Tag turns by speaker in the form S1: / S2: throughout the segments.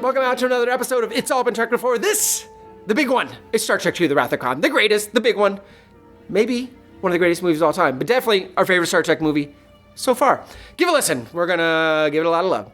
S1: Welcome out to another episode of It's All Been Trek Before. This, the big one, is Star Trek II, The Wrath of Khaaaaan. The greatest, the big one. Maybe one of the greatest movies of all time, but definitely our favorite Star Trek movie so far. Give a listen. We're going to give it a lot of love.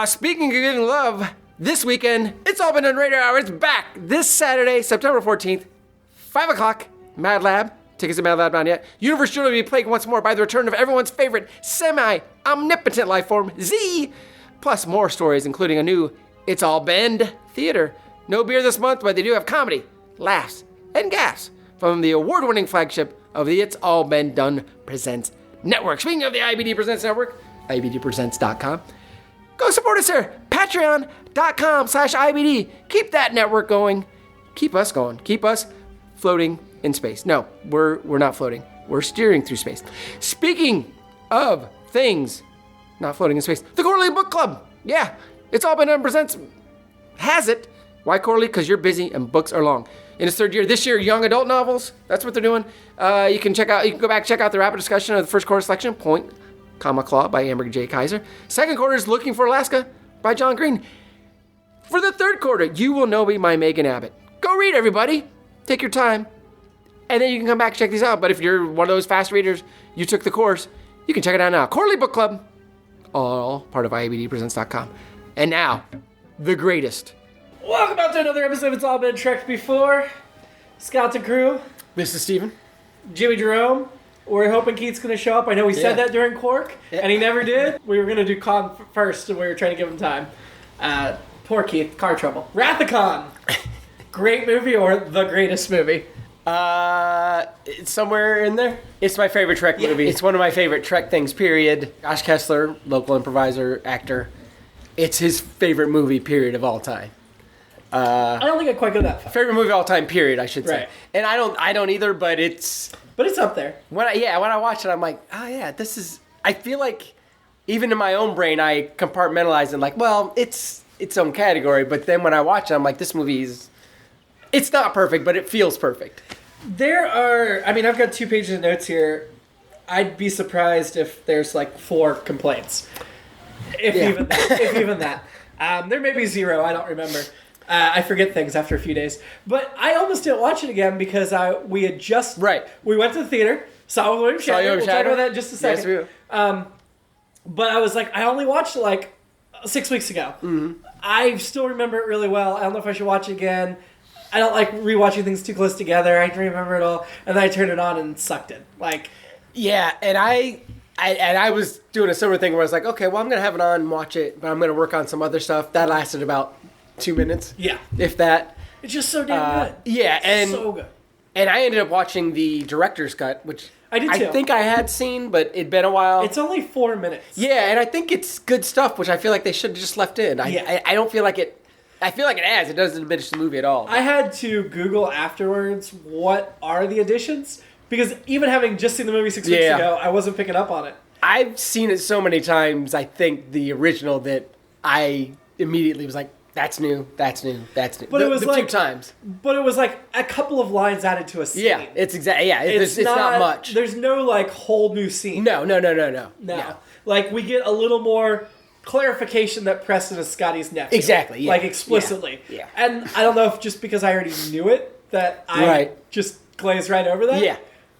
S1: Speaking of giving love, this weekend, It's All Been Done Radio Hour. It's back this Saturday, September 14th, 5 o'clock, Mad Lab. Tickets at Mad Lab not yet. Universe Journey will be plagued once more by the return of everyone's favorite semi-omnipotent life form, Z. Plus more stories, including a new It's All Bend theater. No beer this month, but they do have comedy, laughs, and gas from the award-winning flagship of the It's All Been Done Presents Network. Speaking of the IABD Presents Network, IABDpresents.com. Go support us there. Patreon.com/IABD. Keep that network going. Keep us going. Keep us floating in space. No, we're not floating. We're steering through space. Speaking of things not floating in space, the Quarterly Book Club. Yeah, It's All Been Done Presents has it. Why quarterly? Because you're busy and books are long. In its third year, this year, young adult novels. That's what they're doing. You can go back, check out the rapid discussion of the first quarter selection, Point, Claw by Amber J. Kaiser. Second quarter is Looking for Alaska by John Green. For the third quarter, You Will Know Me by Megan Abbott. Go read, everybody. Take your time. And then you can come back and check these out. But if you're one of those fast readers, you took the course, you can check it out now. Quarterly Book Club, all part of IABDpresents.com. And now, the greatest.
S2: Welcome back to another episode of It's All Been Trek Before. Scout and crew.
S1: This is Steven.
S2: Jimmy-Jerome. We're hoping Keith's going to show up. I know we said that during Quark, and he never did. We were going to do Khaaaaan first, and we were trying to give him time. Poor Keith. Car trouble. Wrath of Khaaaaan. Great movie or the greatest movie?
S1: It's somewhere in there. It's my favorite Trek movie. It's one of my favorite Trek things, period. Josh Kessler, local improviser, actor. It's his favorite movie, period, of all time.
S2: I don't think I quite go that far.
S1: Favorite movie of all time, period, I should say.
S2: Right.
S1: And I don't either, but it's...
S2: But it's up there.
S1: When I watch it, I'm like, oh yeah, this is... I feel like, even in my own brain, I compartmentalize and like, well, it's its own category. But then when I watch it, I'm like, this movie is... It's not perfect, but it feels perfect.
S2: There are... I mean, I've got 2 pages of notes here. I'd be surprised if there's like 4 complaints. If even that. There may be 0, I don't remember. I forget things after a few days. But I almost didn't watch it again because we had just...
S1: Right.
S2: We went to the theater, saw William Shatner. We'll talk about that in just a second.
S1: Yes, we will.
S2: But I was like, I only watched it like 6 weeks ago. Mm-hmm. I still remember it really well. I don't know if I should watch it again. I don't like rewatching things too close together. I can remember it all. And then I turned it on and sucked it. Like...
S1: Yeah, and I was doing a similar thing where I was like, okay, well, I'm going to have it on and watch it, but I'm going to work on some other stuff. That lasted about 2 minutes.
S2: Yeah.
S1: If that.
S2: It's just so damn good.
S1: Yeah, and
S2: so good.
S1: And I ended up watching the director's cut, which
S2: I did too.
S1: I think I had seen, but it'd been a while.
S2: It's only 4 minutes.
S1: Yeah, and I think it's good stuff, which I feel like they should have just left in. I don't feel like it... I feel like it adds. It doesn't diminish the movie at all.
S2: I had to Google afterwards what are the additions, because even having just seen the movie 6 weeks ago, I wasn't picking up on it.
S1: I've seen it so many times, I think, the original, that I immediately was like, that's new, that's new, that's new.
S2: But it was
S1: the
S2: like
S1: 2 times.
S2: But it was like a couple of lines added to a scene.
S1: Yeah, it's exactly. Yeah, it's not much.
S2: There's no like whole new scene.
S1: No.
S2: Like we get a little more clarification that Preston is Scotty's nephew.
S1: Exactly. Yeah.
S2: Like explicitly.
S1: Yeah.
S2: And I don't know if just because I already knew it that I just glazed right over that.
S1: Yeah.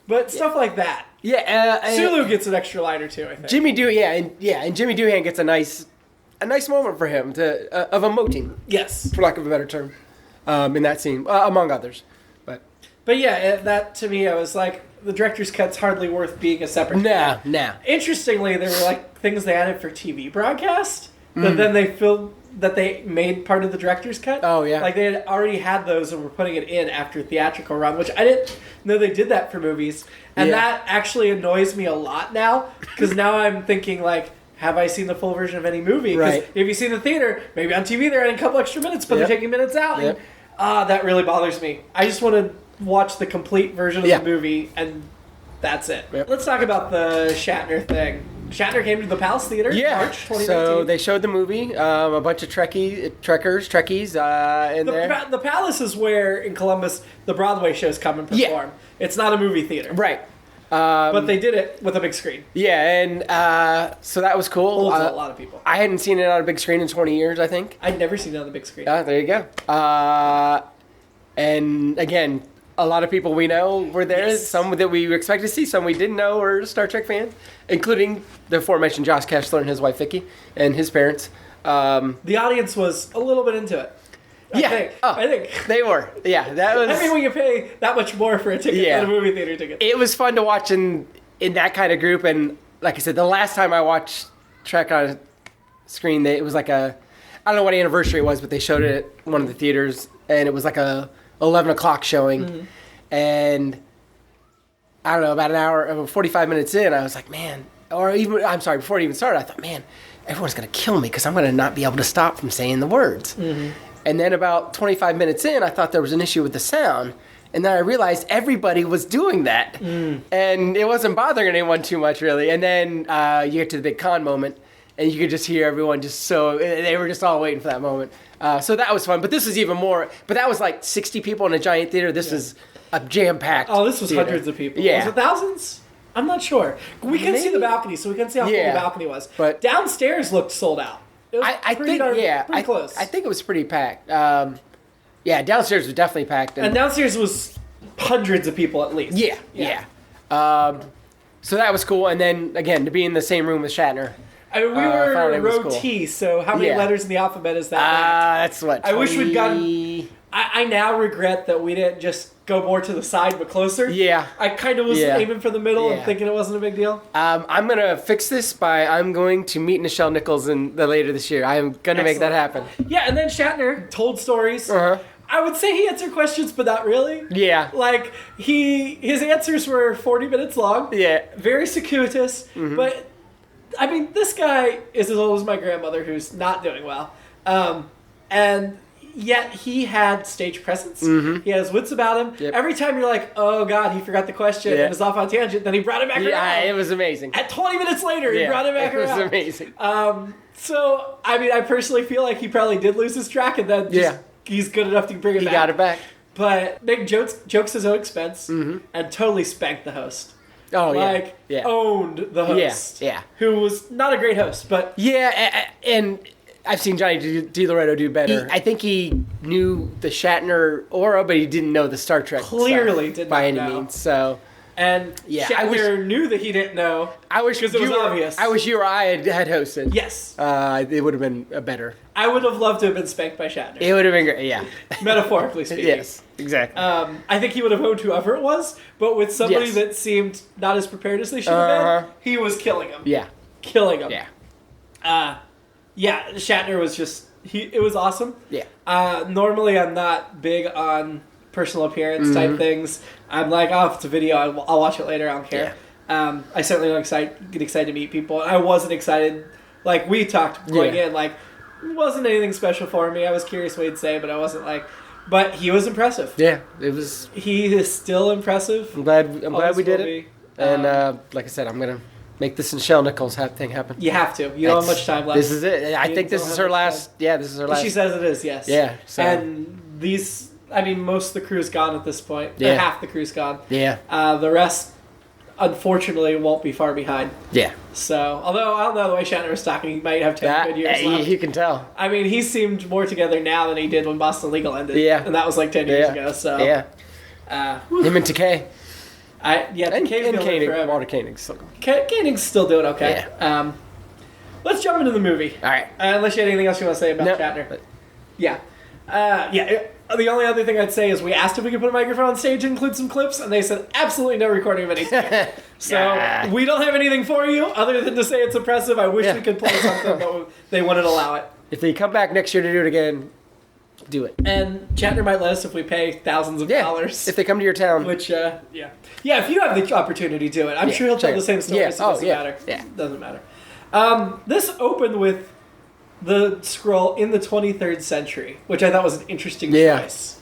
S2: But stuff like that.
S1: Yeah.
S2: Sulu gets an extra line or 2, I think.
S1: And Jimmy Doohan gets a nice moment for him of emoting.
S2: Yes.
S1: For lack of a better term, in that scene, among others.
S2: But yeah, that to me, I was like, the director's cut's hardly worth being a separate.
S1: Nah.
S2: Interestingly, there were like things they added for TV broadcast that then they made part of the director's cut.
S1: Oh yeah.
S2: Like they had already had those and were putting it in after theatrical run, which I didn't know they did that for movies. And that actually annoys me a lot now, because now I'm thinking like, have I seen the full version of any movie? Because if you've seen the theater, maybe on TV they're adding a couple extra minutes, but they're taking minutes out.
S1: Yep.
S2: And, that really bothers me. I just want to watch the complete version of the movie, and that's it. Yep. Let's talk about the Shatner thing. Shatner came to the Palace Theater in March 2019.
S1: So they showed the movie, a bunch of Trekkies in there.
S2: The Palace is where, in Columbus, the Broadway shows come and perform. Yeah. It's not a movie theater.
S1: Right.
S2: But they did it with a big screen.
S1: Yeah, and so that was cool.
S2: Holds a lot of people.
S1: I hadn't seen it on a big screen in 20 years, I think.
S2: I'd never seen it on the big screen.
S1: There you go. And again, a lot of people we know were there.
S2: Yes.
S1: Some that we expected to see, some we didn't know were Star Trek fans, including the aforementioned Josh Kessler and his wife Vicky and his parents.
S2: The audience was a little bit into it. I think.
S1: They were. Yeah, that was...
S2: I mean, when you pay that much more for a ticket than a movie theater ticket.
S1: It was fun to watch in that kind of group, and like I said, the last time I watched Trek on a screen, it was like I don't know what anniversary it was, but they showed it at one of the theaters, and it was like a 11 o'clock showing, and I don't know, about an hour, 45 minutes in, I was like, man, before it even started, I thought, man, everyone's going to kill me because I'm going to not be able to stop from saying the words. Mm-hmm. And then about 25 minutes in, I thought there was an issue with the sound. And then I realized everybody was doing that. Mm. And it wasn't bothering anyone too much, really. And then you get to the big Khaaaaan moment, and you could just hear everyone they were just all waiting for that moment. So that was fun. But this was even more. But that was like 60 people in a giant theater. This was a jam-packed
S2: this was
S1: theater.
S2: Hundreds of people.
S1: Yeah.
S2: Was it thousands? I'm not sure. We couldn't see the balcony, so we couldn't see how full the balcony was. But downstairs looked sold out.
S1: I think pretty close. I think it was pretty packed. Downstairs was definitely packed.
S2: And downstairs was hundreds of people at least.
S1: Yeah. So that was cool. And then, again, to be in the same room with Shatner.
S2: I mean, we were in row T, so how many letters in the alphabet is that?
S1: That's what, 20...
S2: I wish we'd gotten... I now regret that we didn't just go more to the side but closer.
S1: Yeah.
S2: I kind of was aiming for the middle and thinking it wasn't a big deal.
S1: I'm going to fix this I'm going to meet Nichelle Nichols later this year. I am going to make that happen.
S2: Yeah, and then Shatner told stories. Uh-huh. I would say he answered questions, but not really.
S1: Yeah.
S2: Like, his answers were 40 minutes long.
S1: Yeah.
S2: Very circuitous. Mm-hmm. But, I mean, this guy is as old as my grandmother, who's not doing well. And yet he had stage presence. Mm-hmm. He had his wits about him. Yep. Every time you're like, oh, God, he forgot the question and was off on tangent, then he brought it back around.
S1: Yeah, it was amazing.
S2: At 20 minutes later, he brought it back around.
S1: It was amazing.
S2: So, I mean, I personally feel like he probably did lose his track and then he's good enough to bring it back.
S1: He got it back.
S2: But make jokes at his own expense and totally spanked the host.
S1: Oh,
S2: owned the host.
S1: Yeah.
S2: Who was not a great host, but...
S1: Yeah, and I've seen Johnny DiLoretto do better. I think he knew the Shatner aura, but he didn't know the Star Trek
S2: clearly did not
S1: by any
S2: know.
S1: means. So...
S2: And Shatner knew that he didn't know. Because it was obvious.
S1: I wish you or I had hosted.
S2: Yes.
S1: It would have been better.
S2: I would have loved to have been spanked by Shatner.
S1: It would have been great, yeah.
S2: Metaphorically speaking.
S1: Yes, exactly.
S2: I think he would have owned whoever it was, but with somebody that seemed not as prepared as they should have been, he was killing him.
S1: Yeah.
S2: Killing him.
S1: Yeah.
S2: Shatner was just... It was awesome.
S1: Yeah.
S2: Normally, I'm not big on personal appearance type things. I'm like, if it's a video, I'll watch it later. I don't care. Yeah. I certainly don't get excited to meet people. I wasn't excited. Like, we talked going in, like, it wasn't anything special for me. I was curious what he'd say, but I wasn't like... But he was impressive.
S1: Yeah, it was...
S2: He is still impressive.
S1: I'm glad we did it. And like I said, I'm going to make this Nichelle Nichols thing happen.
S2: You have to. You don't have much time left.
S1: This is it. I think this is her last... Yeah, this is her last...
S2: She says it is, yes.
S1: Yeah. So.
S2: And these... I mean, most of the crew's gone at this point.
S1: Yeah.
S2: Half the crew's gone.
S1: Yeah.
S2: The rest, unfortunately, won't be far behind.
S1: Yeah.
S2: So, although I don't know the way Shatner was talking, he might have 10 good years left.
S1: You can tell.
S2: I mean, he seemed more together now than he did when Boston Legal ended.
S1: Yeah.
S2: And that was like 10 years ago. So.
S1: Yeah. Him and Takei.
S2: And
S1: Koenig. Walter Koenig's still going.
S2: Koenig's still doing okay.
S1: Yeah.
S2: Let's jump into the movie.
S1: All right.
S2: Unless you had anything else you want to say about Shatner. But... Yeah. The only other thing I'd say is we asked if we could put a microphone on stage and include some clips, and they said absolutely no recording of anything. So we don't have anything for you other than to say it's impressive. I wish we could play something, but they wouldn't allow it.
S1: If they come back next year to do it again, do it.
S2: And Shatner might let us if we pay thousands of dollars.
S1: If they come to your town.
S2: Which, if you have the opportunity, do it. I'm sure he'll tell the same story, so it doesn't matter.
S1: Yeah.
S2: Doesn't matter. This opened with the scroll in the 23rd century, which I thought was an interesting choice.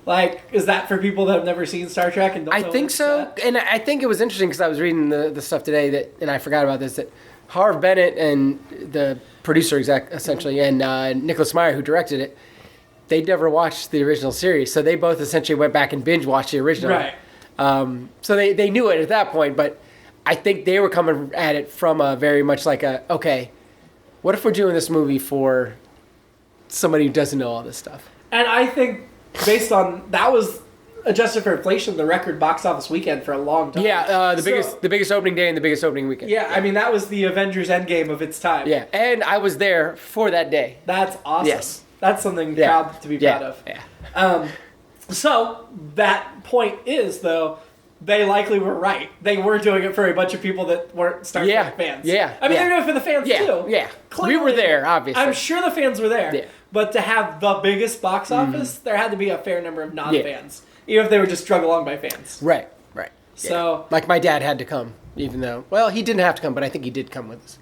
S2: Like, is that for people that have never seen Star Trek and don't know?
S1: I think so, and I think it was interesting because I was reading the stuff today and I forgot about this, that Harv Bennett and the producer essentially and Nicholas Meyer, who directed it, they never watched the original series, so they both essentially went back and binge watched the original.
S2: Right.
S1: So they knew it at that point, but I think they were coming at it from a very much like okay, what if we're doing this movie for somebody who doesn't know all this stuff?
S2: And I think based on that was adjusted for inflation, the record box office weekend for a long time.
S1: Yeah, the biggest opening day and the biggest opening weekend.
S2: Yeah, I mean that was the Avengers Endgame of its time.
S1: Yeah, and I was there for that day.
S2: That's awesome.
S1: Yes.
S2: That's something proud to be proud of.
S1: Yeah.
S2: So that point is though, they likely were right. They were doing it for a bunch of people that weren't Star Trek fans.
S1: Yeah.
S2: I mean, they're doing it for the fans too.
S1: Yeah.
S2: Clearly,
S1: we were there, obviously.
S2: I'm sure the fans were there.
S1: Yeah.
S2: But to have the biggest box office, there had to be a fair number of non-fans. Even if they were just drug along by fans.
S1: Right.
S2: So,
S1: like my dad had to come, even though, well, he didn't have to come, but I think he did come with us.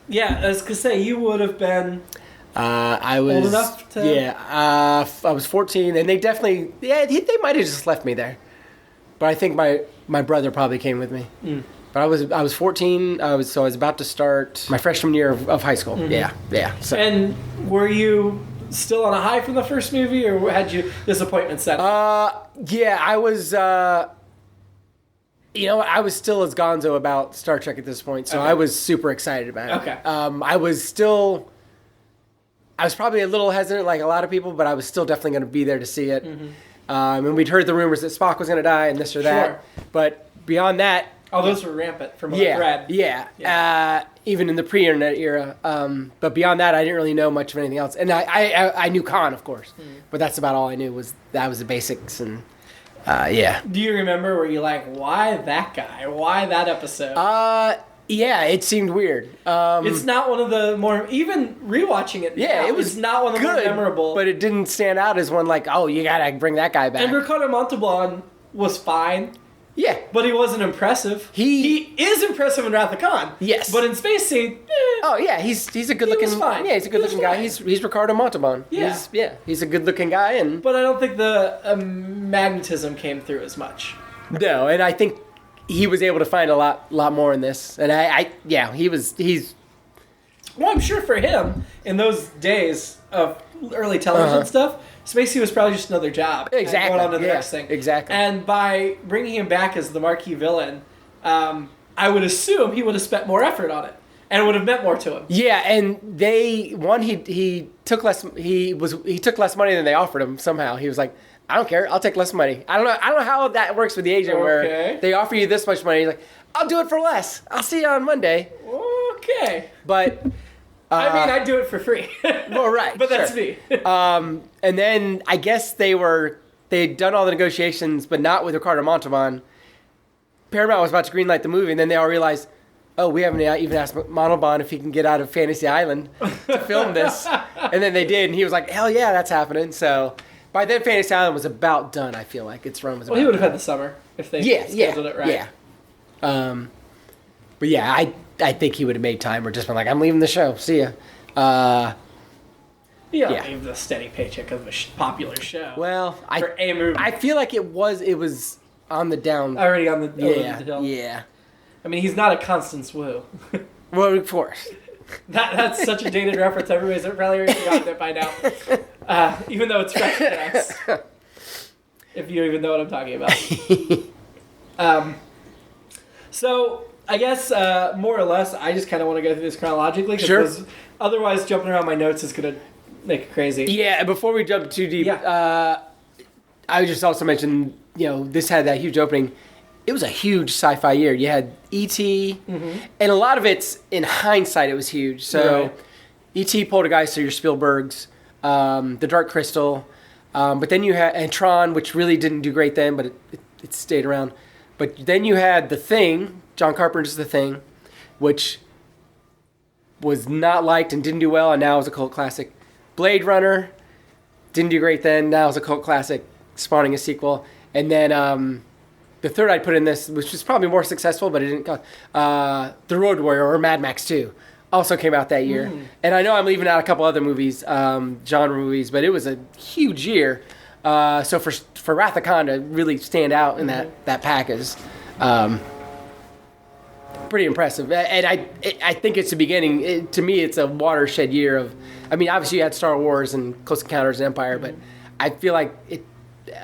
S2: yeah, I was going to say, you would have been
S1: I was
S2: old enough to...
S1: Yeah, I was 14, and they definitely, they might have just left me there. But I think my brother probably came with me. But I was 14. I was about to start my freshman year of high school. Mm-hmm. Yeah. So.
S2: And were you still on a high from the first movie, or had you disappointment set?
S1: Yeah, I was. I was still as gonzo about Star Trek at this point, so I was super excited about it.
S2: Okay.
S1: I was probably a little hesitant, like a lot of people, but I was still definitely going to be there to see it. Mm-hmm. And we'd heard the rumors that Spock was going to die and this or that.
S2: Sure.
S1: But beyond that...
S2: Oh, those were rampant from what I've read.
S1: Yeah. Even in the pre-internet era. But beyond that, I didn't really know much of anything else. And I knew Khaaaaan, of course. But that's about all I knew. That was the basics. And yeah.
S2: Do you remember, were you like, why that guy? Why that episode?
S1: Yeah, it seemed weird.
S2: It's not one of the more, even rewatching it.
S1: Yeah,
S2: now,
S1: it was
S2: it's not one of the more memorable.
S1: But it didn't stand out as one like, oh, you gotta bring that guy back.
S2: And Ricardo Montalban was fine.
S1: Yeah,
S2: but he wasn't impressive. He is impressive in Wrath of Khan.
S1: Yes,
S2: but in Space Scene,
S1: oh yeah, he's a good looking.
S2: Fine.
S1: Yeah, he's a good looking guy. He's Ricardo Montalban.
S2: Yeah,
S1: he's a good looking guy, and
S2: but I don't think the magnetism came through as much.
S1: No, and I think he was able to find a lot more in this, and he's.
S2: Well, I'm sure for him in those days of early television stuff, Spacey was probably just another job.
S1: Exactly.
S2: Going on to the next thing.
S1: Exactly.
S2: And by bringing him back as the marquee villain, I would assume he would have spent more effort on it, and it would have meant more to him.
S1: Yeah, and he took less. He took less money than they offered him. Somehow he was like, I don't care. I'll take less money. I don't know how that works with the agent where they offer you this much money. He's like, I'll do it for less. I'll see you on Monday.
S2: Okay.
S1: But
S2: I mean, I'd do it for free.
S1: Well, right.
S2: But that's me.
S1: And then I guess they'd done all the negotiations, but not with Ricardo Montalban. Paramount was about to greenlight the movie, and then they all realized, oh, we haven't even asked Montalban if he can get out of Fantasy Island to film this. And then they did, and he was like, hell yeah, that's happening. So by then, Fantasy Island was about done, I feel like. Its run was about
S2: he would have had the summer if they scheduled it right.
S1: Yeah. But yeah, I think he would have made time or just been like, I'm leaving the show. See ya.
S2: Leave the steady paycheck of a popular show.
S1: Well,
S2: a movie.
S1: I feel like it was on the down.
S2: Already on the hill.
S1: Yeah.
S2: I mean, he's not a Constance Wu.
S1: Well, of course.
S2: That's such a dated reference. Everybody's probably already forgotten it by now. Even though it's fresh to us. If you even know what I'm talking about. So, I guess, more or less, I just kind of want to go through this chronologically.
S1: Sure.
S2: Otherwise, jumping around my notes is going to make it crazy.
S1: Yeah, before we jump too deep, I would just also mention, this had that huge opening. It was a huge sci-fi year. You had E.T., and a lot of it's, in hindsight, it was huge. So, E.T., Poltergeist, are your Spielbergs, The Dark Crystal, but then you had, and Tron, which really didn't do great then, but it stayed around. But then you had The Thing, John Carpenter's The Thing, which was not liked and didn't do well, and now is a cult classic. Blade Runner, didn't do great then, now is a cult classic, spawning a sequel. And then the third I'd put in this, which was probably more successful, but it didn't come, The Road Warrior, or Mad Max 2, also came out that year. And I know I'm leaving out a couple other movies, genre movies, but it was a huge year. So for Wrath of Khan to really stand out in that pack is pretty impressive. And I think it's the beginning. To me, it's a watershed year of. I mean, obviously you had Star Wars and Close Encounters and Empire, but I feel like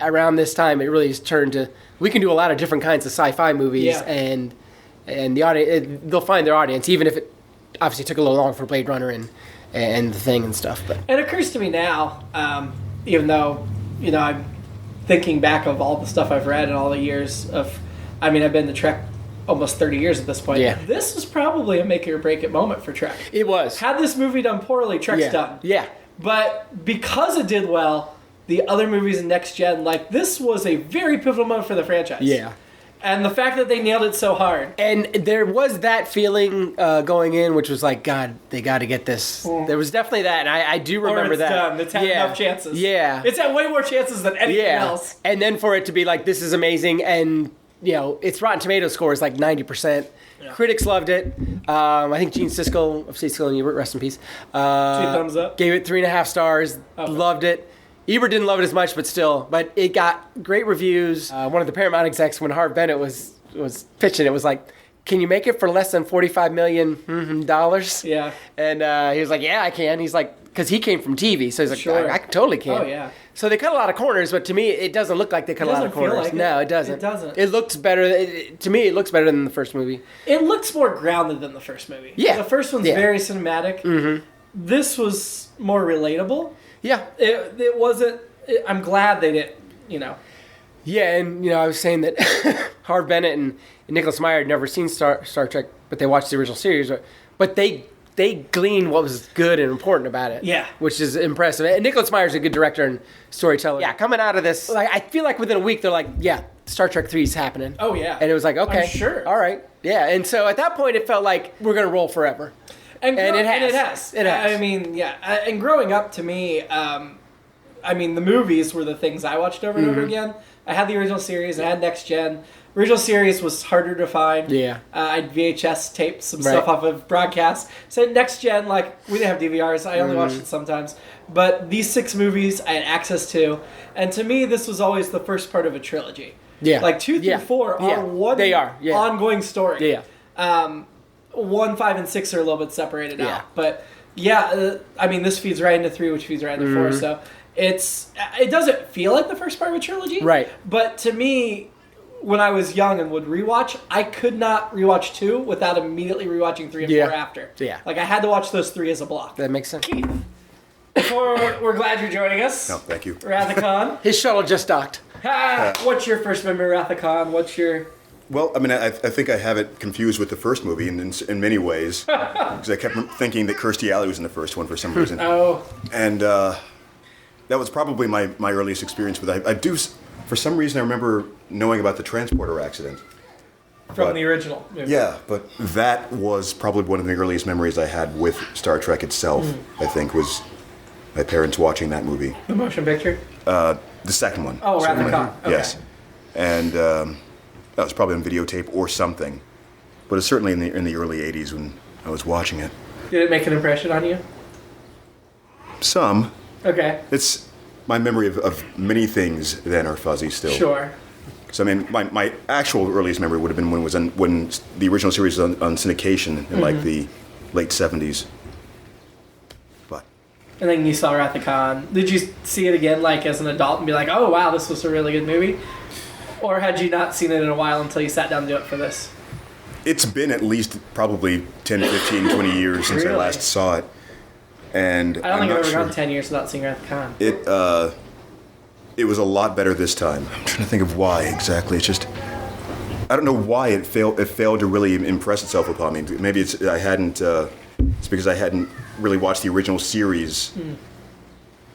S1: around this time it really has turned to we can do a lot of different kinds of sci-fi movies,
S2: Yeah.
S1: and the audience, they'll find their audience, even if it obviously took a little long for Blade Runner and the Thing and stuff. But
S2: It occurs to me now, even though, I'm thinking back of all the stuff I've read and all the years of, I've been to Trek almost 30 years at this point.
S1: Yeah.
S2: This was probably a make it or break it moment for Trek.
S1: it was.
S2: Had this movie done poorly, Trek's done.
S1: Yeah.
S2: But because it did well, the other movies in Next Gen, this was a very pivotal moment for the franchise.
S1: Yeah.
S2: And the fact that they nailed it so hard.
S1: And there was that feeling going in, which was like, God, they got to get this. There was definitely that, and I do remember
S2: or it's
S1: that.
S2: done. It's had enough chances.
S1: Yeah.
S2: It's had way more chances than anything else.
S1: And then for it to be like, this is amazing, and its Rotten Tomatoes score is like 90%. Yeah. Critics loved it. I think Gene Siskel of Siskel and Ebert, rest in peace.
S2: 2 thumbs up.
S1: Gave it 3.5 stars.
S2: Okay.
S1: Loved it. Ebert didn't love it as much, but still. But it got great reviews. One of the Paramount execs, when Harv Bennett was pitching it, was like, can you make it for less than $45 million dollars?
S2: Yeah.
S1: And he was like, yeah, I can. He's like, because he came from TV, so he's like,
S2: Sure.
S1: I totally can.
S2: Oh, yeah.
S1: So they cut a lot of corners, but to me, it doesn't look like they cut a lot of
S2: doesn't feel
S1: corners.
S2: like it.
S1: No, it doesn't.
S2: It doesn't.
S1: It looks better. To me, it looks better than the first movie.
S2: It looks more grounded than the first movie.
S1: Yeah.
S2: The first one's very cinematic.
S1: Mm-hmm.
S2: This was more relatable.
S1: Yeah.
S2: It wasn't... I'm glad they didn't,
S1: Yeah, and I was saying that Harv Bennett and Nicholas Meyer had never seen Star Trek, but they watched the original series. But they gleaned what was good and important about it.
S2: Yeah.
S1: Which is impressive. And Nicholas Meyer's a good director and storyteller. Yeah, coming out of this, I feel like within a week they're like, yeah, Star Trek 3 is happening.
S2: Oh, yeah.
S1: And it was like, okay.
S2: I'm sure.
S1: All right. Yeah, and so at that point it felt like we're going to roll forever.
S2: And it has.
S1: It has.
S2: And growing up to me, the movies were the things I watched over and over again. I had the original series, I had Next Gen. Original series was harder to find.
S1: Yeah.
S2: I'd VHS taped some stuff off of broadcast. So Next Gen, we didn't have DVRs. I only watched it sometimes. But these 6 movies I had access to. And to me, this was always the first part of a trilogy.
S1: Yeah.
S2: 2 through 4 are one ongoing story.
S1: Yeah.
S2: 1, 5, and 6 are a little bit separated
S1: Yeah.
S2: out. But this feeds right into 3, which feeds right into 4. So it doesn't feel like the first part of a trilogy.
S1: Right.
S2: But to me, when I was young and would rewatch, I could not rewatch 2 without immediately rewatching 3 and 4 after.
S1: Yeah.
S2: I had to watch those 3 as a block.
S1: That makes sense.
S2: Keith, we're glad you're joining us.
S3: No, thank you.
S2: Khaaaaan.
S1: His shuttle just docked.
S2: What's your first memory of Khaaaaan? What's your...
S3: Well, I think I have it confused with the first movie in many ways, because I kept thinking that Kirstie Alley was in the first one for some reason.
S2: Oh.
S3: And that was probably my earliest experience with it. I do, for some reason, I remember knowing about the transporter accident.
S2: From the original movie.
S3: Yeah, but that was probably one of the earliest memories I had with Star Trek itself, I think, was my parents watching that movie.
S2: The motion picture?
S3: The second one.
S2: Oh, Wrath of Khan. Okay.
S3: Yes. And that was probably on videotape or something. But it's certainly in the early 80s when I was watching it.
S2: Did it make an impression on you?
S3: Some.
S2: Okay.
S3: It's my memory of many things then are fuzzy still.
S2: Sure.
S3: So my actual earliest memory would have been when the original series was on syndication in the late 70s. But.
S2: And then you saw Wrath of Khan. Did you see it again as an adult and be like, oh wow, this was a really good movie? Or had you not seen it in a while until you sat down to do it for this?
S3: It's been at least probably 10, 15, 20 years since I last saw it. And
S2: I don't think I've ever gone 10 years without seeing Wrath of Khan.
S3: It was a lot better this time. I'm trying to think of why exactly. It's just I don't know why it failed to really impress itself upon me. Maybe it's because I hadn't really watched the original series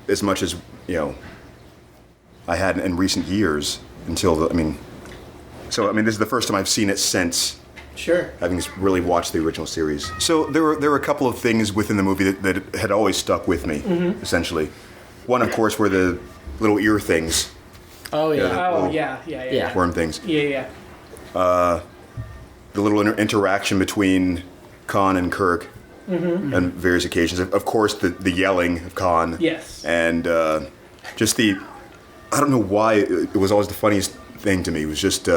S3: as much as I had in recent years until this is the first time I've seen it since.
S2: Sure.
S3: Having really watched the original series. So there were a couple of things within the movie that had always stuck with me, essentially. One, of course, were the little ear things.
S1: Oh, yeah.
S2: Yeah.
S3: Worm things.
S2: Yeah.
S3: The little interaction between Khan and Kirk on various occasions. Of course, the yelling of Khan.
S2: Yes.
S3: And just I don't know why, it was always the funniest thing to me. It was just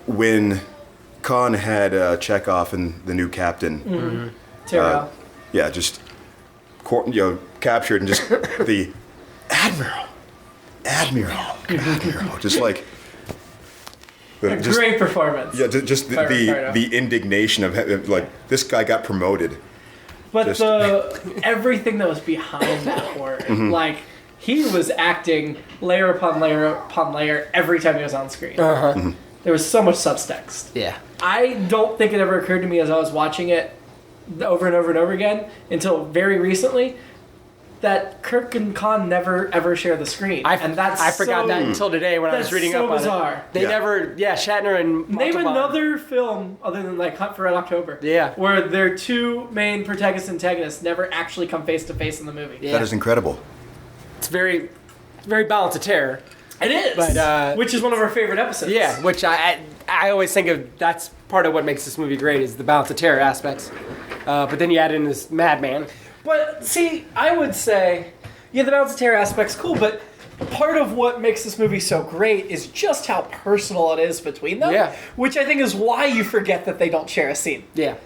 S3: when Khan had Chekhov and the new captain.
S2: Terrell.
S3: Just captured and just the Admiral, just But
S2: Great performance.
S3: Yeah, just the indignation of like this guy got promoted.
S2: But everything that was behind that work, like he was acting layer upon layer upon layer every time he was on screen. There was so much subtext.
S1: Yeah.
S2: I don't think it ever occurred to me as I was watching it over and over and over again until very recently that Kirk and Khaaaaan never ever share the screen.
S1: I forgot that until today when I was reading up on
S2: bizarre.
S1: it. They never, Shatner and
S2: Name
S1: Montalban.
S2: another film other than like Hunt for Red October.
S1: Yeah.
S2: Where their two main protagonists and antagonists never actually come face to face in the movie.
S1: Yeah.
S3: That is incredible.
S1: It's very Balance of Terror.
S2: It is,
S1: but,
S2: which is one of our favorite episodes.
S1: Yeah, which I always think of. That's part of what makes this movie great is the Balance of Terror aspects. But then you add in this madman.
S2: But see, I would say, the Balance of Terror aspect's cool, but part of what makes this movie so great is just how personal it is between them.
S1: Yeah.
S2: Which I think is why you forget that they don't share a scene.
S1: Yeah.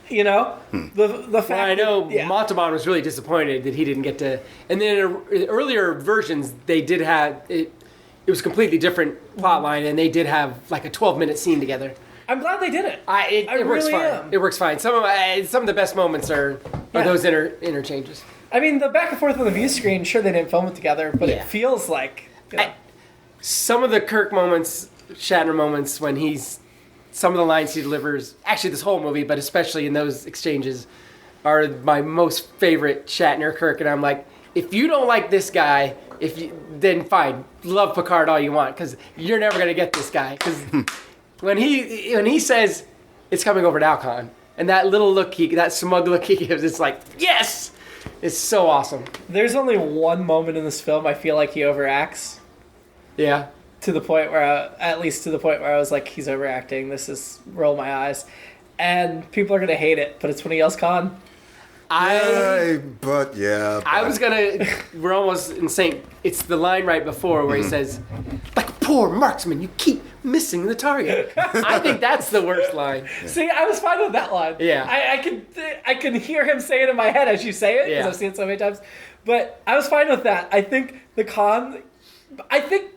S2: You know, the fact.
S1: I know
S2: that,
S1: Montalban was really disappointed that he didn't get to. And then in earlier versions, they did have it. It was a completely different plot line, and they did have like a 12-minute scene together.
S2: I'm glad they did it.
S1: It works
S2: really
S1: fine.
S2: am.
S1: It works fine. Some of the best moments are those interchanges.
S2: I mean, the back and forth on the view screen, sure they didn't film it together, but
S1: Yeah.
S2: it feels like.
S1: Some of the Kirk moments, Shatner moments, when some of the lines he delivers, actually this whole movie, but especially in those exchanges, are my most favorite Shatner Kirk. And I'm like, if you don't like this guy, then fine, love Picard all you want, because you're never gonna get this guy. Because when he says it's coming over to Khaaaaan, and that little look, that smug look he gives, it's like yes, it's so awesome.
S2: There's only one moment in this film I feel like he overacts.
S1: Yeah.
S2: To the point where, I was like, he's overacting. This is roll my eyes, and people are gonna hate it. But it's when he yells "Khan."
S1: I was gonna. We're almost in sync. It's the line right before where he says, "Like a poor marksman, you keep missing the target." I think that's the worst line.
S2: See, I was fine with that line.
S1: Yeah.
S2: I can hear him say it in my head as you say it because I've seen it so many times. But I was fine with that. I think the Khan. I think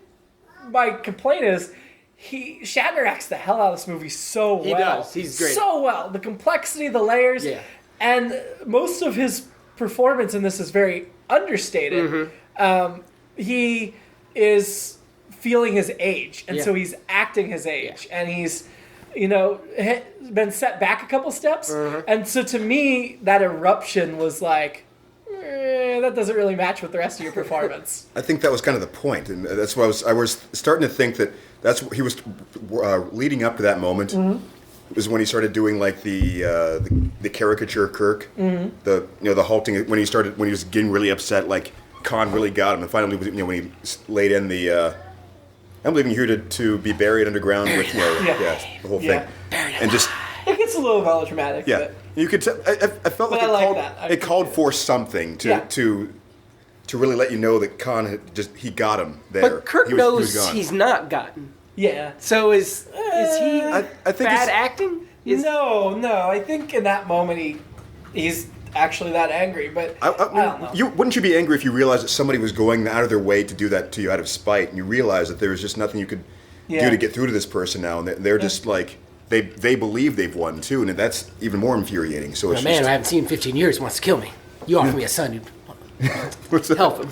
S2: my complaint is Shatner acts the hell out of this movie so well.
S1: He does. He's great.
S2: So well. The complexity, the layers.
S1: Yeah.
S2: And most of his performance in this is very understated. He is feeling his age, and so he's acting his age, and he's, been set back a couple steps. And so to me, that eruption was like, that doesn't really match with the rest of your performance.
S3: I think that was kind of the point, and that's why I was starting to think that that's what he was leading up to that moment. Was when he started doing like the caricature Kirk, the halting when he was getting really upset, like Khan really got him, and finally when he laid in the I'm leaving here to be buried underground with the whole thing, and just
S2: it gets a little melodramatic.
S3: Yeah,
S2: but
S3: you could. I felt like it called for something to really let you know that Khan had he got him there.
S1: But Kirk knows he's not gotten.
S2: Yeah.
S1: So is he
S3: I think
S1: bad acting?
S2: No. I think in that moment he's actually that angry. But I don't know.
S3: Wouldn't you be angry if you realized that somebody was going out of their way to do that to you out of spite, and you realize that there was just nothing you could do to get through to this person now, and they're just like they believe they've won too, and that's even more infuriating. So it's
S1: I haven't seen in 15 years wants to kill me. You offer me a son who'd help him.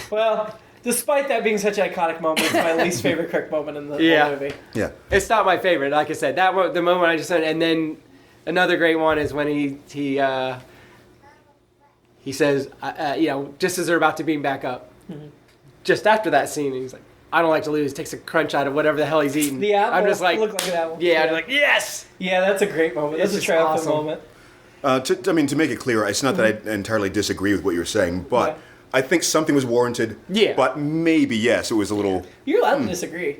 S2: Well. Despite that being such an iconic moment, it's my least favorite Kirk moment in the whole movie.
S3: Yeah,
S1: it's not my favorite. Like I said, the moment I just said, and then another great one is when he says, just as they're about to beam back up, just after that scene, he's like, "I don't like to lose." Takes a crunch out of whatever the hell he's eating.
S2: The apple.
S1: I'm just like,
S2: look like an apple.
S1: Yeah, I'm like, yes.
S2: Yeah, that's a great moment. That's a triumphant moment.
S3: To make it clear, it's not that I entirely disagree with what you're saying, but. I think something was warranted. Yeah. But maybe, yes, it was a little...
S2: You're allowed to disagree.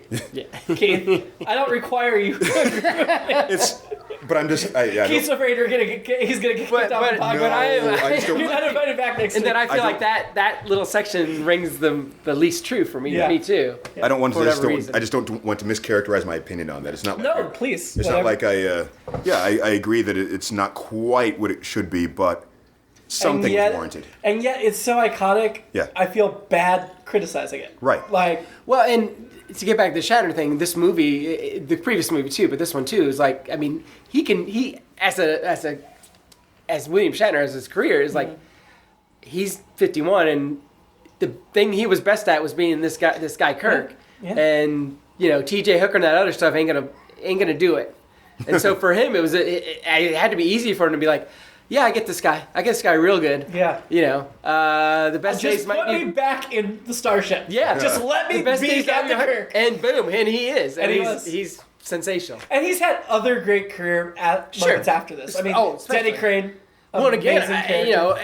S2: Keith, I don't require you to agree with me.
S3: But I'm just...
S2: Keith's afraid he's going to get kicked off the podcast. You're not invited back next week.
S1: And then I feel like that little section rings the least true for me. Me too.
S3: I don't want to... I just don't want to mischaracterize my opinion on that. It's not like...
S2: No, please.
S3: It's not like I agree that it's not quite what it should be, but... something was warranted.
S2: And yet it's so iconic.
S3: Yeah.
S2: I feel bad criticizing it.
S3: Right.
S2: Like,
S1: Well, and to get back to the Shatner thing, this movie, the previous movie too, but this one too is like, I mean, he as William Shatner as his career is like, he's 51, and the thing he was best at was being this guy Kirk, and you know, T.J. Hooker and that other stuff ain't gonna do it, and so for him it had to be easy for him to be like, yeah, I get this guy real good.
S2: Yeah.
S1: You know, the best days
S2: just
S1: might
S2: put
S1: be
S2: me back in the starship.
S1: Yeah.
S2: Just let me
S1: the best
S2: be
S1: days might
S2: Captain
S1: be
S2: Kirk.
S1: and boom, and he is, and he's sensational.
S2: And he's had other great career moments after this. I mean,
S1: especially.
S2: Denny Crane.
S1: Well, and again,
S2: amazing character.
S1: you know,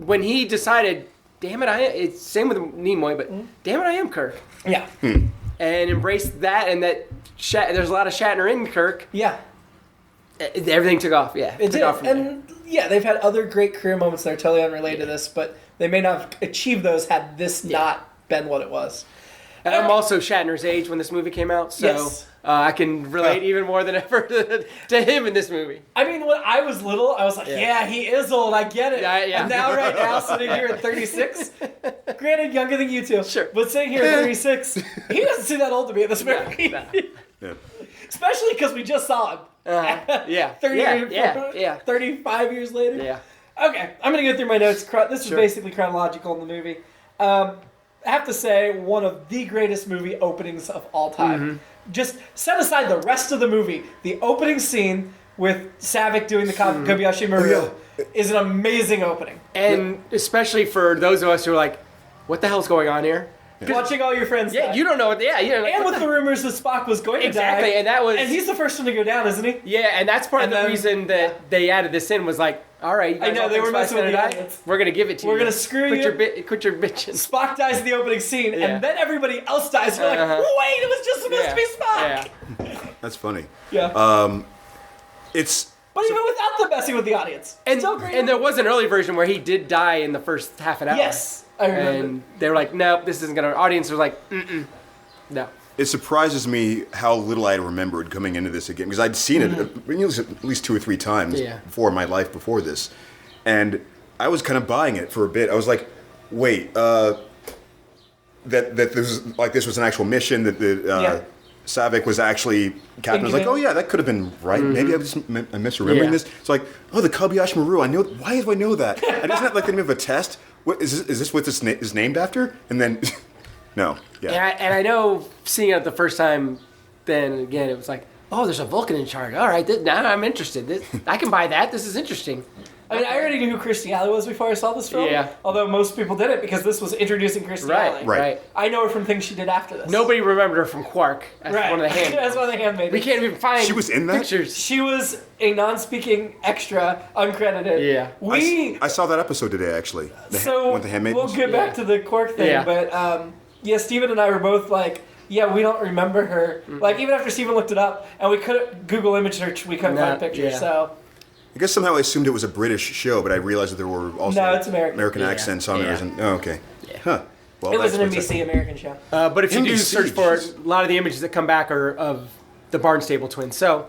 S1: when he decided, damn it, it's same with Nimoy, but damn it, I am Kirk,
S2: Yeah.
S1: and embraced that, and that there's a lot of Shatner in Kirk.
S2: Yeah.
S1: Everything took off. Yeah,
S2: It
S1: took
S2: did.
S1: off from there.
S2: And yeah, they've had other great career moments that are totally unrelated to this, but they may not have achieved those had this not been what it was.
S1: And I'm also Shatner's age when this movie came out, so
S2: Yes.
S1: I can relate even more than ever to him in this movie.
S2: I mean, when I was little, I was like, yeah, he is old, I get it.
S1: Yeah.
S2: And now, right now, sitting here at 36, granted, younger than you two,
S1: Sure.
S2: but sitting here at 36, he doesn't seem that old to me at this movie.
S3: Yeah.
S2: Especially because we just saw him.
S1: Yeah.
S2: 35 years later.
S1: Yeah.
S2: Okay, I'm going to go through my notes. This is basically chronological in the movie. I have to say, one of the greatest movie openings of all time. Just set aside the rest of the movie. The opening scene with Savick doing the Kobayashi Maru is an amazing opening.
S1: And especially for those of us who are like, what the hell's going on here?
S2: Watching all your friends die.
S1: You don't know what. Yeah, you're like,
S2: And
S1: what
S2: with the rumors that Spock was going to die.
S1: Exactly, and that was.
S2: And he's the first one to go down, isn't he?
S1: Yeah, and that's part of the
S2: then-
S1: reason that they added this in was like, all right, you guys
S2: I know,
S1: all
S2: they
S1: think
S2: were
S1: Spock's
S2: messing with
S1: gonna
S2: the
S1: die?
S2: audience.
S1: We're gonna give it to you.
S2: We're gonna screw you.
S1: Quit your bitching.
S2: Spock dies in the opening scene,
S1: Yeah.
S2: and then everybody else dies. You're like, wait, it was just supposed to be Spock.
S1: Yeah.
S3: That's funny.
S2: Yeah.
S3: It's
S2: But even without them messing with the audience.
S1: And,
S2: still great.
S1: and there was an early version where he did die in the first half an hour.
S2: Yes, I remember.
S1: And they were like, nope, this isn't gonna. Audience was like, no.
S3: It surprises me how little I remembered coming into this again, because I'd seen it at least 2 or 3 times before in my life before this, and I was kind of buying it for a bit. I was like, wait, that this was an actual mission, that Savick was actually captain. I was like, oh yeah, that could have been right. Maybe I'm misremembering this. It's like, oh, the Kobayashi Maru. I know. Why do I know that? And isn't that like the name of a test? What is this? What this is named after? And then. No. Yeah.
S1: And I know seeing it the first time, then again, it was like, oh, there's a Vulcan in charge. All right, now I'm interested. I can buy that. This is interesting.
S2: I mean, I already knew who Kirstie Alley was before I saw this film.
S1: Yeah.
S2: Although most people didn't, because this was introducing Kirstie Alley.
S3: Right.
S2: I know her from things she did after this.
S1: Nobody remembered her from Quark as one of the handmaids.
S2: As one of the handmaids.
S1: We can't even find
S3: She was in that?
S1: pictures.
S2: She was a non-speaking extra, uncredited.
S1: Yeah.
S3: I saw that episode today, actually.
S2: So
S3: The Handmaid.
S2: we'll get back to the Quark thing,
S1: Yeah.
S2: but Steven and I were both like, yeah, we don't remember her. Like, even after Steven looked it up, and we couldn't Google image search, we couldn't find pictures, so...
S3: I guess somehow I assumed it was a British show, but I realized that there were also
S2: No, it's American.
S3: accents on there.
S1: Yeah.
S3: Oh, okay. Huh. Well,
S2: It was an
S3: that's what's
S2: NBC American show.
S1: But if you do
S3: NBC,
S1: search for it,
S3: jeez.
S1: a lot of the images that come back are of the Barnstable twins. So,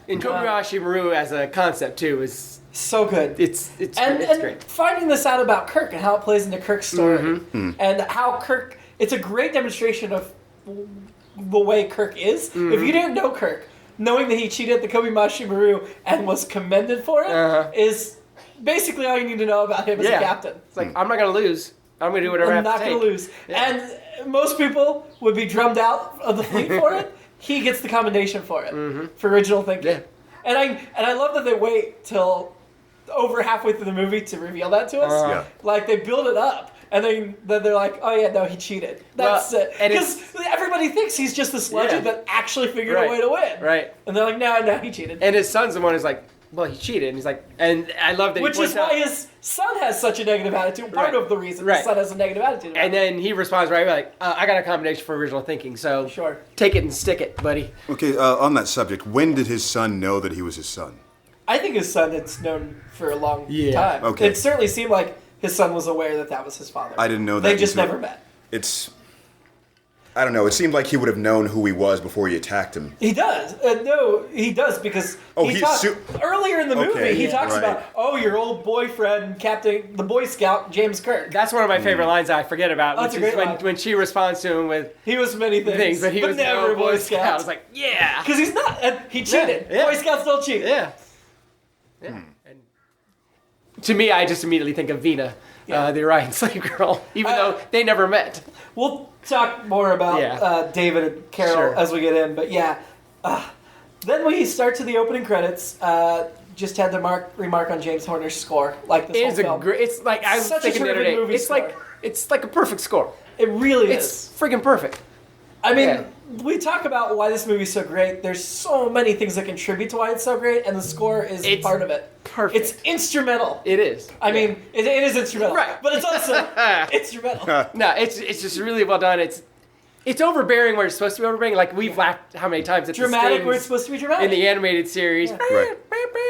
S1: in Kobayashi Maru as a concept too is
S2: So good.
S1: it's
S2: and
S1: great.
S2: finding this out about Kirk and how it plays into Kirk's story, and how Kirk, it's a great demonstration of the way Kirk is. If you didn't know Kirk, knowing that he cheated at the Kobayashi Maru and was commended for it is basically all you need to know about him as a captain.
S1: It's like I'm not gonna lose. I'm gonna do whatever I
S2: I'm
S1: have
S2: not
S1: to
S2: going
S1: take.
S2: to lose. And most people would be drummed out of the fleet for it. He gets the commendation for it, for original thinking.
S1: Yeah.
S2: And I love that they wait till over halfway through the movie to reveal that to us.
S3: Yeah.
S2: Like, they build it up, and then they're like, oh yeah, no, he cheated. That's
S1: Well,
S2: it.
S1: and
S2: Because everybody thinks he's just this legend that actually figured a way to win.
S1: Right.
S2: And they're like, no, he cheated.
S1: And his son's the one who's like, well, he cheated, and he's like, and I love that.
S2: Which
S1: he points
S2: is why
S1: out,
S2: his son has such a negative attitude. Part
S1: Right.
S2: of the reason
S1: Right.
S2: his son has a negative attitude. about
S1: And then he responds right like, I got a commendation for original thinking, so
S2: Sure.
S1: take it and stick it, buddy.
S3: Okay, on that subject, when did his son know that he was his son?
S2: I think his son had known for a long
S1: Yeah.
S2: time.
S3: Okay.
S2: It certainly seemed like his son was aware that that was his father.
S3: I didn't know that
S2: They just
S3: until-
S2: never met.
S3: It's I don't know. It seemed like he would have known who he was before he attacked him.
S2: He does. No, he does because earlier in the movie he talks about, your old boyfriend, the Boy Scout, James Kirk.
S1: That's one of my favorite lines I forget about.
S2: That's a great line.
S1: When she responds to him with...
S2: He was many things,
S1: but he was
S2: never a Boy Scout.
S1: I was like, yeah.
S2: Because he's not. He cheated.
S1: Yeah.
S2: Boy Scouts don't cheat.
S1: Yeah. Yeah. And to me, I just immediately think of Vina, the Orion slave girl, even though they never met.
S2: We'll talk more about David and Carol as we get in, but then we start to the opening credits. Just had to remark on James Horner's score. Like this whole film.
S1: It's like I was thinking the other day. It's like a perfect score.
S2: It really is.
S1: It's friggin' perfect.
S2: I mean, we talk about why this movie's so great. There's so many things that contribute to why it's so great, and the score is part of it.
S1: Perfect.
S2: It's instrumental.
S1: It is.
S2: I mean, it is instrumental.
S1: Right.
S2: But it's also instrumental.
S1: No, it's just really well done. It's overbearing where it's supposed to be overbearing. Like, we've laughed how many times at
S2: dramatic where it's supposed to be dramatic.
S1: In the animated series.
S3: Right.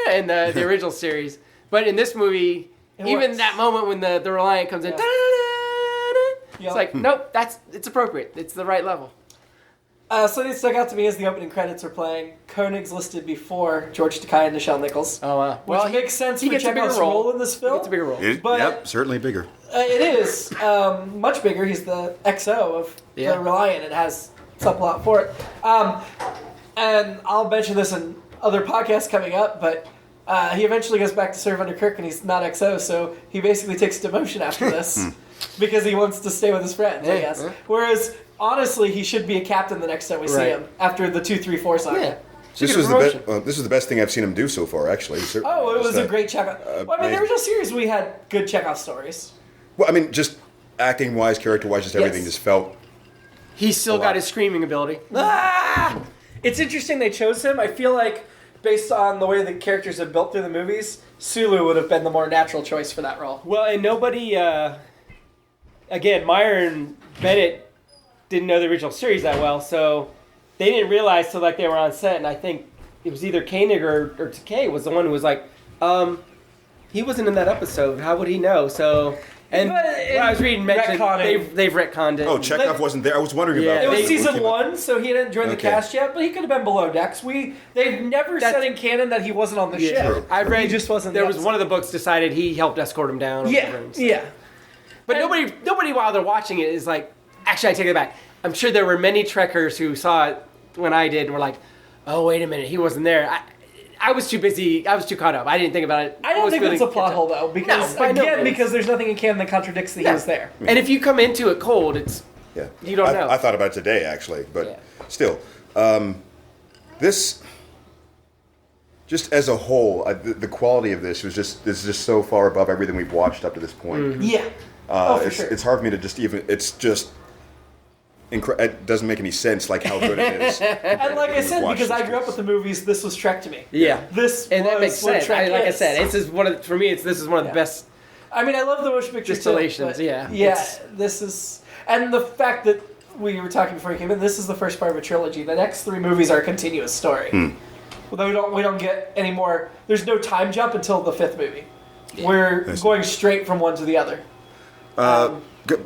S1: And the original series. But in this movie, even that moment when the Reliant comes in, it's like, nope, it's appropriate. It's the right level.
S2: Something that stuck out to me as the opening credits were playing. Koenig's listed before George Takei and Nichelle Nichols.
S1: Oh, wow.
S2: Which makes sense for Chekhov's role in this film.
S1: He gets a bigger role.
S3: Yep, certainly bigger.
S2: It is. Much bigger. He's the XO of the Reliant. It has subplot for it. And I'll mention this in other podcasts coming up, but he eventually goes back to serve under Kirk, and he's not XO, so he basically takes demotion after this because he wants to stay with his friends, I guess. Whereas... honestly, he should be a captain the next time we see him after the 2-3-4 saga.
S1: Yeah.
S3: This was the best thing I've seen him do so far, actually.
S2: It was a great Chekhov. In the original series, we had good Chekhov stories.
S3: Well, I mean, just acting-wise, character-wise, just everything just felt...
S1: He's still got his screaming ability.
S2: It's interesting they chose him. I feel like, based on the way the characters have built through the movies, Sulu would have been the more natural choice for that role.
S1: Well, and nobody... again, Meyer and Bennett didn't know the original series that well, so they didn't realize till like they were on set, and I think it was either Koenig or Takei was the one who was like, he wasn't in that episode. How would he know? So, and when I was reading, they've retconned it.
S3: Oh, Chekhov wasn't there. I was wondering about that.
S2: It was season 1, so he didn't join the cast yet, but he could have been below decks. They've never said in canon that he wasn't on the ship.
S1: I read
S2: he just wasn't.
S1: There was one of the books decided he helped escort him down. But nobody while they're watching it is like. Actually, I take it back. I'm sure there were many Trekkers who saw it when I did and were like, oh, wait a minute, he wasn't there. I was too busy. I was too caught up. I didn't think about it.
S2: I don't think it's a plot hole, though. Because, because there's nothing in canon that contradicts that he was there.
S1: And if you come into it cold, you don't know.
S3: I thought about it today, actually. But still, this... Just as a whole, the quality of this is just so far above everything we've watched up to this point.
S2: Mm-hmm. Yeah.
S3: It's hard for me to just even... It's just... it doesn't make any sense, like how good it is.
S2: And like I said, because I grew up with the movies, this was Trek to me.
S1: Yeah,
S2: that
S1: makes sense. I said, this is one of the best.
S2: I mean, I love the motion picture
S1: distillations.
S2: This is, and the fact that we were talking before you came in. This is the first part of a trilogy. The next 3 movies are a continuous story. Although we don't get any more. There's no time jump until the 5th movie. Yeah. We're going straight from one to the other.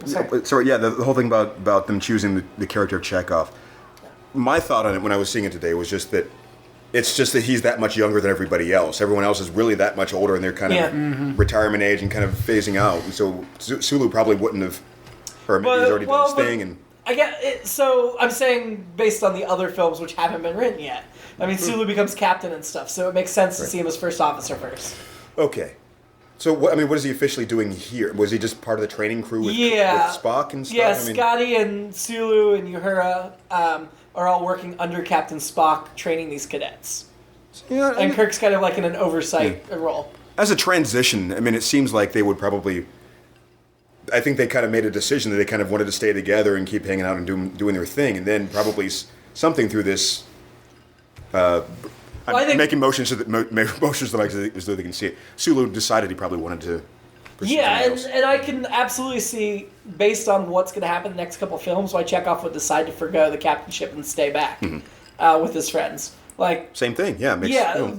S3: Sorry, the whole thing about them choosing the character of Chekhov. My thought on it when I was seeing it today was just that it's just that he's that much younger than everybody else. Everyone else is really that much older, and they're kind of retirement age and kind of phasing out. And so Sulu probably wouldn't have, or maybe he's already done his thing. And
S2: I get it. So I'm saying based on the other films which haven't been written yet. I mean, Sulu becomes captain and stuff, so it makes sense to see him as first officer first.
S3: Okay. So, what is he officially doing here? Was he just part of the training crew with Spock and stuff?
S2: Yeah, Scotty and Sulu and Uhura are all working under Captain Spock training these cadets. Yeah, and Kirk's kind of like in an oversight role.
S3: As a transition, I mean, it seems like they would probably... I think they kind of made a decision that they kind of wanted to stay together and keep hanging out and doing their thing, and then probably something through this... I'm making motions so that as though they can see it. Sulu decided he probably wanted to.
S2: And I can absolutely see, based on what's going to happen in the next couple of films, why Chekhov would decide to forgo the captainship and stay back with his friends. Like
S3: same thing,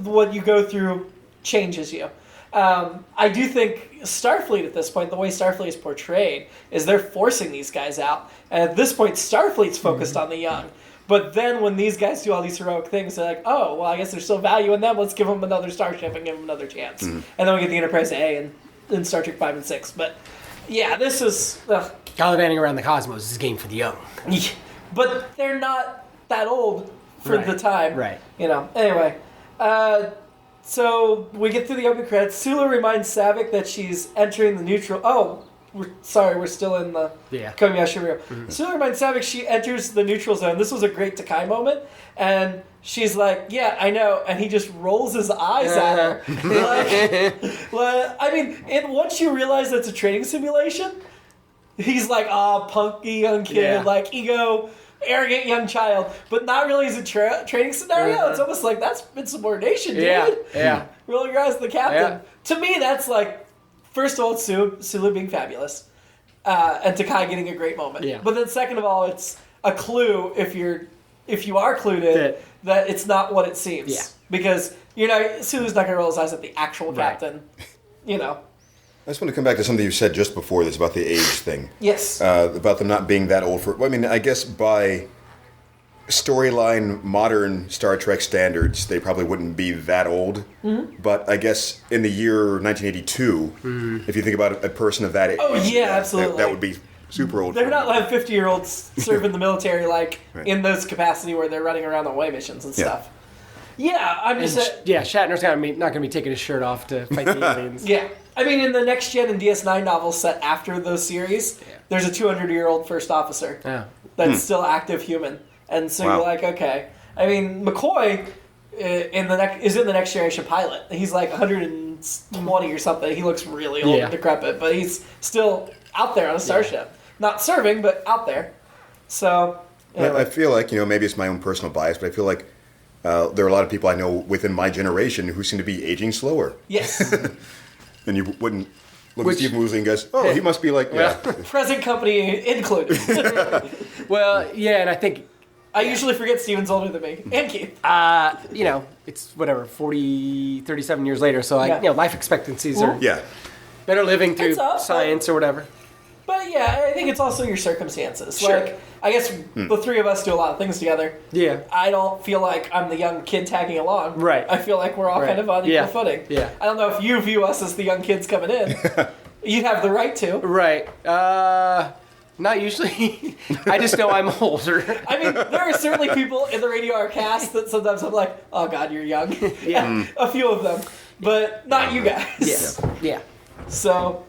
S2: what you go through changes you. I do think Starfleet at this point, the way Starfleet is portrayed, is they're forcing these guys out. And at this point, Starfleet's focused on the young. But then when these guys do all these heroic things, they're like, oh, well, I guess there's still value in them. Let's give them another starship and give them another chance. And then we get the Enterprise A in Star Trek 5 and 6. But, yeah, this is...
S1: Gallivanting around the cosmos is a game for the young.
S2: But they're not that old for the time.
S1: Right.
S2: Anyway. So we get through the opening credits. Sulu reminds Saavik that she's entering the neutral... Oh, we're still in the Kobayashi Ryu. Sulu reminds Saavik she enters the neutral zone. This was a great Takai moment. And she's like, yeah, I know. And he just rolls his eyes at her. Once you realize it's a training simulation, he's like, punky young kid, like ego... arrogant young child, but not really as a training scenario. It's almost like that's insubordination, dude.
S1: Yeah.
S2: Rolling your eyes at the captain. To me, that's like, first of all, it's Sulu being fabulous, and Takai getting a great moment.
S1: Yeah.
S2: But then second of all, it's a clue if you are clued in that it's not what it seems.
S1: Yeah.
S2: Because Sulu's not gonna roll his eyes at the actual captain.
S3: I just want to come back to something you said just before this about the age thing.
S2: Yes.
S3: About them not being that old for... Well, I mean, I guess by storyline, modern Star Trek standards, they probably wouldn't be that old. Mm-hmm. But I guess in the year 1982, if you think about a person of that age...
S2: Oh, yeah, absolutely.
S3: That would be super old.
S2: They're not like 50-year-olds serve in the military in those capacity where they're running around on away missions and stuff. Yeah, I'm just...
S1: Shatner's not going to be taking his shirt off to fight the aliens.
S2: Yeah. I mean, in the Next Gen and DS9 novels set after those series, there's a 200-year-old first officer that's still active human. And so you're like, okay. I mean, McCoy is in the Next Generation pilot. He's like 120 or something. He looks really old and decrepit, but he's still out there on a starship. Not serving, but out there. So, anyway.
S3: I feel like, maybe it's my own personal bias, but I feel like there are a lot of people I know within my generation who seem to be aging slower.
S2: Yes.
S3: And you wouldn't look at Steve Woosley and go, oh, he must be like,
S2: present company included.
S1: And I think...
S2: I usually forget Steven's older than me. And Keith.
S1: It's whatever, 37 years later, so life expectancies are better living through science or whatever.
S2: But yeah, I think it's also your circumstances. Sure. Like, I guess the three of us do a lot of things together. Yeah. I don't feel like I'm the young kid tagging along. Right. I feel like we're all kind of on equal footing. Yeah. I don't know if you view us as the young kids coming in. You'd have the right to. Right.
S1: Not usually. I just know I'm older.
S2: I mean, there are certainly people in the Radio Hour cast that sometimes I'm like, oh God, you're young. A few of them. But not you guys.
S1: Yeah.
S2: So,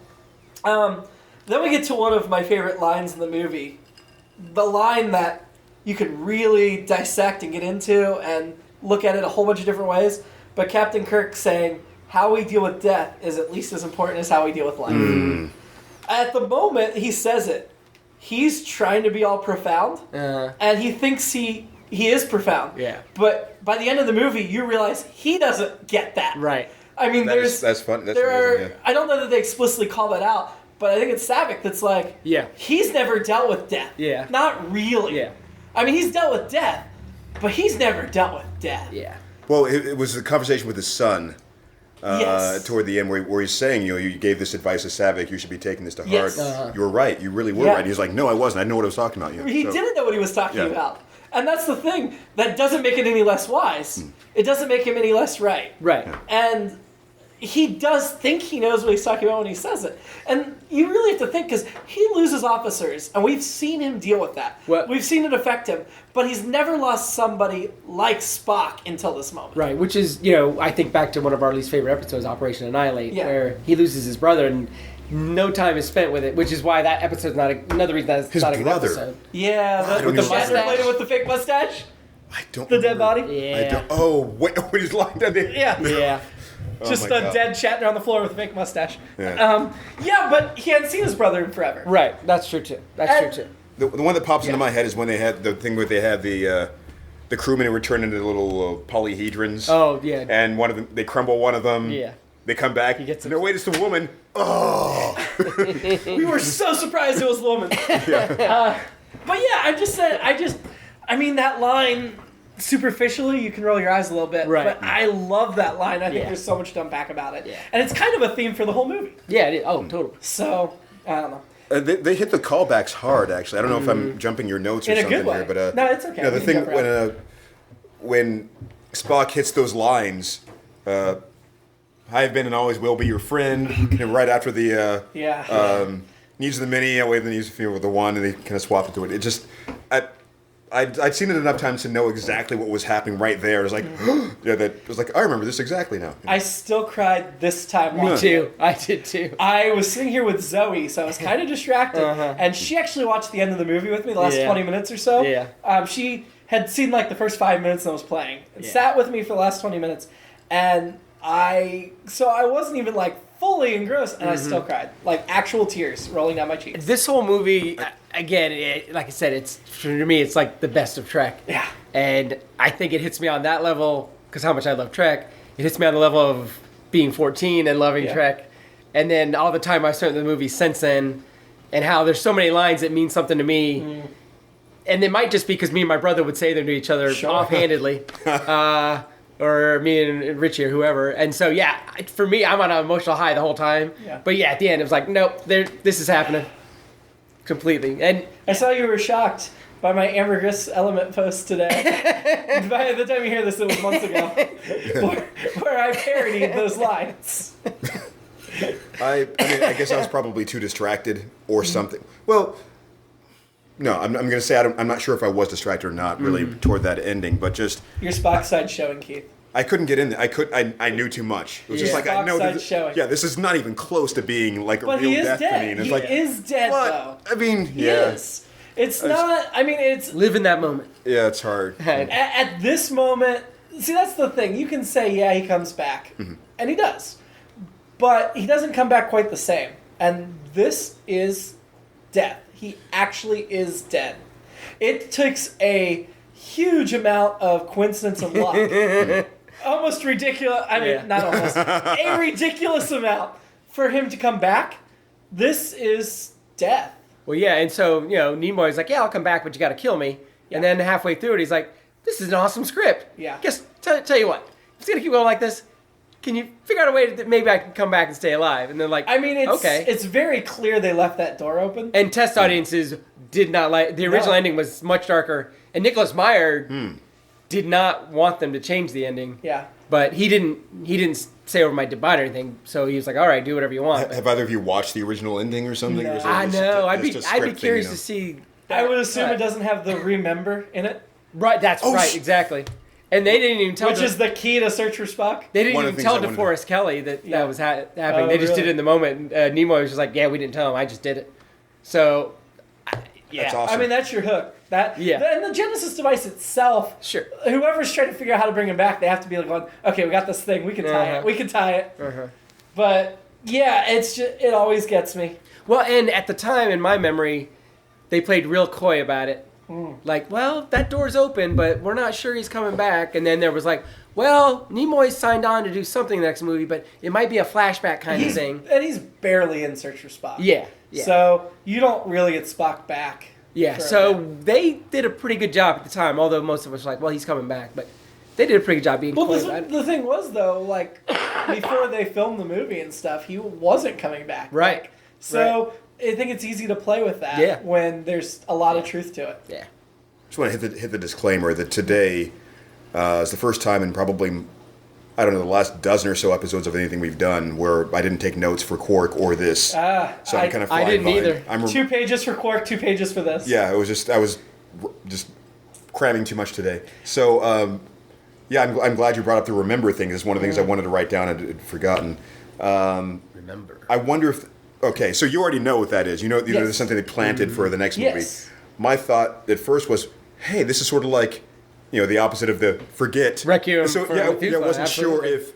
S2: then we get to one of my favorite lines in the movie. The line that you could really dissect and get into and look at it a whole bunch of different ways. But Captain Kirk saying, how we deal with death is at least as important as how we deal with life. At the moment he says it, he's trying to be all profound. And he thinks he is profound. Yeah. But by the end of the movie, you realize he doesn't get that. Right. I mean,
S3: that's fun. That's amazing,
S2: I don't know that they explicitly call that out. But I think it's Saavik that's like, he's never dealt with death. Yeah. Not really. Yeah. I mean, he's dealt with death, but he's never dealt with death. Yeah.
S3: Well, it was a conversation with his son toward the end where he's saying, you gave this advice to Saavik, you should be taking this to heart. Yes. You were right. You really were right. He's like, no, I wasn't. I know what I was talking about.
S2: He didn't know what he was talking about. And that's the thing. That doesn't make it any less wise. It doesn't make him any less right. Right. And... he does think he knows what he's talking about when he says it. And you really have to think, because he loses officers, and we've seen him deal with that. We've seen it affect him, but he's never lost somebody like Spock until this moment.
S1: Right, which is, I think back to one of our least favorite episodes, Operation Annihilate, where he loses his brother, and no time is spent with it, which is why that episode's not another reason that it's not a good episode.
S2: Yeah, with the mustache. With the fake mustache?
S3: I don't
S2: The dead body?
S1: Yeah.
S3: I don't, when he's lying down there.
S2: Yeah. Just a dead Shatner on the floor with a fake mustache. Yeah. But he hadn't seen his brother in forever.
S1: Right. That's true too.
S3: The one that pops into my head is when they had the thing where they had the crewmen who were turned into little polyhedrons. Oh yeah. And one of them, they crumble one of them. Yeah. They come back. No, wait, it's the woman. Oh.
S2: We were so surprised it was the woman. But yeah, I mean that line superficially, you can roll your eyes a little bit.
S1: Right.
S2: But I love that line. I think there's so much to unpack about it. Yeah. And it's kind of a theme for the whole movie.
S1: Yeah, it is. Oh, totally.
S2: So, I don't know.
S3: They hit the callbacks hard, actually. I don't know if I'm jumping your notes or
S2: In a
S3: something
S2: good way.
S3: here, but
S2: no, it's okay.
S3: the thing when Spock hits those lines, I have been and always will be your friend. Right after the needs of the mini, I wave the needs with the one, and they kind of swap into it. It just, I'd seen it enough times to know exactly what was happening right there. It was like, that was like, I remember this exactly now.
S2: I still cried this time.
S1: Me too. I did too.
S2: I was sitting here with Zoe, so I was kind of distracted, and she actually watched the end of the movie with me, the last 20 minutes or so.
S1: Yeah.
S2: She had seen like the first 5 minutes and was playing, and sat with me for the last 20 minutes, and I wasn't even like fully engrossed, and I still cried, like actual tears rolling down my cheeks.
S1: This whole movie, again, like I said, it's for me, it's like the best of Trek.
S2: Yeah.
S1: And I think it hits me on that level because how much I love Trek. It hits me on the level of being 14 and loving Trek, and then all the time I've spent in the movie since then, and how there's so many lines that mean something to me. And it might just be because me and my brother would say them to each other offhandedly. Or me and Richie or whoever. And so, for me, I'm on an emotional high the whole time. Yeah. But at the end, it was like, nope, this is happening. Completely. And
S2: I saw you were shocked by my ambergris element post today. By the time you hear this, it was months ago. where I parodied those lines.
S3: I I guess I was probably too distracted or something. Well, no, I'm going to say I'm not sure if I was distracted or not really toward that ending, but just...
S2: Your Spock side showing, Keith.
S3: I couldn't get in there. I knew too much. It was just like, I know that... Yeah, this is not even close to being like a real death to me. And it's
S2: he is dead, though.
S3: I mean,
S2: He is. It's not... I mean, it's...
S1: Live in that moment.
S3: Yeah, it's hard.
S2: At this moment... See, that's the thing. You can say, he comes back. And he does. But he doesn't come back quite the same. And this is death. He actually is dead. It takes a huge amount of coincidence and luck. Almost ridiculous. I mean, not almost. A ridiculous amount for him to come back. This is death.
S1: Well, yeah, and so, Nimoy's like, I'll come back, but you got to kill me. Yeah. And then halfway through it, he's like, this is an awesome script.
S2: Yeah.
S1: Guess, tell you what, if it's going to keep going like this, can you figure out a way that maybe I can come back and stay alive? And they're like,
S2: it's very clear they left that door open.
S1: And test audiences did not like, the original ending was much darker. And Nicholas Meyer did not want them to change the ending.
S2: Yeah.
S1: But he didn't say over my debate or anything, so he was like, all right, do whatever you want.
S3: Have either of you watched the original ending or something?
S2: No.
S3: Or
S1: I know. I'd be curious to see.
S2: I would assume it doesn't have the remember in it.
S1: Right, that's right, exactly. And they didn't even tell
S2: Which is the key to Search for Spock?
S1: They didn't even tell DeForest Kelly that was happening. They just did it in the moment. Nimoy was just like, we didn't tell him. I just did it. So,
S3: That's awesome.
S2: I mean, that's your hook. And the Genesis device itself,
S1: sure.
S2: Whoever's trying to figure out how to bring him back, they have to be like going, okay, we got this thing. We can tie it. We can tie it. But, it always gets me.
S1: Well, and at the time, in my memory, they played real coy about it. Like, well, that door's open, but we're not sure he's coming back. And then there was like, well, Nimoy's signed on to do something next movie, but it might be a flashback kind of thing.
S2: And he's barely in Search for Spock.
S1: Yeah.
S2: So you don't really get Spock back.
S1: Yeah, so they did a pretty good job at the time, although most of us were like, well, he's coming back. But they did a pretty good job being coy about it.
S2: The thing was, though, like, before they filmed the movie and stuff, he wasn't coming back.
S1: Right.
S2: So... I think it's easy to play with that when there's a lot of truth to it.
S1: Yeah.
S3: Just want to hit the disclaimer that today is the first time in probably, I don't know, the last dozen or so episodes of anything we've done where I didn't take notes for Quark or this. So I'm kind of flying
S1: I didn't
S3: behind.
S1: either.
S2: 2 pages for Quark, 2 pages for this.
S3: Yeah, I was just cramming too much today. So, I'm glad you brought up the remember thing. It's one of the things I wanted to write down and had forgotten.
S1: Remember.
S3: I wonder if... Okay, so you already know what that is. You know there's something they planted for the next movie.
S2: Yes.
S3: My thought at first was, hey, this is sort of like, the opposite of the forget.
S1: Requiem.
S3: So
S1: for
S3: I wasn't sure if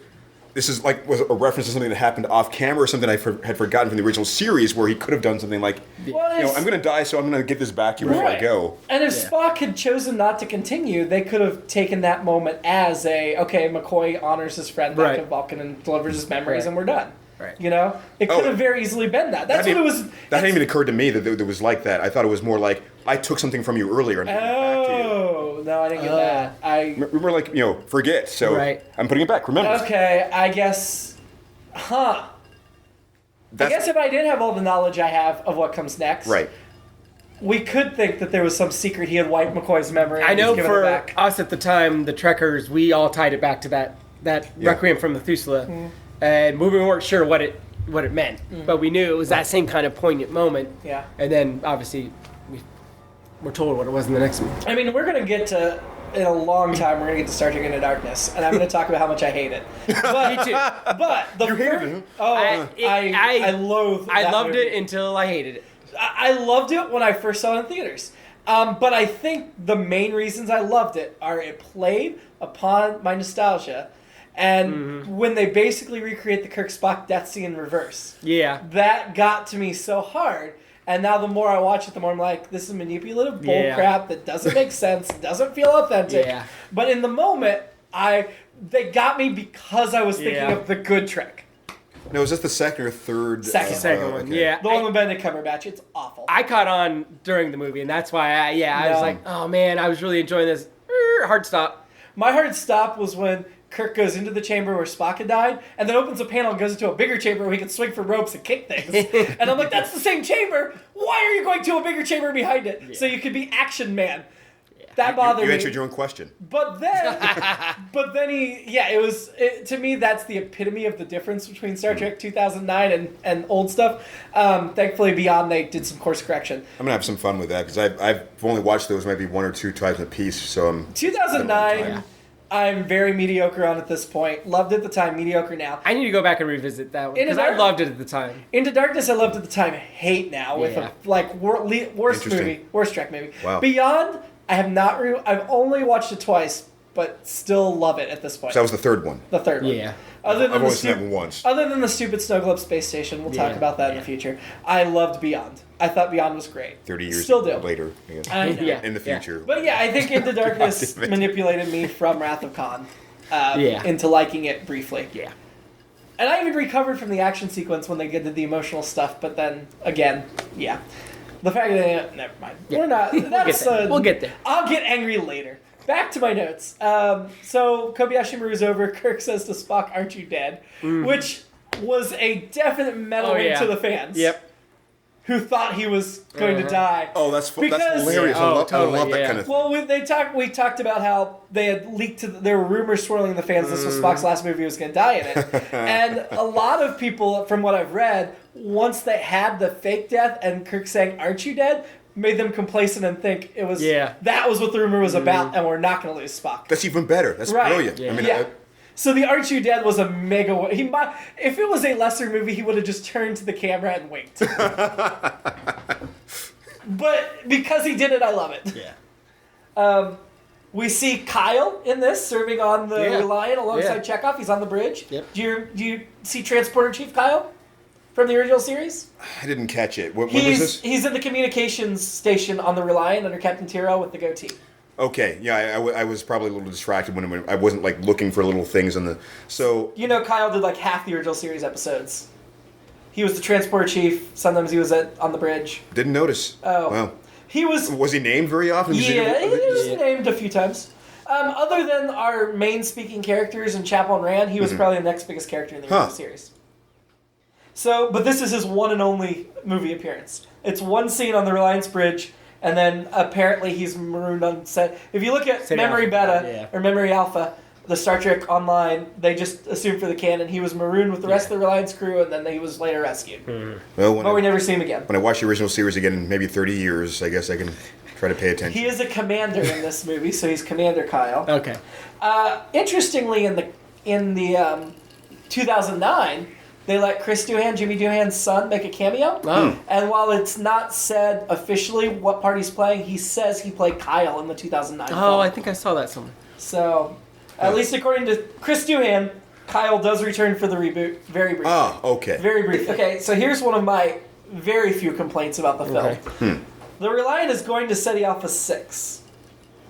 S3: this is was a reference to something that happened off camera or something I had forgotten from the original series where he could have done something like, I'm going to die, so I'm going to get this back to you before I go.
S2: And if Spock had chosen not to continue, they could have taken that moment as McCoy honors his friend back to Vulcan and delivers his memories, and we're done.
S1: Right.
S2: It could have very easily been that. That's what it was.
S3: That hadn't even occurred to me that it was like that. I thought it was more like, I took something from you earlier and handed it back to you.
S2: no, I didn't get that.
S3: Remember, like, forget. So
S1: Right.
S3: I'm putting it back. Remember.
S2: Okay, I guess. I guess if I did have all the knowledge I have of what comes next,
S3: Right.
S2: we could think that there was some secret he had wiped McCoy's memory. And
S1: I know
S2: was given it
S1: for
S2: back.
S1: us at the time, the Trekkers, we all tied it back to that
S3: Yeah.
S1: Requiem from Methuselah, and we weren't sure what it meant, but we knew it was that same kind of poignant moment.
S2: Yeah.
S1: And then obviously we're told what it was in the next movie.
S2: I mean, we're going to get to, in a long time, we're going to get to Star Trek Into Darkness, and I'm going to talk about how much I hate it. But,
S1: Me too.
S2: But the
S3: hated it, huh?
S2: I loathe
S1: I
S2: that
S1: loved
S2: movie.
S1: it until I hated it.
S2: I loved it when I first saw it in theaters. But I think the main reasons I loved it are it played upon my nostalgia, and when they basically recreate the Kirk Spock death scene in reverse.
S1: Yeah.
S2: That got to me so hard. And now the more I watch it, the more I'm like, this is manipulative bull crap that doesn't make sense, doesn't feel authentic.
S1: Yeah.
S2: But in the moment, they got me because I was thinking
S1: Yeah.
S2: of the good Trek.
S3: No, is this the second or third?
S2: Second
S1: one,
S3: okay.
S1: yeah.
S2: The one with Benedict Cumberbatch, it's awful.
S1: I caught on during the movie, and that's why I was
S2: No.
S1: like, oh man, I was really enjoying this. Hard stop.
S2: My hard stop was when Kirk goes into the chamber where Spock had died, and then opens a panel and goes into a bigger chamber where he can swing from ropes and kick things. And I'm like, that's the same chamber. Why are you going to a bigger chamber behind it? Yeah. So you could be Action Man. That bothered me.
S3: You answered your own question.
S2: But then to me, that's the epitome of the difference between Star Trek 2009 and old stuff. Thankfully, Beyond, they did some course correction.
S3: I'm going to have some fun with that, because I've only watched those maybe one or two times a piece, so I'm...
S2: 2009... I'm very mediocre on at this point. Loved it at the time, mediocre now.
S1: I need to go back and revisit that one because I loved it at the time.
S2: Into Darkness, I loved at the time. Hate now with a worst movie, worst Trek movie.
S3: Wow.
S2: Beyond, I have not. I've only watched it twice, but still love it at this point.
S3: So that was the third one.
S2: The third one.
S1: Yeah.
S2: I've
S3: only seen that one once.
S2: Other than the stupid Snow Globe space station, we'll talk about that in the future. I loved Beyond. I thought Beyond was great.
S3: 30 years
S2: Still do.
S3: later. I guess.
S2: I know.
S1: Yeah.
S3: In the future.
S2: But yeah, I think Into Darkness
S3: damn it.
S2: manipulated me from Wrath of Khan
S1: Yeah.
S2: into liking it briefly.
S1: Yeah.
S2: And I even recovered from the action sequence when they did the emotional stuff, but then, again, yeah. The fact that never mind.
S1: Yeah.
S2: We're not... That's,
S1: We'll get there.
S2: I'll get angry later. Back to my notes. So, Kobayashi Maru's over. Kirk says to Spock, "Aren't you dead?" Which was a definite meddling to the fans.
S1: Yep.
S2: Who thought he was going to die.
S3: Oh, that's
S2: Because-
S3: hilarious.
S1: Yeah,
S3: I love
S1: totally,
S3: that
S1: yeah.
S3: kind of thing.
S2: Well, we talked about how they had leaked there were rumors swirling in the fans this was Spock's last movie, he was going to die in it. And a lot of people, from what I've read, once they had the fake death and Kirk saying, "Aren't you dead?" made them complacent and think it was that was what the rumor was about, and we're not going to lose Spock.
S3: That's even better. That's
S2: Right.
S3: brilliant.
S1: Yeah.
S3: I mean,
S2: Yeah. So the "Aren't You Dead" was a mega. He might, if it was a lesser movie, he would have just turned to the camera and winked. But because he did it, I love it.
S1: Yeah.
S2: We see Kyle in this serving on the Reliant alongside
S1: Yeah.
S2: Chekhov. He's on the bridge.
S1: Yep.
S2: Do you see Transporter Chief Kyle from the original series?
S3: I didn't catch it. When was this?
S2: He's in the communications station on the Reliant under Captain Tiro with the goatee.
S3: Okay, yeah, I was probably a little distracted when I wasn't like looking for little things on the. So
S2: You know, Kyle did like half the original series episodes. He was the transporter chief. Sometimes he was on the bridge.
S3: didn't notice.
S2: Oh.
S3: Wow.
S2: He was.
S3: Was he named very often?
S2: Yeah, he was named a few times. Other than our main speaking characters in Chapel and Rand, he was probably the next biggest character in the original series. So, but this is his one and only movie appearance. It's one scene on the Reliance Bridge, and then apparently he's marooned on set. If you look at
S1: Set
S2: Memory
S1: Alpha,
S2: Beta or Memory Alpha, the Star Trek Online, they just assume for the canon he was marooned with the rest of the Reliance crew, and then he was later rescued.
S3: Well,
S2: But we never see him again.
S3: when I watch the original series again in maybe 30 years, I guess I can try to pay attention.
S2: He is a commander in this movie, so he's Commander Kyle.
S1: Okay.
S2: Interestingly, in the 2009, they let Chris Doohan, Jimmy Doohan's son, make a cameo.
S1: Oh.
S2: And while it's not said officially what part he's playing, he says he played Kyle in the 2009 film.
S1: Oh, I think I saw that somewhere.
S2: So, at least according to Chris Doohan, Kyle does return for the reboot very briefly.
S3: Ah, okay.
S2: Very brief. Okay, so here's one of my very few complaints about the film.
S1: Okay.
S2: The Reliant is going to SETI Alpha 6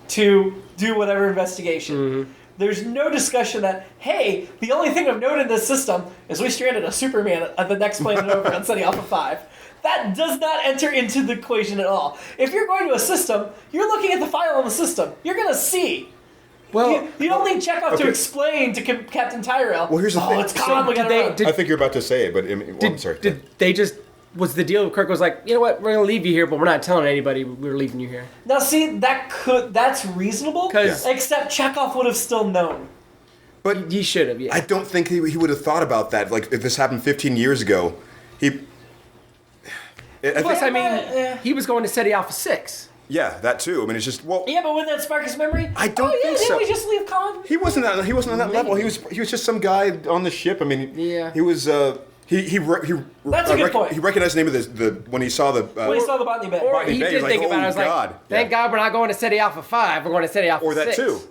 S2: to do whatever investigation. There's no discussion that, hey, the only thing of note in this system is we stranded a Superman at the next planet over on SETI Alpha 5. That does not enter into the equation at all. If you're going to a system, you're looking at the file on the system. You're going to see.
S1: Well,
S2: you don't need Chekhov to explain to Captain Tyrell.
S3: Well, here's the thing.
S2: It's Khaaaaan, we gotta run.
S3: I think you're about to say it, but I'm sorry.
S1: Did they just... Was the deal? Kirk was like, you know what? We're gonna leave you here, but we're not telling anybody we're leaving you here.
S2: Now, see, that's reasonable.
S1: 'Cause-
S2: except Chekhov would have still known.
S3: But
S1: He should have, yeah.
S3: I don't think he would have thought about that. Like, if this happened 15 years ago,
S1: Plus, I mean,
S2: Yeah.
S1: he was going to SETI Alpha 6.
S3: yeah, that too. I mean, it's just, well...
S2: Yeah, but wouldn't that spark his memory?
S3: I don't
S2: yeah,
S3: think so.
S2: Didn't we just leave Khaaaaan?
S3: He wasn't on that level. He was just some guy on the ship. I mean,
S1: Yeah.
S3: he was...
S2: That's a good point.
S3: He recognized the name of the when he saw the...
S2: When he saw the botany bay.
S1: Or
S3: Botany
S1: he
S3: Bay,
S1: did
S3: he's
S1: think
S3: like,
S1: about it. I
S3: "Oh,
S1: was
S3: God."
S1: like, thank
S3: Yeah.
S1: God we're not going to SETI Alpha 5. We're going to SETI Alpha 6.
S3: Or that too.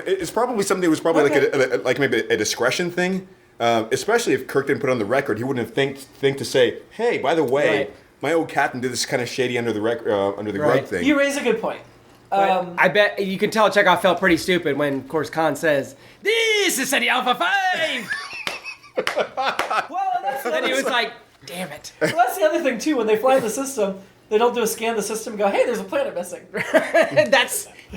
S3: It's probably something that was probably like maybe a discretion thing. Especially if Kirk didn't put it on the record, he wouldn't have think to say, "Hey, by the way,
S1: Right.
S3: my old captain did this kind of shady under the
S1: Right.
S3: rug thing."
S2: You raise a good point.
S1: I bet you can tell Chekhov felt pretty stupid when, of course, Khan says, "This is SETI Alpha 5!"
S2: Well, that's
S1: And he was like, damn it.
S2: well, that's the other thing, too. When they fly in the system, they don't do a scan of the system and go, hey, there's a planet missing.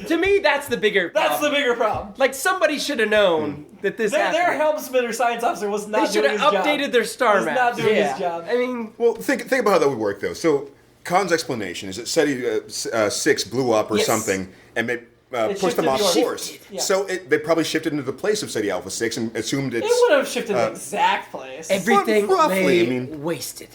S1: To me, that's the bigger problem.
S2: That's the bigger problem.
S1: Like, somebody should have known that this
S2: Their
S1: happened.
S2: helmsman or science officer was
S1: They
S2: not
S1: should
S2: doing
S1: have
S2: his job.
S1: updated their star
S2: Was
S1: maps.
S2: not doing his job.
S1: I mean,
S3: Well, think about how that would work though. So Khan's explanation is that SETI 6 blew up or
S2: Yes.
S3: something and pushed
S2: shifted
S3: them off
S2: north.
S3: course.
S2: Yeah.
S3: So they probably shifted into the place of SETI Alpha 6 and assumed it's...
S2: It would have shifted the exact place.
S1: everything
S3: roughly,
S1: they
S3: I mean-
S1: wasted.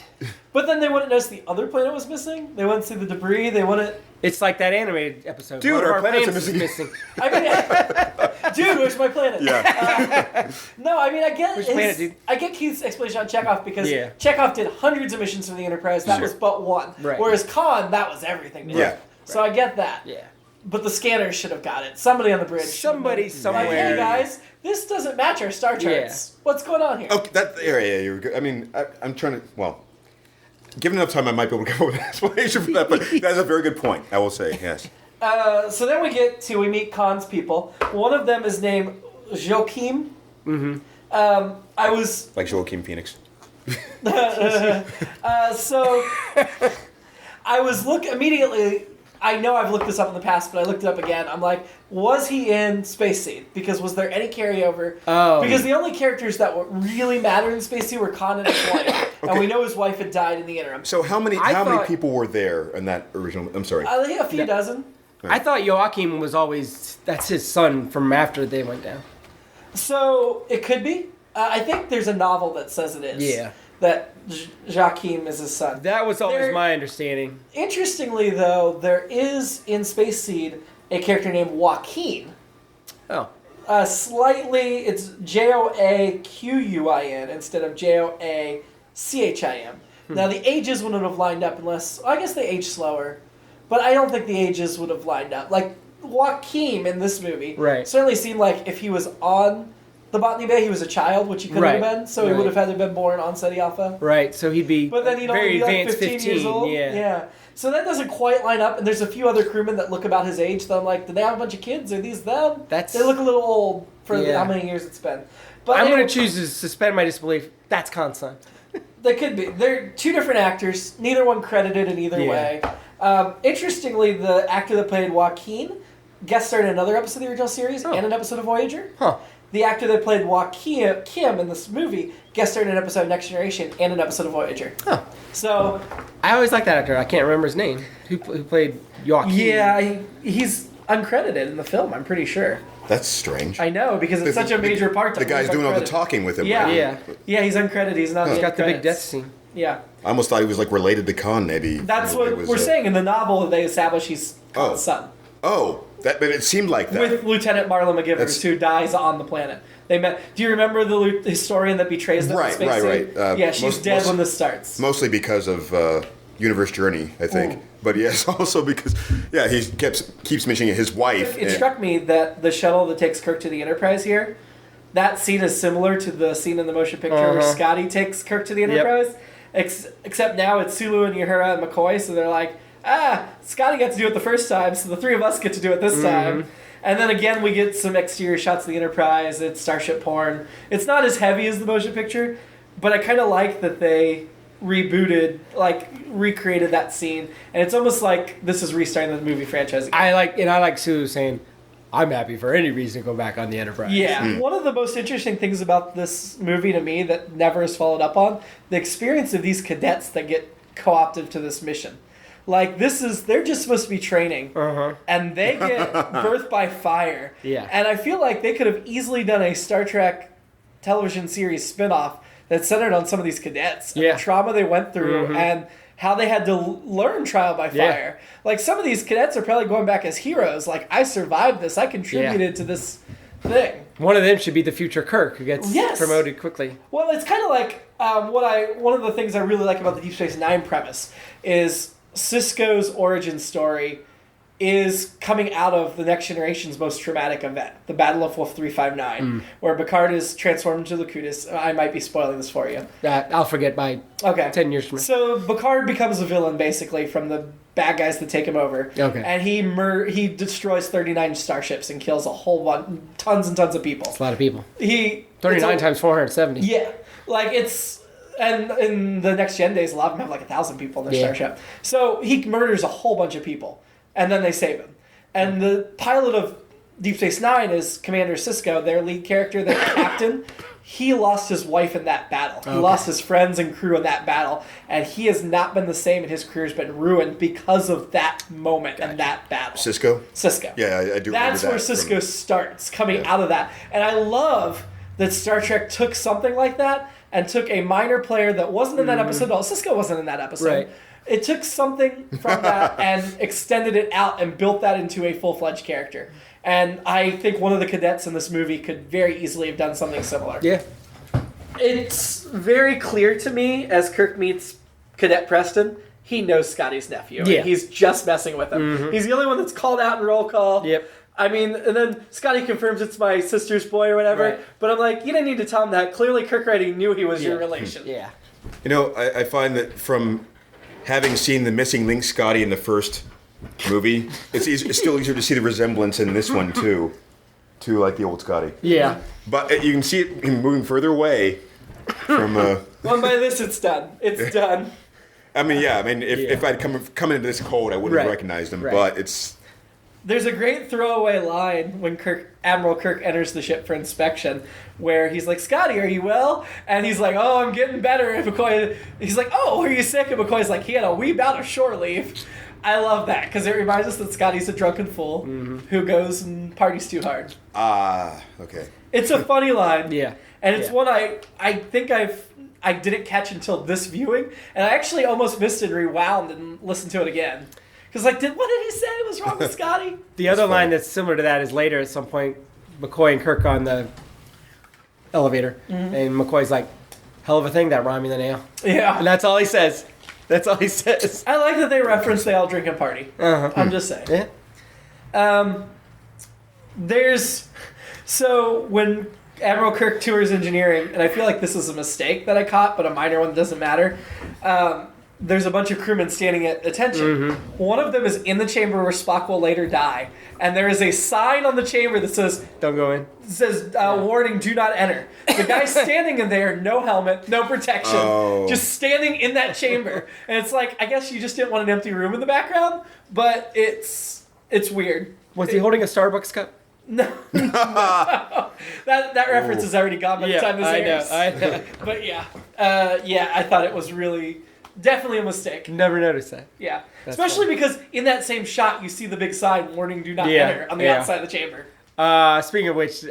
S2: But then they wouldn't notice the other planet was missing. They wouldn't see the debris. They wouldn't...
S1: It's like that animated episode.
S3: Dude,
S1: One of
S3: our planets are
S1: is
S3: missing.
S2: I mean, dude, where's my planet?
S3: Yeah.
S2: No, I mean, I get
S1: Which planet, dude?
S2: I get Keith's explanation on Chekhov because
S1: Yeah.
S2: Chekhov did hundreds of missions for the Enterprise. That was but one.
S1: Right.
S2: Whereas Khaaaaan, that was everything. to him.
S3: Yeah.
S2: So I get that.
S1: Yeah.
S2: But the scanners should have got it. Somebody on the bridge. should have
S1: Somebody
S2: been
S1: somewhere.
S2: Like, hey guys, this doesn't match our star charts. What's going on here?
S3: Okay, that area, you're good. I mean, I'm trying to, well, given enough time, I might be able to come up with an explanation for that, but that's a very good point, I will say, yes.
S2: So then we meet Khan's people. One of them is named Joachim. Mm-hmm. I was
S3: Like Joaquin Phoenix.
S2: so I was immediately. I know I've looked this up in the past, but I looked it up again. I'm like, was he in Space Seed? Because was there any carryover?
S1: Oh.
S2: Because the only characters that really mattered in Space Seed were Khan and his wife, and we know his wife had died in the interim.
S3: So how many
S1: thought-
S3: people were there in that original, I'm sorry.
S2: I think a few dozen.
S1: I thought Joachim was always, that's his son from after they went down.
S2: So it could be. I think there's a novel that says it is.
S1: Yeah.
S2: That Joachim is his son.
S1: That was always
S2: There-
S1: my understanding.
S2: Interestingly, though, there is in Space Seed a character named Joaquin.
S1: Oh.
S2: It's Joaquin instead of Joachim. Now, the ages wouldn't have lined up unless... I guess they age slower. But I don't think the ages would have lined up. Like, Joaquin in this movie
S1: Right.
S2: certainly seemed like if he was on the Botany Bay, he was a child, which he couldn't
S1: Right.
S2: have been. So he
S1: Right.
S2: would have had to have been born on SETI Alpha.
S1: Right, so he'd be
S2: But then he'd only
S1: very
S2: be like
S1: advanced
S2: 15 years old.
S1: Yeah.
S2: So that doesn't quite line up. And there's a few other crewmen that look about his age. That I'm like, do they have a bunch of kids? Are these them?
S1: That's-
S2: They look a little old for
S1: Yeah.
S2: how many years it's been. But
S1: I'm
S2: anyway,
S1: going to choose to suspend my disbelief. That's Khan's son.
S2: They could be. They're two different actors. Neither one credited in either
S1: Yeah.
S2: way. Interestingly, the actor that played Joaquin guest starred in another episode of the original series and an episode of Voyager.
S1: Huh.
S2: The actor that played Joaquin Kim in this movie guest starred in an episode of Next Generation and an episode of Voyager.
S1: Huh.
S2: So,
S1: I always liked that actor. I can't remember his name. Who played Joachim?
S2: yeah, he's uncredited in the film, I'm pretty sure.
S3: That's strange.
S2: I know, because it's such a major part.
S3: The guy's doing all the talking with him.
S2: Yeah.
S3: right?
S1: Yeah.
S2: Yeah, he's uncredited. He's not.
S1: He's
S2: in
S1: got the big
S2: credits.
S1: death scene.
S2: Yeah,
S3: I almost thought he was like related to Khan, maybe.
S2: that's
S3: It
S2: what
S3: was,
S2: we're saying in the novel. They establish he's Khan's son.
S3: Oh, but it seemed like that.
S2: With Lieutenant Marla McGivers,
S3: That's-
S2: who dies on the planet. They met. Do you remember the historian that betrays them? in
S3: Right,
S2: Space
S3: right,
S2: Seed?
S3: right.
S2: Yeah, she's dead when this starts.
S3: Mostly because of Universe Journey, I think.
S2: Ooh.
S3: But yes, also because he keeps mentioning his wife.
S2: It struck me that the shuttle that takes Kirk to the Enterprise here, that scene is similar to the scene in the motion picture where Scotty takes Kirk to the Enterprise. Except now it's Sulu and Uhura and McCoy, so they're like, Scotty got to do it the first time, so the three of us get to do it this time. And then again, we get some exterior shots of the Enterprise. It's starship porn. It's not as heavy as the motion picture, but I kind of like that they recreated that scene, and it's almost like this is restarting the movie franchise again.
S1: I like Sue saying, I'm happy for any reason to go back on the Enterprise.
S2: Yeah. One of the most interesting things about this movie to me that never is followed up on, the experience of these cadets that get co-opted to this mission. Like, they're just supposed to be training, and they get birthed by fire.
S1: Yeah.
S2: And I feel like they could have easily done a Star Trek television series spinoff that's centered on some of these cadets and the trauma they went through and how they had to learn trial by fire. Like, some of these cadets are probably going back as heroes. Like, I survived this. I contributed to this thing.
S1: One of them should be the future Kirk, who gets promoted quickly.
S2: Well, it's kind of like one of the things I really like about the Deep Space Nine premise is Sisko's origin story is coming out of the Next Generation's most traumatic event, the Battle of Wolf 359, where Picard is transformed into Locutus. I might be spoiling this for you.
S1: I'll forget by 10 years from now.
S2: So Picard becomes a villain, basically, from the bad guys that take him over.
S1: Okay.
S2: And he destroys 39 starships and kills a whole tons and tons of people.
S1: That's a lot of people.
S2: 39
S1: times 470.
S2: Yeah. Like, it's... And in the Next Gen days, a lot of them have like 1,000 people in their starship. So he murders a whole bunch of people. And then they save him. And the pilot of Deep Space Nine is Commander Sisko, their lead character, their captain. He lost his wife in that battle. He lost his friends and crew in that battle. And he has not been the same, and his career's been ruined because of that moment and that battle.
S3: Sisko?
S2: Sisko.
S3: Yeah, I do remember that.
S2: That's where Sisko starts, coming out of that. And I love that Star Trek took something like that and took a minor player that wasn't in that episode at all. Sisko wasn't in that episode.
S1: Right.
S2: It took something from that and extended it out and built that into a full-fledged character. And I think one of the cadets in this movie could very easily have done something similar.
S1: Yeah.
S2: It's very clear to me, as Kirk meets Cadet Preston, he knows Scotty's nephew.
S1: Yeah.
S2: He's just messing with him. He's the only one that's called out in roll call.
S1: Yep.
S2: I mean, and then Scotty confirms it's my sister's boy or whatever.
S1: Right.
S2: But I'm like, you didn't need to tell him that. Clearly, Kirk already knew he was your relation.
S1: Yeah.
S3: You know, I find that from having seen the missing link Scotty in the first movie, it's still easier to see the resemblance in this one too, to like the old Scotty.
S1: Yeah.
S3: But you can see it moving further away from.
S2: Well, by this, it's done. It's done.
S3: I mean, if I'd come into this cold, I wouldn't have recognized him.
S1: Right.
S3: But it's.
S2: There's a great throwaway line when Admiral Kirk enters the ship for inspection, where he's like, "Scotty, are you well?" And he's like, "Oh, I'm getting better." And he's like, "Oh, are you sick?" And McCoy's like, "He had a wee bout of shore leave." I love that because it reminds us that Scotty's a drunken fool who goes and parties too hard.
S3: Okay.
S2: It's a funny line.
S1: Yeah.
S2: And it's one I think I didn't catch until this viewing, and I actually almost missed it and rewound and listened to it again. Because, like, what did he say was wrong with Scotty?
S1: The other line that's similar to that is later at some point, McCoy and Kirk on the elevator, and McCoy's like, "Hell of a thing, that rhyming the nail."
S2: Yeah.
S1: And that's all he says. That's all he says.
S2: I like that they reference they all drink and party. I'm just saying.
S1: Yeah.
S2: So when Admiral Kirk tours engineering, and I feel like this is a mistake that I caught, but a minor one, doesn't matter. There's a bunch of crewmen standing at attention. One of them is in the chamber where Spock will later die, and there is a sign on the chamber that says,
S1: "Don't go in."
S2: Warning, do not enter. The guy's standing in there, no helmet, no protection, just standing in that chamber. And it's like, I guess you just didn't want an empty room in the background, but it's weird.
S1: Was he holding a Starbucks cup?
S2: No. That reference is already gone by the time this airs.
S1: I know.
S2: But I thought it was really... Definitely a mistake.
S1: Never noticed that.
S2: Yeah. Especially because in that same shot, you see the big sign, "Warning, do not enter," on the outside of the chamber.
S1: Speaking of which,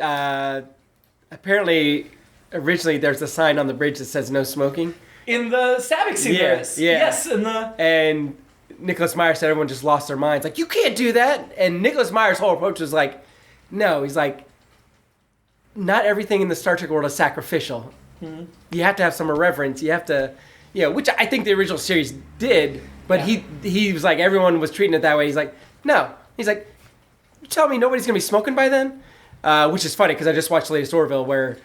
S1: apparently, originally there's a sign on the bridge that says "No smoking."
S2: In the Savick scene, there is.
S1: Yeah.
S2: Yes,
S1: And Nicholas Meyer said everyone just lost their minds. Like, you can't do that. And Nicholas Meyer's whole approach was like, no. He's like, not everything in the Star Trek world is sacrificial. You have to have some irreverence. You have to... which I think the original series did, but he was like, everyone was treating it that way. He's like, no. He's like, you tell me nobody's going to be smoking by then? Which is funny, because I just watched the latest Orville, where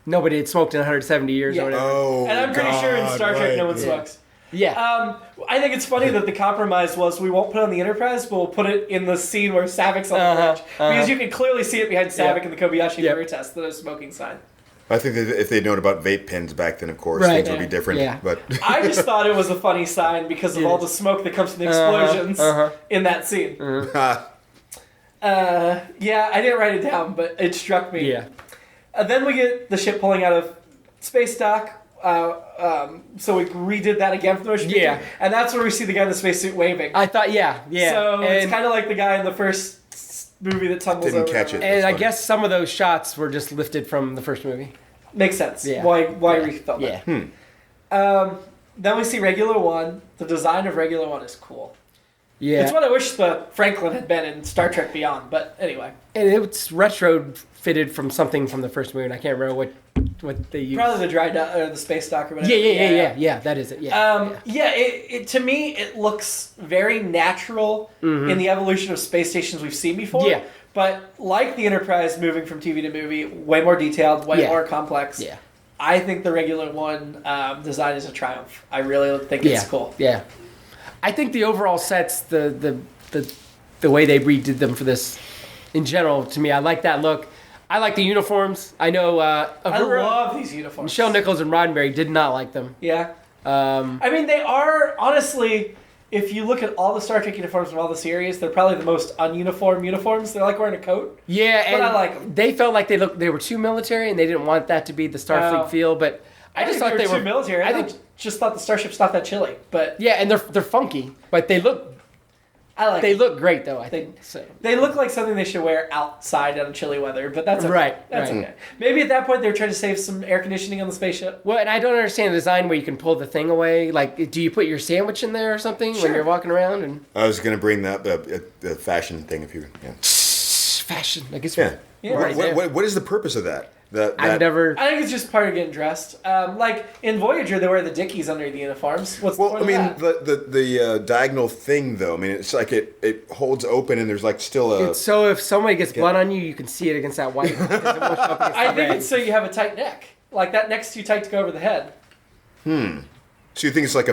S1: nobody had smoked in 170 years or whatever.
S3: Oh,
S2: and I'm pretty sure in Star Trek no one smokes.
S1: Yeah.
S2: I think it's funny that the compromise was we won't put it on the Enterprise, but we'll put it in the scene where Savic's on the bridge. Because you can clearly see it behind Savic and the Kobayashi Maru test, the smoking sign.
S3: I think that if they'd known about vape pens back then, of course,
S1: Right.
S3: things would be different.
S1: Yeah.
S3: But
S2: I just thought it was a funny sign because of all the smoke that comes from the explosions in that scene. Yeah, I didn't write it down, but it struck me.
S1: Yeah.
S2: Then we get the ship pulling out of space dock. So we redid that again for the motion picture. And that's where we see the guy in the spacesuit waving.
S1: I thought, yeah.
S2: So it's kind of like the guy in the first movie that tumbles
S3: Didn't
S2: over.
S3: catch it.
S1: And I guess some of those shots were just lifted from the first movie.
S2: Makes sense.
S1: Yeah.
S2: Why refilm it?
S1: Yeah.
S2: Then we see Regular One. The design of Regular One is cool.
S1: Yeah.
S2: It's what I wish the Franklin had been in Star Trek Beyond, but anyway.
S1: And it's retrofitted from something from the first movie, and I can't remember what they used.
S2: Probably the dry dock or the space dock or whatever.
S1: Yeah, that is it. Yeah.
S2: It to me it looks very natural in the evolution of space stations we've seen before.
S1: Yeah.
S2: But like the Enterprise moving from TV to movie, way more detailed, way more complex.
S1: Yeah.
S2: I think the Regular One design is a triumph. I really think it's cool.
S1: Yeah. I think the overall sets, the way they redid them for this, in general, to me, I like that look. I like the uniforms. I know
S2: I love these uniforms.
S1: Michelle Nichols and Roddenberry did not like them.
S2: Yeah. I mean, they are, honestly, if you look at all the Star Trek uniforms from all the series, they're probably the most ununiform uniforms. They're like wearing a coat.
S1: Yeah,
S2: but
S1: and
S2: I like them.
S1: They felt like they were too military, and they didn't want that to be the Starfleet feel, but I just thought they were
S2: too military. I just thought the starship's not that chilly, but
S1: yeah, and they're funky, but they look. They look great though. I think so.
S2: They look like something they should wear outside on chilly weather, but that's okay.
S1: Right.
S2: That's okay. Maybe at that point they were trying to save some air conditioning on the spaceship.
S1: Well, and I don't understand the design where you can pull the thing away. Like, do you put your sandwich in there or something when you're walking around? And
S3: I was going to bring that the fashion thing if you. Yeah.
S1: Fashion, I guess.
S3: Yeah.
S1: Right
S3: what is the purpose of that?
S1: I've never.
S2: I think it's just part of getting dressed. Like in Voyager, they wear the Dickies under the uniforms. What's the point of that?
S3: the diagonal thing though. I mean, it's like it holds open and there's like still a.
S1: It's so if somebody gets blood on you, you can see it against that white.
S2: I think it's so you have a tight neck, like that neck's too tight to go over the head.
S3: So you think it's like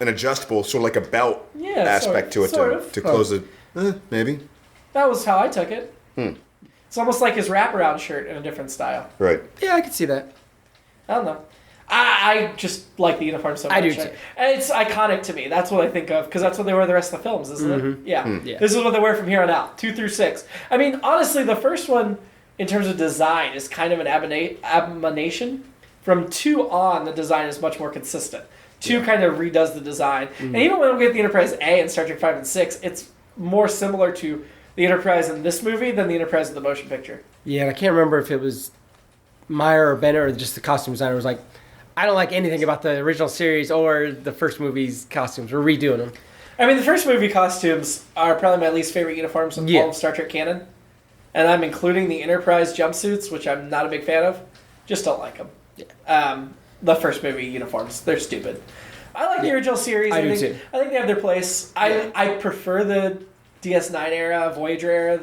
S3: an adjustable, sort of like a belt aspect to it to close it? Maybe.
S2: That was how I took it. It's almost like his wraparound shirt in a different style.
S3: Right.
S1: Yeah, I can see that.
S2: I don't know. I just like the uniform so much.
S1: I do too.
S2: And it's iconic to me. That's what I think of, because that's what they wear the rest of the films, isn't it? Yeah.
S1: Yeah.
S2: This is what they wear from here on out, 2 through 6. I mean, honestly, the first one, in terms of design, is kind of an abomination. From 2 on, the design is much more consistent. 2 kind of redoes the design. And even when we get the Enterprise A in Star Trek 5 and 6, it's more similar to the Enterprise in this movie than the Enterprise in the motion picture.
S1: Yeah, and I can't remember if it was Meyer or Bennett or just the costume designer was like, I don't like anything about the original series or the first movie's costumes. We're redoing them.
S2: I mean, the first movie costumes are probably my least favorite uniforms in all of Star Trek canon. And I'm including the Enterprise jumpsuits, which I'm not a big fan of. Just don't like them. Yeah. The first movie uniforms, they're stupid. I like the original series.
S1: I do too.
S2: I think they have their place. I prefer the DS9 era, Voyager era,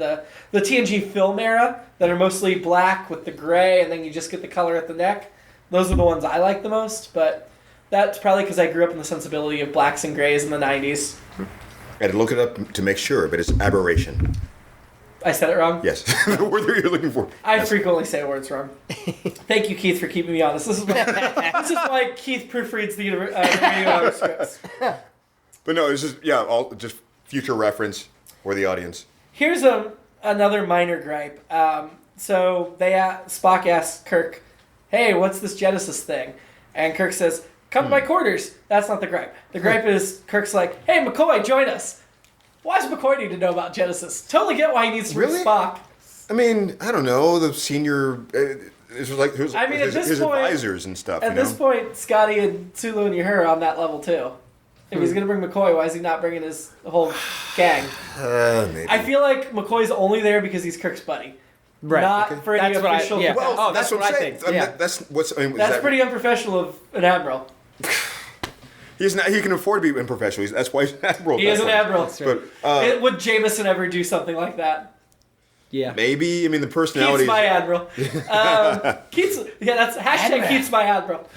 S2: the TNG film era that are mostly black with the gray, and then you just get the color at the neck. Those are the ones I like the most, but that's probably because I grew up in the sensibility of blacks and grays in the 90s.
S3: I had to look it up to make sure, but it's aberration.
S2: I said it wrong?
S3: Yes. The word that you're looking for.
S2: I frequently say words wrong. Thank you, Keith, for keeping me honest. This is why Keith proofreads the review scripts.
S3: But no, it's just, all just future reference for the audience.
S2: Here's another minor gripe. So Spock asks Kirk, hey, what's this Genesis thing? And Kirk says, come to my quarters. That's not the gripe. The gripe is Kirk's like, hey, McCoy, join us. Why does McCoy need to know about Genesis? Totally get why he needs to read Spock.
S3: I mean, I don't know. The senior, his advisors and stuff.
S2: At this point, Scotty and Sulu and Uhura are on that level too. If he's going to bring McCoy, why is he not bringing his whole gang?
S3: Maybe.
S2: I feel like McCoy's only there because he's Kirk's buddy.
S1: Right.
S2: Not for any official...
S3: Well, that's what I'm saying.
S2: That's pretty unprofessional of an admiral.
S3: He's not. He can afford to be unprofessional. That's why he's an admiral.
S2: He is an admiral.
S3: But
S2: would Jameson ever do something like that?
S1: Yeah.
S3: Maybe. I mean, the personality.
S2: Keith's my admiral. Keith's. Yeah, that's hashtag Keith's my admiral.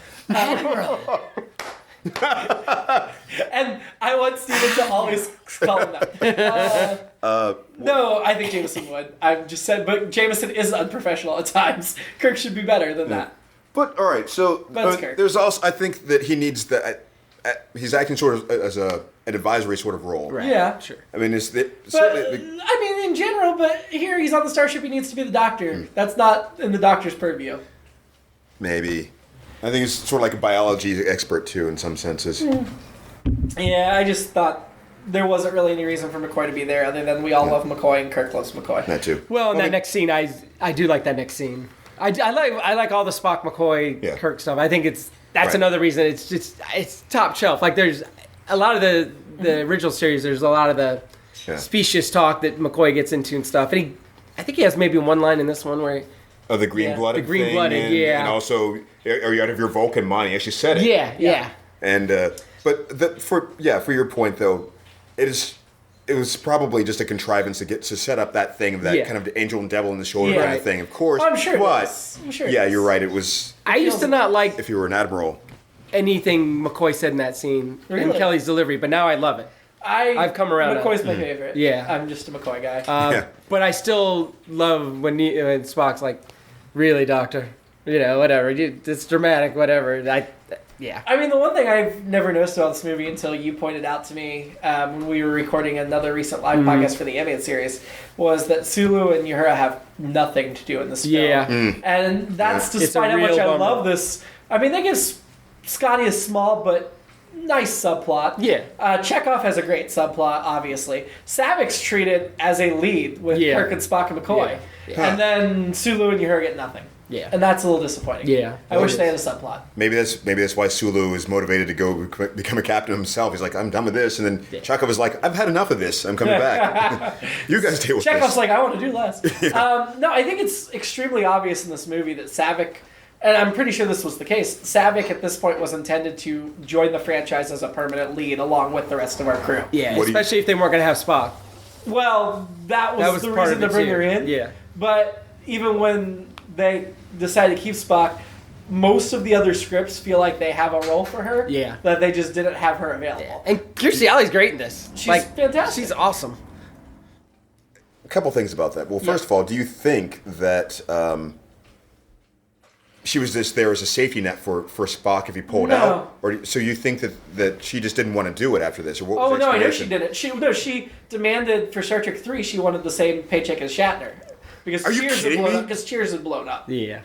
S2: And I want Steven to always call him that. No, I think Jameson would. I've just said, but Jameson is unprofessional at times. Kirk should be better than that.
S3: But all right, so
S2: But it's Kirk.
S3: there's also I think that he needs the. He's acting sort of as an advisory sort of role.
S1: Right.
S2: Yeah.
S1: Sure.
S3: I mean,
S2: I mean, in general, but here he's on the starship, he needs to be the doctor. That's not in the doctor's purview.
S3: maybe. I think he's sort of like a biology expert too, in some senses.
S2: Yeah, I just thought there wasn't really any reason for McCoy to be there other than we all love McCoy and Kirk loves McCoy.
S3: That too.
S1: Well, in that next scene, I do like that next scene. I like all the Spock, McCoy, Kirk stuff. I think that's another reason it's top shelf. Like there's a lot of the original series. There's a lot of the specious talk that McCoy gets into and stuff. And I think he has maybe one line in this one where.
S3: Oh, the green-blooded
S1: The green-blooded,
S3: thing,
S1: yeah.
S3: And also, are you out of your Vulcan mind? He actually said it.
S1: Yeah.
S3: And but for your point though, it was probably just a contrivance to set up that thing of that kind of angel and devil in the shoulder kind of thing. Of course,
S2: I'm sure.
S3: But
S2: I'm sure.
S3: Yeah, you're right. It was.
S1: I used to not like
S3: If you were an admiral.
S1: anything McCoy said in that scene and
S2: Really?
S1: Kelly's delivery, but now I love it.
S2: I've
S1: come around.
S2: McCoy's my favorite.
S1: Yeah.
S2: I'm just a McCoy guy.
S1: But I still love when Spock's like, "Really, Doctor? Whatever. It's dramatic. Whatever."
S2: I mean, the one thing I've never noticed about this movie until you pointed out to me when we were recording another recent live podcast for the animated series was that Sulu and Uhura have nothing to do in this film.
S1: Yeah.
S2: And that's despite how
S1: real
S2: much I
S1: bummer.
S2: love this. I mean, they give Scotty a small but nice subplot.
S1: Yeah.
S2: Chekhov has a great subplot, obviously. Savik's treated as a lead with Kirk and Spock and McCoy.
S1: Yeah.
S2: And then Sulu and Uhura get nothing.
S1: Yeah.
S2: And that's a little disappointing.
S1: Yeah.
S2: I wish they had a subplot.
S3: Maybe that's why Sulu is motivated to go become a captain himself. He's like, I'm done with this, and then Chekhov is like, I've had enough of this. I'm coming back. You guys deal with
S2: Chekhov's
S3: this.
S2: like, I want to do less. No, I think it's extremely obvious in this movie that Savick, and I'm pretty sure this was the case, Savick at this point was intended to join the franchise as a permanent lead along with the rest of our crew.
S1: Yeah. Especially if they weren't going to have Spock.
S2: Well, that was the
S1: part
S2: reason
S1: of
S2: to
S1: it,
S2: bring
S1: too.
S2: her in.
S1: Yeah.
S2: But even when they decided to keep Spock, most of the other scripts feel like they have a role for her.
S1: Yeah.
S2: That they just didn't have her available.
S1: And Kirstie Alley's great in this.
S2: She's fantastic.
S1: She's awesome.
S3: A couple things about that. Well, first of all, do you think that she was just there as a safety net for Spock if he pulled out? Or so you think that she just didn't want to do it after this? Or what was the
S2: I know
S3: explanation?
S2: she didn't. She demanded for Star Trek 3, she wanted the same paycheck as Shatner. Because
S3: Are you kidding me?
S2: Because Cheers had blown up.
S1: Yeah.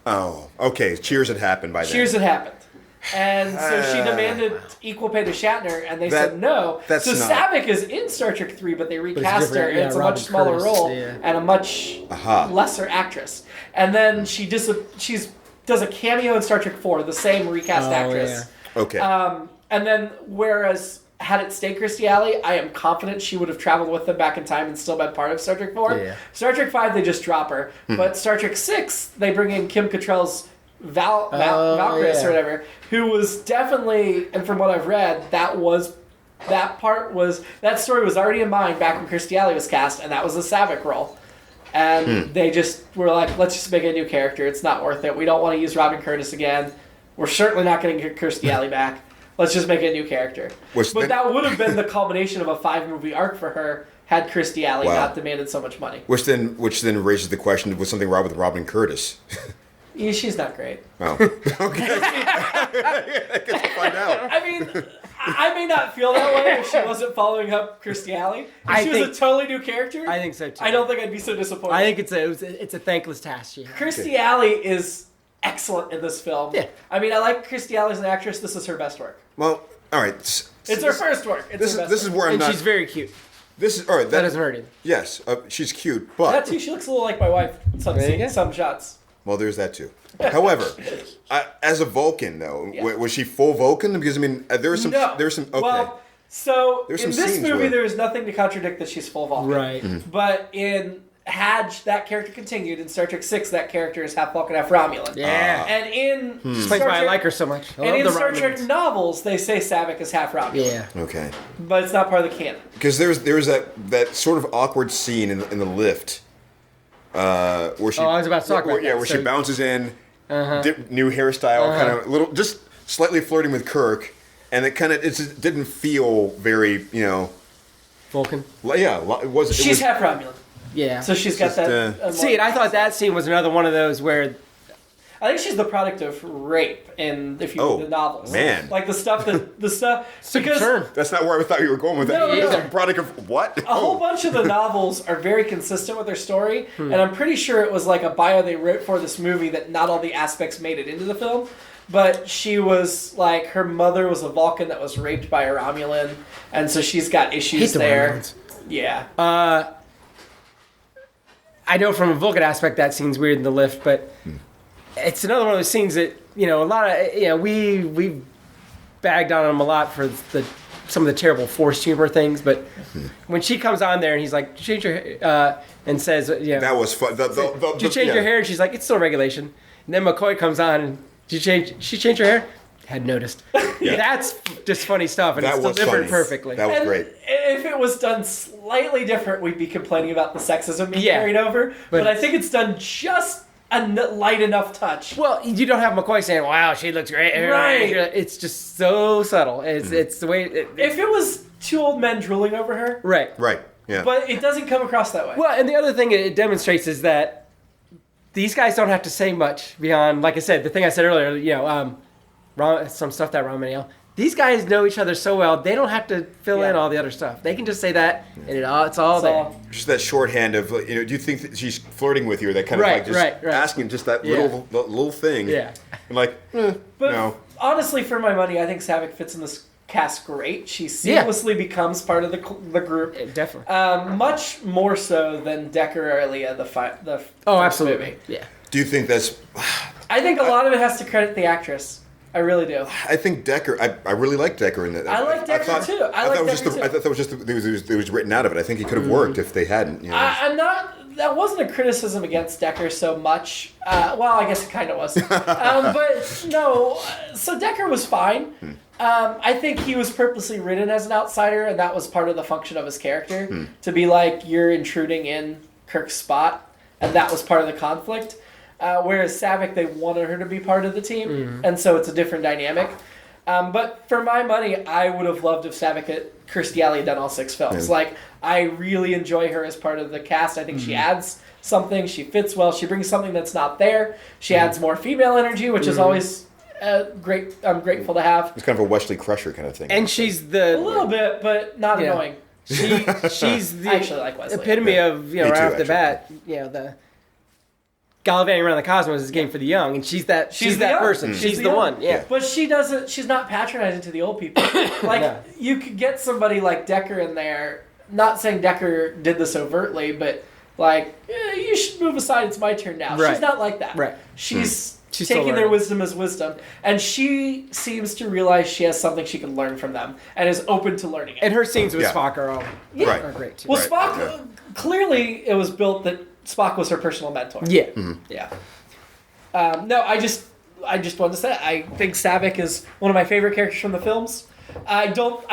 S3: Oh, okay. Cheers had happened by then.
S2: Cheers had happened. And so she demanded equal pay to Shatner, and they said no.
S3: That's
S2: so
S3: not-
S2: Savick is in Star Trek 3, but they recast her,
S1: different,
S2: and
S1: yeah,
S2: it's a
S1: Robin
S2: much smaller
S1: Curtis,
S2: role
S1: yeah.
S2: and a much lesser actress. And then she does a cameo in Star Trek 4, the same recast actress.
S1: Yeah.
S3: Okay.
S2: And then, whereas had it stayed Kirstie Alley, I am confident she would have traveled with them back in time and still been part of Star Trek 4.
S1: Yeah.
S2: Star Trek 5, they just drop her. But Star Trek 6, they bring in Kim Cattrall's Valkyris or whatever, who was definitely, and from what I've read, that story was already in mind back when Kirstie Alley was cast, and that was the Savick role. And they just were like, let's just make a new character. It's not worth it. We don't want to use Robin Curtis again. We're certainly not going to get Kirstie Alley back. Let's just make a new character. That would have been the culmination of a 5-movie arc for her had Kirstie Alley not demanded so much money.
S3: Which then raises the question: was something wrong with Robin Curtis?
S2: Yeah, she's not great.
S3: Oh, okay. I guess we'll find out.
S2: I mean, I may not feel that way if she wasn't following up Kirstie Alley. If she was a totally new character,
S1: I think so too.
S2: I don't think I'd be so disappointed.
S1: I think it's a thankless task. Yeah.
S2: Kirstie Alley is excellent in this film.
S1: Yeah.
S2: I mean, I like Kirstie Alley as an actress. This is her best work.
S3: Well, all right.
S2: It's her first work.
S3: This is where I'm
S1: And
S3: not.
S1: she's very cute.
S3: This is all right.
S1: That doesn't hurt it.
S3: Yes, she's cute, but
S2: That too, she looks a little like my wife in some
S1: There you
S2: scenes,
S1: go.
S2: some shots.
S3: well, there's that too. However, as a Vulcan though, was she full Vulcan? Because I mean, there was some.
S2: No.
S3: There's some. Okay.
S2: Well, so
S3: There's
S2: in
S3: some
S2: this
S3: scenes
S2: movie,
S3: where-
S2: there is nothing to contradict that she's full Vulcan.
S1: Right.
S2: But had that character continued in Star Trek 6, that character is half Vulcan, half Romulan.
S1: Yeah.
S2: And in
S1: Explains why I like her so much. I
S2: And
S1: love
S2: in
S1: the
S2: Star Trek
S1: Romulans.
S2: novels, they say Savick is half Romulan.
S1: Yeah.
S3: okay.
S2: But it's not part of the canon.
S3: Because there's that sort of awkward scene in the lift, where she.
S1: Oh, I was about to talk about that.
S3: where she
S1: So-
S3: bounces in, new hairstyle, kind of little, just slightly flirting with Kirk, and it just didn't feel very,
S1: Vulcan.
S3: It was.
S2: She's half Romulan.
S1: Yeah.
S2: So she's got that.
S1: See, and I thought that scene was another one of those where
S2: I think she's the product of rape in the novels.
S3: Man.
S2: Like the stuff because
S1: term.
S3: That's not where I thought you were going with that.
S2: No.
S3: It's a product of what?
S2: a whole bunch of the novels are very consistent with their story, and I'm pretty sure it was like a bio they wrote for this movie that not all the aspects made it into the film. But she was like, her mother was a Vulcan that was raped by a Romulan, and so she's got issues there.
S1: Romulans.
S2: Yeah.
S1: I know from a Vulcan aspect that scene's weird in the lift, but it's another one of those scenes that, a lot of, we bagged on him a lot for some of the terrible forced humor things, but when she comes on there and he's like, change your and says,
S3: That was fun.
S1: Did you change your hair? And she's like, it's still regulation. And then McCoy comes on and, she changed her hair? Hadn't noticed. That's just funny stuff, and
S3: That
S1: it's
S3: was
S1: delivered
S3: funny.
S1: perfectly.
S3: That was great.
S2: If it was done slightly different, we'd be complaining about the sexism being
S1: Yeah.
S2: carried over. But
S1: But-
S2: I think it's done just a light enough touch.
S1: Well, you don't have McCoy saying, wow, she looks great.
S2: Right.
S1: It's just so subtle. It's the way...
S2: If it was two old men drooling over her,
S1: right.
S3: Right. Yeah.
S2: but it doesn't come across that way.
S1: Well, and the other thing it demonstrates is that these guys don't have to say much beyond, like I said, the thing I said earlier, some stuff that Ramen yell. These guys know each other so well, they don't have to fill in all the other stuff. They can just say that, and it's all there.
S3: Just that shorthand of, do you think that she's flirting with you? Or that kind of
S1: Right,
S3: like just
S1: right.
S3: asking just that
S1: Yeah.
S3: little thing.
S1: Yeah.
S3: And like,
S2: But
S3: no.
S2: honestly, for my money, I think Saavik fits in this cast great. She
S1: Yeah.
S2: seamlessly becomes part of the group.
S1: Definitely.
S2: Much more so than Decker or Leah, the first
S1: Absolutely.
S2: movie.
S1: Yeah.
S3: Do you think that's...
S2: I think a lot of it has to credit the actress. I really do.
S3: I think Decker... I really like Decker in that.
S2: I like Decker, too. I like Decker, too.
S3: I thought that was just... It was written out of it. I think he could have worked if they hadn't.
S2: I'm not... That wasn't a criticism against Decker so much. Well, I guess it kind of was. But no, so Decker was fine. I think he was purposely written as an outsider, and that was part of the function of his character. To be like, you're intruding in Kirk's spot, and that was part of the conflict. Whereas Saavik, they wanted her to be part of the team, and so it's a different dynamic. But for my money, I would have loved if Kirstie Alley had done all 6 films.
S3: Yeah.
S2: Like, I really enjoy her as part of the cast. I think she adds something. She fits well. She brings something that's not there. She adds more female energy, which is always great. I'm grateful to have.
S3: It's kind of a Wesley Crusher kind of thing.
S1: And she's
S2: A little bit, but not
S1: Yeah.
S2: annoying.
S1: She's the
S2: I actually like Wesley.
S1: epitome of, right
S3: too,
S1: off the
S3: actually.
S1: bat, the gallivanting around the cosmos is a game for the young, and she's that
S2: the
S1: that
S2: young.
S1: person. She's the
S2: young.
S1: one. Yeah.
S2: But she doesn't. She's not patronizing to the old people. Like
S1: No.
S2: you could get somebody like Decker in there. Not saying Decker did this overtly, but like you should move aside. It's my turn now.
S1: Right.
S2: She's not like that.
S1: Right.
S2: She's
S1: She's still
S2: taking their
S1: learning.
S2: wisdom as wisdom, and she seems to realize she has something she can learn from them, and is open to learning it.
S1: And her scenes with
S3: Yeah.
S1: Spock are all
S3: Right.
S1: are great too.
S2: Well,
S3: Right,
S2: Spock
S3: yeah.
S2: clearly it was built that Spock was her personal mentor.
S1: Yeah.
S2: Yeah. No, I just wanted to say I think Saavik is one of my favorite characters from the films. I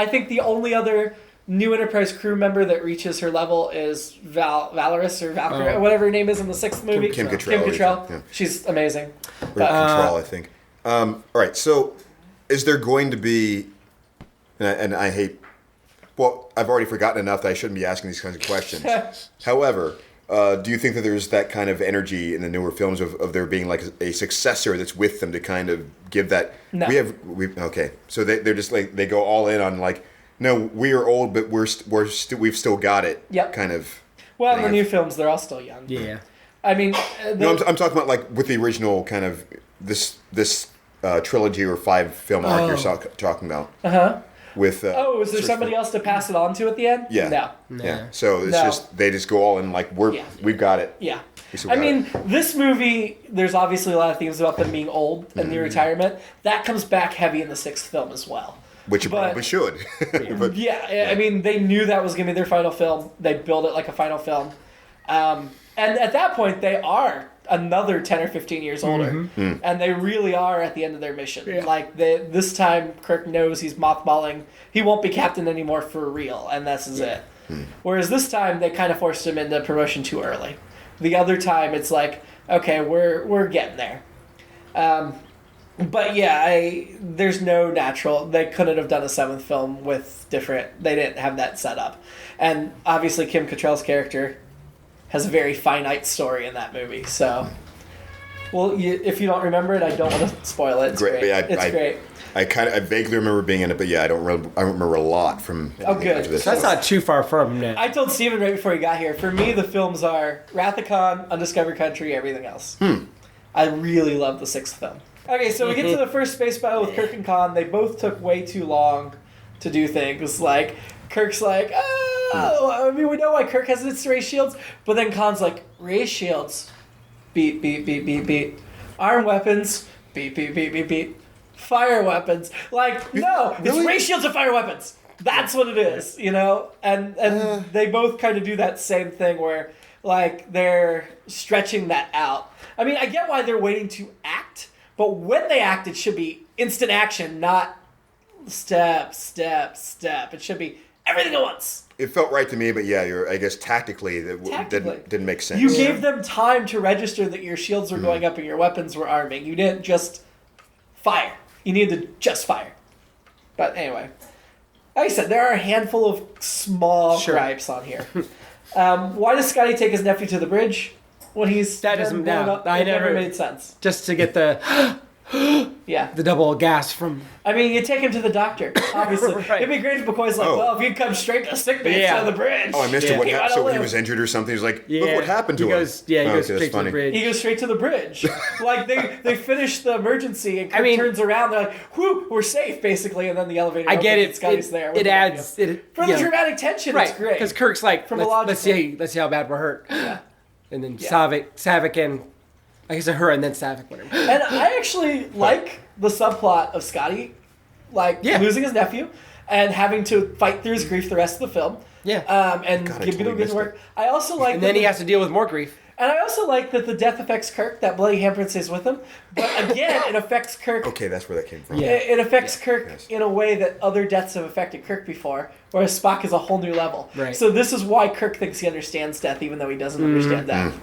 S2: think the only other new Enterprise crew member that reaches her level is Valeris or Valkyrie, or whatever her name is in the 6th movie.
S3: Kim Cattrall,
S2: Kim Cattrall.
S3: yeah.
S2: She's amazing.
S3: Or Control, I think. All right, so is there going to be, and I hate, well, I've already forgotten enough that I shouldn't be asking these kinds of questions. However, do you think that there's that kind of energy in the newer films of there being like a successor that's with them to kind of give that?
S2: No.
S3: Okay, so they're just like, they go all in on like, no, we are old, but we've still got it.
S2: Yep.
S3: Kind of.
S2: Well, in the
S3: thing.
S2: new films, they're all still young.
S1: Yeah.
S2: I mean,
S3: No, I'm talking about like with the original kind of this trilogy or 5 film arc you're talking about. With
S2: is there somebody else to pass it on to at the end?
S3: Yeah.
S2: No.
S3: Yeah. So it's
S2: No.
S3: just they just go all in like we've got it.
S2: Yeah.
S3: We still
S2: I
S3: got
S2: mean, this movie, there's obviously a lot of themes about them being old and their retirement. That comes back heavy in the 6th film as well.
S3: Which you
S2: but-
S3: probably should. But
S2: Yeah, I mean, they knew that was going to be their final film. They built it like a final film. And at that point, they are another 10 or 15 years older. And they really are at the end of their mission.
S1: Yeah.
S2: Like, this time, Kirk knows he's mothballing. He won't be captain anymore for real, and this is it. Whereas this time, they kind of forced him into promotion too early. The other time, it's like, okay, we're getting there. But yeah, there's no natural. They couldn't have done a seventh film with different. They didn't have that set up, and obviously Kim Cattrall's character has a very finite story in that movie. So, well, if you don't remember it, I don't want to spoil it. It's great.
S3: Yeah,
S2: it's great.
S3: I vaguely remember being in it, but yeah, I don't remember a lot from.
S2: Oh, good.
S3: After this.
S1: So that's not too far from now.
S2: I told Steven right before he got here. For me, the films are Wrath of Khan, Undiscovered Country, everything else. I really love the sixth film. Okay, so we get to the first space battle with Kirk and Khan. They both took way too long to do things. Like, Kirk's like, I mean, we know why Kirk hesitates to raise shields, but then Khan's like, raise shields. Beat, beat, beat, beat, beat. Arm weapons. Beat, beat, beat, beat, beat. Fire weapons. Like, no,
S3: Really?
S2: it's raise shields and fire weapons. That's what it is, you know? And they both kind of do that same thing where, like, they're stretching that out. I mean, I get why they're waiting to act, but when they act, it should be instant action, not step, step, step. It should be everything at once.
S3: It felt right to me, but yeah, I guess tactically didn't make sense.
S2: You gave them time to register that your shields were going up and your weapons were arming. You didn't just fire. You needed to just fire. But anyway, like I said, there are a handful of small gripes on here. Why does Scotty take his nephew to the bridge when he's
S1: That doesn't
S2: blown up? It never made sense.
S1: Just to get the
S2: Yeah.
S1: the double gas from.
S2: I mean, you take him to the doctor, obviously.
S1: Right.
S2: It'd be great if McCoy's like,
S3: Oh.
S2: well, if you come straight to sick bay
S1: Yeah.
S2: to the bridge.
S3: Oh, I missed it. What
S2: he
S3: happened?
S2: might
S3: So when he
S2: live.
S3: was injured or something, he was like,
S1: Yeah.
S3: "Look what happened to
S1: he
S3: him."
S1: goes, Yeah, he
S3: Oh,
S1: goes
S3: okay, that's
S1: straight to
S3: funny.
S1: the bridge.
S2: He goes straight to the bridge. Like, they finish the emergency and Kirk
S1: I mean-
S2: turns around. They're like, whew, we're safe, basically. And then the elevator
S1: I get
S2: opens
S1: it.
S2: and Scotty's there.
S1: It adds.
S2: For the dramatic tension,
S1: Right,
S2: it's great.
S1: because Kirk's like,
S2: From a
S1: let's
S2: logical-
S1: see how bad we're hurt.
S2: Yeah.
S1: And then
S2: Yeah.
S1: Savik and I guess her and then Savik, whatever.
S2: And I actually like the subplot of Scotty, like, losing his nephew and having to fight through his grief the rest of the film.
S1: Yeah.
S2: And
S3: God, I
S2: give
S3: totally
S2: good
S3: missed
S2: work. I also like
S1: And then he has to deal with more grief.
S2: And I also like that the death affects Kirk, that bloody handprint stays with him. But again, it affects Kirk.
S3: Okay, that's where that came from.
S1: Yeah.
S2: It affects Kirk
S3: Yes.
S2: in a way that other deaths have affected Kirk before, whereas Spock is a whole new level.
S1: Right.
S2: So this is why Kirk thinks he understands death, even though he doesn't understand death.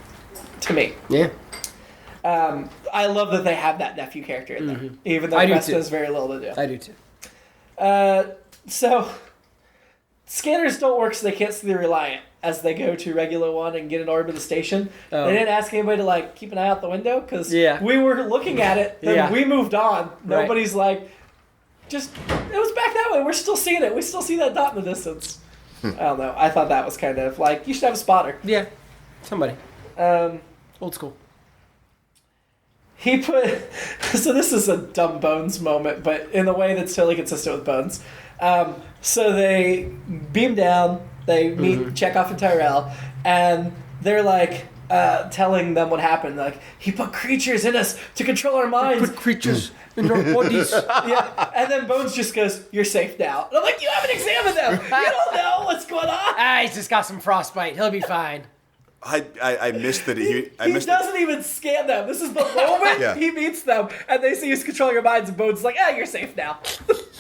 S2: To me.
S1: Yeah.
S2: I love that they have that nephew character in there, even though
S1: I do
S2: Preston
S1: too.
S2: has very little to do.
S1: I do too.
S2: So, scanners don't work, so they can't see the Reliant as they go to Regular One and get an orb of the station.
S1: Oh.
S2: They didn't ask anybody to, like, keep an eye out the window, because
S1: Yeah.
S2: we were looking at it, then
S1: Yeah.
S2: we moved on.
S1: Right.
S2: Nobody's like, just, it was back that way, we're still seeing it. We still see that dot in the distance. I don't know. I thought that was kind of, like, you should have a spotter.
S1: Yeah. Somebody. Old school.
S2: He put, so this is a dumb Bones moment, but in a way that's totally consistent with Bones. So they beam down, they meet Chekhov and Tyrell, and they're like telling them what happened. Like, he put creatures in us to control our minds.
S1: Put creatures in our bodies.
S2: Yeah, and then Bones just goes, "You're safe now." And I'm like, "You haven't examined them. You don't know what's going on."
S1: He's just got some frostbite. He'll be fine.
S3: I missed that.
S2: He
S3: I missed
S2: doesn't even scan them. This is the moment
S3: Yeah.
S2: he meets them, and they see he's controlling your minds, and Bones is like, "You're safe now."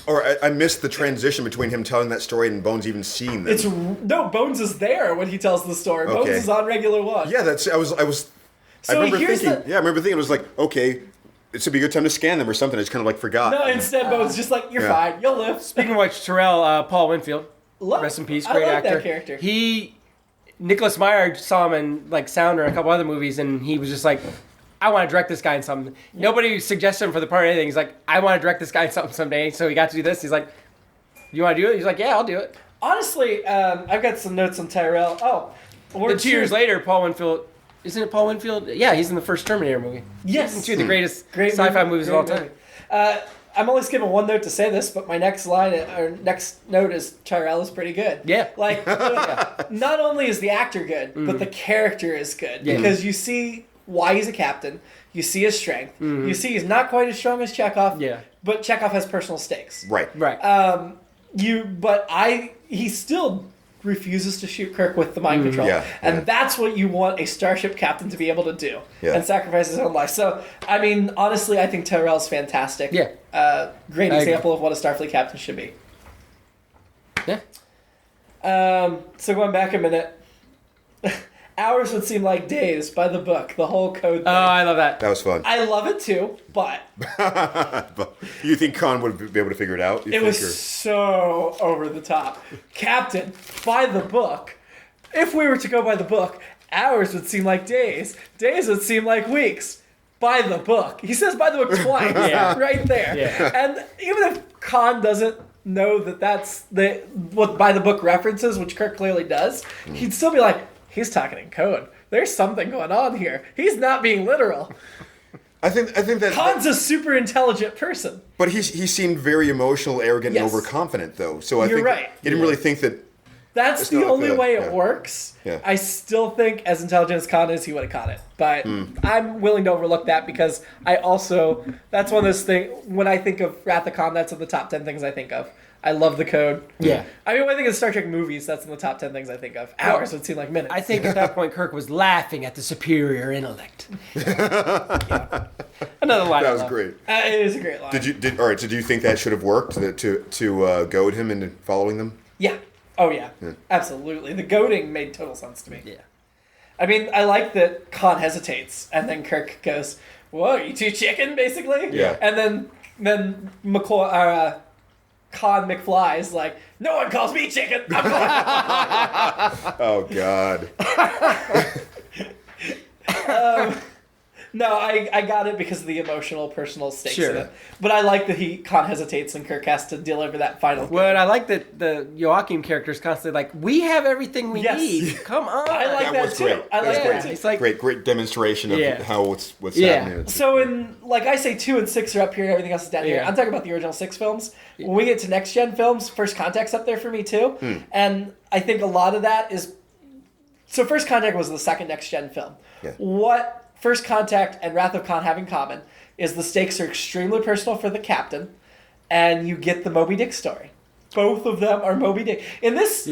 S3: Or I missed the transition between him telling that story and Bones even seeing them.
S2: It's no, Bones is there when he tells the story. Bones
S3: Okay.
S2: is on Regular One.
S3: Yeah, that's. I was.
S2: So
S3: I remember
S2: here's
S3: thinking.
S2: the-
S3: Yeah, I remember thinking it was like, okay, it should be a good time to scan them or something. I just kind of like forgot.
S2: No, instead Bones is just like, "You're
S3: Yeah.
S2: fine. You'll live."
S1: Speaking of which, Terrell, Paul Winfield,
S2: Love-
S1: rest in peace,
S2: I
S1: great
S2: like
S1: actor.
S2: that character.
S1: Nicholas Meyer saw him in like Sounder and a couple other movies, and he was just like, I want to direct this guy in something. Nobody suggested him for the part or anything. He's like, I want to direct this guy in something someday. So he got to do this. He's like, you want to do it? He's like, yeah, I'll do it.
S2: Honestly, I've got some notes on Tyrell. Oh,
S1: Then 2 years later, Paul Winfield, isn't it Paul Winfield? Yeah, he's in the first Terminator movie.
S2: Yes.
S1: He's in two of the greatest
S2: Great
S1: sci-fi
S2: movie,
S1: movies of all
S2: great
S1: time.
S2: movie. I'm only skipping one note to say this, but my next line or next note is Tyrell is pretty good.
S1: Yeah.
S2: Like, not only is the actor good, but the character is good.
S1: Yeah.
S2: Because you see why he's a captain, you see his strength, you see he's not quite as strong as Chekhov,
S1: Yeah.
S2: but Chekhov has personal stakes.
S3: Right.
S1: Right.
S2: He still refuses to shoot Kirk with the mind control.
S3: Yeah,
S2: and
S3: yeah.
S2: that's what you want a starship captain to be able to do.
S3: Yeah.
S2: And sacrifice his own life. So, I mean, honestly, I think Tyrell's fantastic.
S1: Yeah.
S2: Great
S1: I
S2: example of what a Starfleet captain should be.
S1: yeah.
S2: So going back a minute, Hours would seem like days by the book, the whole code thing.
S1: Oh, I love that.
S3: That was fun.
S2: I love it too, but
S3: But you think Khaaaaan would be able to figure it out?
S2: it was so over the top. Captain, by the book. If we were to go by the book, hours would seem like days. Days would seem like weeks. By the book. He says by the book twice, right there.
S1: Yeah.
S2: And even if Khaaaaan doesn't know that that's what by the book references, which Kirk clearly does, he'd still be like, he's talking in code. There's something going on here. He's not being literal.
S3: I think that
S2: Khaaaan's a super intelligent person.
S3: But he seemed very emotional, arrogant,
S2: Yes.
S3: and overconfident, though. So I
S2: You're
S3: think
S2: right.
S3: he didn't really think that.
S2: That's
S3: It's
S2: the
S3: not
S2: only
S3: good,
S2: way
S3: yeah.
S2: it works.
S3: Yeah.
S2: I still think, as intelligent as Khaaaaan is, he would have caught it. But I'm willing to overlook that because that's one of those things, when I think of Wrath of Khaaaaan, that's in the top 10 things I think of. I love the code.
S1: Yeah.
S2: I mean, when I think of Star Trek movies, that's in the top 10 things I think of. Hours would seem like minutes.
S1: I think at that point Kirk was laughing at the superior intellect. Another line.
S3: That
S1: I
S3: was
S1: love.
S3: great.
S2: It is a great line.
S3: All right. So do you think that should have worked to goad him into following them?
S2: Yeah. Oh, yeah. Absolutely. The goading made total sense to me.
S1: Yeah.
S2: I mean, I like that Khan hesitates, and then Kirk goes, "Whoa, you two chicken?" basically.
S3: Yeah.
S2: And then Khan McFly is like, "No one calls me chicken. I'm Khan."
S3: Oh God.
S2: No, I got it because of the emotional, personal stakes
S1: Sure.
S2: in it. But I like that Khan hesitates and Kirk has to deliver that final.
S1: Well, and I like that the Joachim character is constantly like, we have everything we
S2: Yes.
S1: need. Come on.
S2: I like that
S3: was
S2: too.
S3: great.
S2: I
S3: That
S2: like
S3: was
S2: that
S3: great.
S2: too.
S1: It's like,
S3: Great demonstration of
S1: Yeah.
S3: how what's
S1: Yeah.
S3: happening.
S2: So like I say, 2 and 6 are up here, everything else is down here.
S1: Yeah.
S2: I'm talking about the original 6 films. When we get to next gen films, First Contact's up there for me too. And I think a lot of that is, so First Contact was the second next gen film.
S3: Yeah.
S2: What First Contact and Wrath of Khan have in common is the stakes are extremely personal for the captain, and you get the Moby Dick story. Both of them are Moby Dick. In this,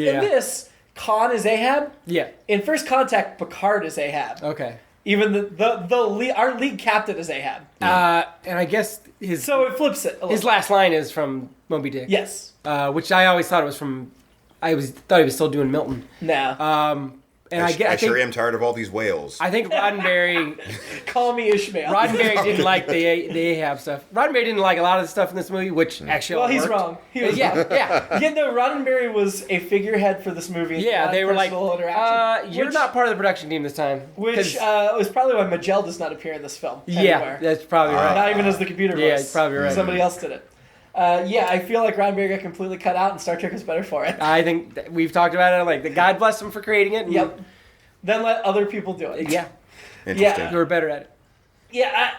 S2: Khan is Ahab.
S1: yeah.
S2: In First Contact, Picard is Ahab.
S1: Okay.
S2: Even our lead captain is Ahab.
S1: And I guess
S2: So it flips it a little.
S1: his last line is from Moby Dick.
S2: Yes.
S1: Which I always thought it was from. Thought he was still doing Milton.
S2: No.
S1: And
S3: I
S1: I think
S3: sure am tired of all these whales.
S1: I think Roddenberry
S2: Call me Ishmael.
S1: Roddenberry didn't like the Ahab stuff. Roddenberry didn't like a lot of the stuff in this movie, which actually
S2: well,
S1: all
S2: he's
S1: worked.
S2: wrong. He was
S1: Yeah,
S2: wrong.
S1: yeah.
S2: Yeah, no, Roddenberry was a figurehead for this movie.
S1: Yeah,
S2: not
S1: they were like,
S2: personal interaction,
S1: you're
S2: which-
S1: not part of the production team this time. 'Cause-
S2: Which was probably why Magell does not appear in this film.
S1: yeah,
S2: anywhere.
S1: that's probably right.
S2: Not even as the computer voice.
S1: Yeah, you're probably right.
S2: Somebody else did it. Yeah, I feel like Roddenberry got completely cut out, and Star Trek was better for it.
S1: I think we've talked about it. Like, the God bless him for creating it. and-
S2: Yep. Then let other people do it.
S1: Yeah,
S3: Interesting.
S1: you were better at it.
S2: Yeah,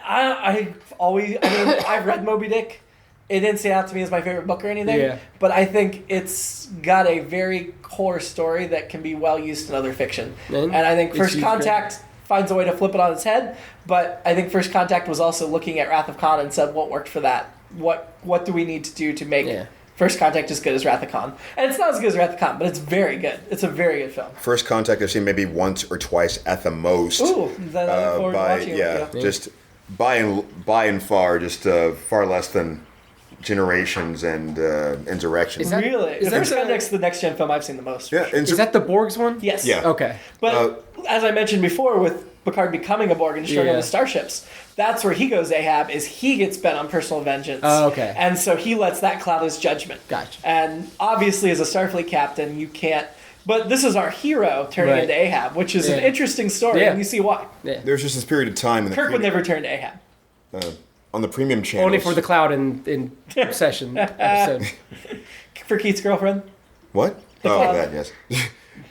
S2: I've read Moby Dick. It didn't stand out to me as my favorite book or anything.
S1: Yeah.
S2: But I think it's got a very core story that can be well used in other fiction.
S1: And
S2: And I think
S1: it's
S2: First
S1: used
S2: Contact finds a way to flip it on its head. But I think First Contact was also looking at Wrath of Khan and said, what worked for that? What do we need to do to make First Contact as good as Wrath of Khan? And it's not as good as Wrath of Khan, but it's very good. It's a very good film.
S3: First Contact I've seen maybe once or twice at the most.
S2: Ooh, then I look forward to watching it.
S3: just by and far, just far less than Generations and Insurrections.
S1: Is that-
S2: Really?
S1: is
S2: First
S1: that
S2: Contact's the next gen film I've seen the most.
S3: Yeah,
S1: Is that the Borg's one?
S2: Yes.
S3: Yeah.
S1: Okay.
S2: But as I mentioned before, with Picard becoming a Borg and destroying all the starships, that's where he goes Ahab, is he gets bent on personal vengeance.
S1: Oh, okay.
S2: And so he lets that cloud his judgment.
S1: Gotcha.
S2: And obviously, as a Starfleet captain, you can't... But this is our hero turning
S1: Right.
S2: into Ahab, which is an
S1: Yeah.
S2: interesting story,
S1: Yeah.
S2: and you see why.
S1: Yeah.
S3: There's just this period of time in the
S2: Kirk would never turn to Ahab.
S3: on the premium channels.
S1: Only for the cloud in session episode.
S2: For Keith's girlfriend.
S3: What? Oh,
S2: cloud.
S3: that, yes.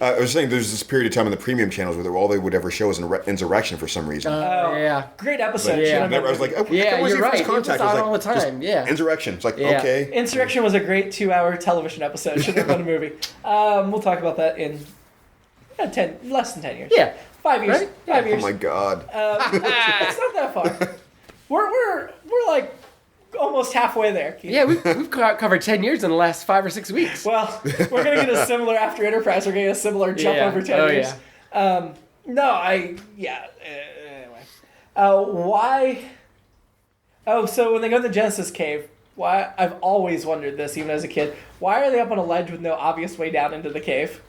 S3: I was saying there's this period of time in the premium channels where all they would ever show is Insurrection for some reason.
S1: Yeah.
S2: Great episode.
S1: Yeah.
S2: Should have
S3: Never, I was like, oh,
S1: Yeah,
S3: that was
S1: you're
S3: your
S1: right.
S3: First Contact.
S1: It was
S3: I
S1: on all the
S3: just
S1: time, yeah.
S3: Insurrection. It's like,
S1: Yeah.
S3: okay.
S2: Insurrection was a great 2-hour television episode. Should have been a movie. We'll talk about that in less than 10 years.
S1: Yeah.
S2: 5 years.
S1: Right?
S2: 5
S3: Oh
S2: years.
S3: my God.
S2: It's not that far. We're like almost halfway there. Keith.
S1: Yeah, we've covered 10 years in the last 5 or 6 weeks.
S2: Well, we're gonna get a similar after Enterprise. We're gonna get a similar jump over 10 years.
S1: Yeah.
S2: Anyway, why? Oh, so when they go to the Genesis cave, why? I've always wondered this, even as a kid. Why are they up on a ledge with no obvious way down into the cave?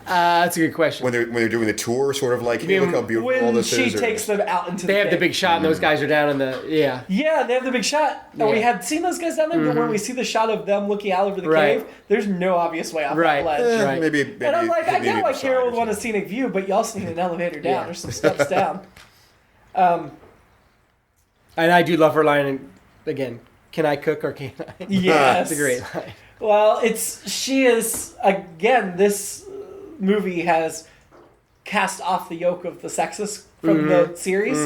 S1: That's a good question.
S3: When they're doing the tour, sort of like, hey, look how beautiful all
S2: When
S3: this
S2: she
S3: is.
S2: takes them out into
S1: They
S2: the
S1: have the
S2: cave.
S1: big shot, and those guys are down in the
S2: Yeah, they have the big shot. And we
S1: Yeah.
S2: had seen those guys down there, but when we see the shot of them looking out over the
S1: Right.
S2: cave, there's no obvious way off
S1: Right.
S2: that ledge.
S1: Right.
S3: Maybe,
S2: And I'm like, I
S3: maybe
S2: get why
S3: the
S2: Carol
S3: side
S2: would
S3: or
S2: want a
S3: something.
S2: scenic view, but you also need an elevator down.
S1: Yeah.
S2: There's some steps down.
S1: And I do love her line again. Can I cook or can't I?
S2: Yes.
S1: It's a great line.
S2: Well, she is, again, this movie has cast off the yoke of the sexist from the series.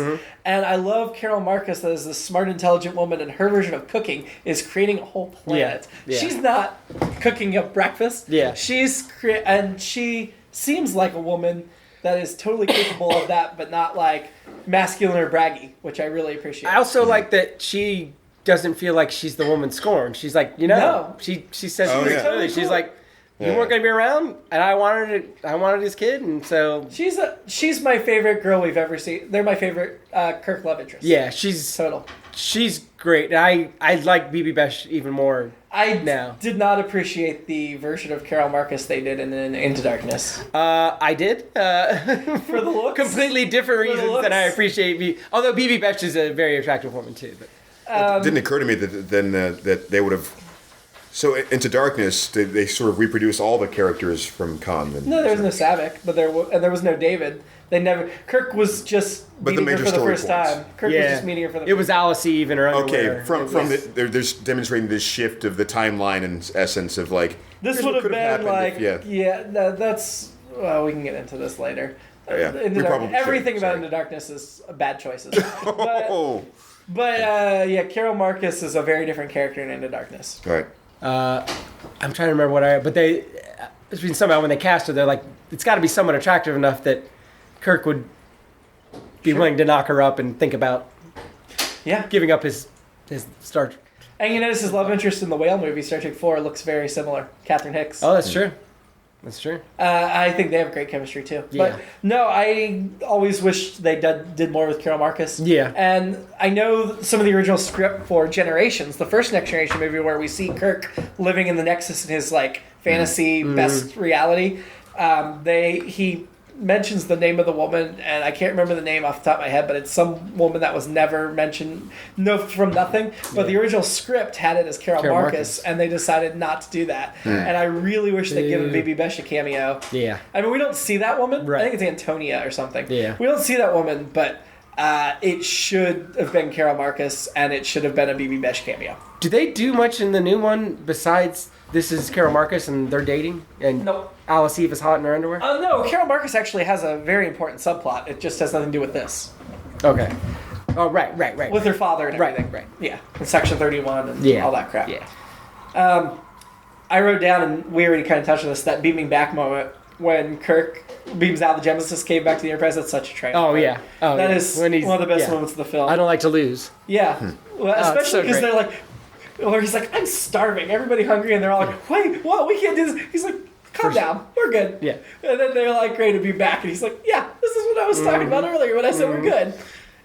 S2: And I love Carol Marcus as this smart, intelligent woman, and her version of cooking is creating a whole planet.
S1: Yeah.
S2: She's not cooking up breakfast.
S1: Yeah.
S2: And she seems like a woman that is totally capable of that, but not like masculine or braggy, which I really appreciate.
S1: I also like that she doesn't feel like she's the woman scorned. She's like,
S2: No.
S1: she says
S3: Oh,
S1: pretty
S3: yeah.
S1: clearly.
S2: Totally
S1: She's
S2: cool.
S1: like, you
S3: Yeah.
S1: weren't gonna be around, and I wanted his kid, and so
S2: She's my favorite girl we've ever seen. They're my favorite Kirk love interest.
S1: yeah, she's
S2: Total.
S1: great. And I like BB Besh even more.
S2: I
S1: now.
S2: did not appreciate the version of Carol Marcus they did in Into Darkness.
S1: I did
S2: For the looks?
S1: completely different
S2: For the
S1: reasons than I
S2: looks?
S1: appreciate. Although BB Besh is a very attractive woman too. But
S3: It didn't occur to me that they would have. So Into Darkness, they sort of reproduce all the characters from Khaaaaan.
S2: No, there was no Savick, but there was no David. They never. Kirk was just
S3: But the
S2: meeting her
S3: major
S2: for the
S3: story
S2: first
S3: points.
S2: time. Kirk was just meeting her for the
S1: It was Alice Eve in her underwear.
S3: Okay, from there's demonstrating this shift of the timeline and essence of like
S2: This
S3: here's
S2: would
S3: what
S2: have
S3: could
S2: been like,
S3: happened
S2: no, that's. Well, we can get into this later.
S3: Yeah, we probably should.
S2: Everything about
S3: Sorry.
S2: Into Darkness is bad choices.
S3: Oh,
S2: But yeah, Carol Marcus is a very different character in Into Darkness.
S3: all right.
S1: I'm trying to remember but they, somehow when they cast her, they're like, it's got to be someone attractive enough that Kirk would be willing to knock her up and think about
S2: Yeah.
S1: giving up his Star.
S2: And you notice his love interest in the whale movie, Star Trek 4, looks very similar. Catherine Hicks.
S1: Oh, that's true. That's true.
S2: I think they have great chemistry too.
S1: Yeah.
S2: But no, I always wished they did more with Carol Marcus.
S1: Yeah.
S2: And I know some of the original script for Generations, the first Next Generation movie where we see Kirk living in the Nexus in his like fantasy best reality. He mentions the name of the woman, and I can't remember the name off the top of my head, but it's some woman that was never mentioned, from nothing. But the original script had it as Carol Marcus, and they decided not to do that. And I really wish they'd given Baby Besh a cameo.
S1: Yeah.
S2: I mean, we don't see that woman.
S1: Right.
S2: I think it's Antonia or something.
S1: Yeah.
S2: We don't see that woman, but it should have been Carol Marcus, and it should have been a BB Besh cameo.
S1: Do they do much in the new one besides this is Carol Marcus and they're dating and
S2: Nope.
S1: Alice Eve is hot in her underwear?
S2: No, Carol Marcus actually has a very important subplot. It just has nothing to do with this.
S1: Okay. Oh, right.
S2: With her father and
S1: Right,
S2: everything.
S1: right.
S2: Yeah. And Section 31 and
S1: Yeah.
S2: all that crap.
S1: Yeah.
S2: I wrote down, and we already kind of touched on this, that beaming back moment when Kirk beams out of the Genesis cave back to the Enterprise. That's such a train.
S1: Oh, yeah. Oh,
S2: That
S1: yeah.
S2: is
S1: When he's-
S2: one of the best
S1: yeah.
S2: moments of the film.
S1: I don't like to lose.
S2: Yeah. Well,
S1: it's
S2: especially
S1: so
S2: because
S1: great.
S2: they're like, or he's like, I'm starving. Everybody hungry, and they're all like, wait, what? We can't do this. He's like, calm down. We're good.
S1: Yeah.
S2: And then they're like, great to be back. And he's like, yeah, this is what I was talking about earlier when I said we're good.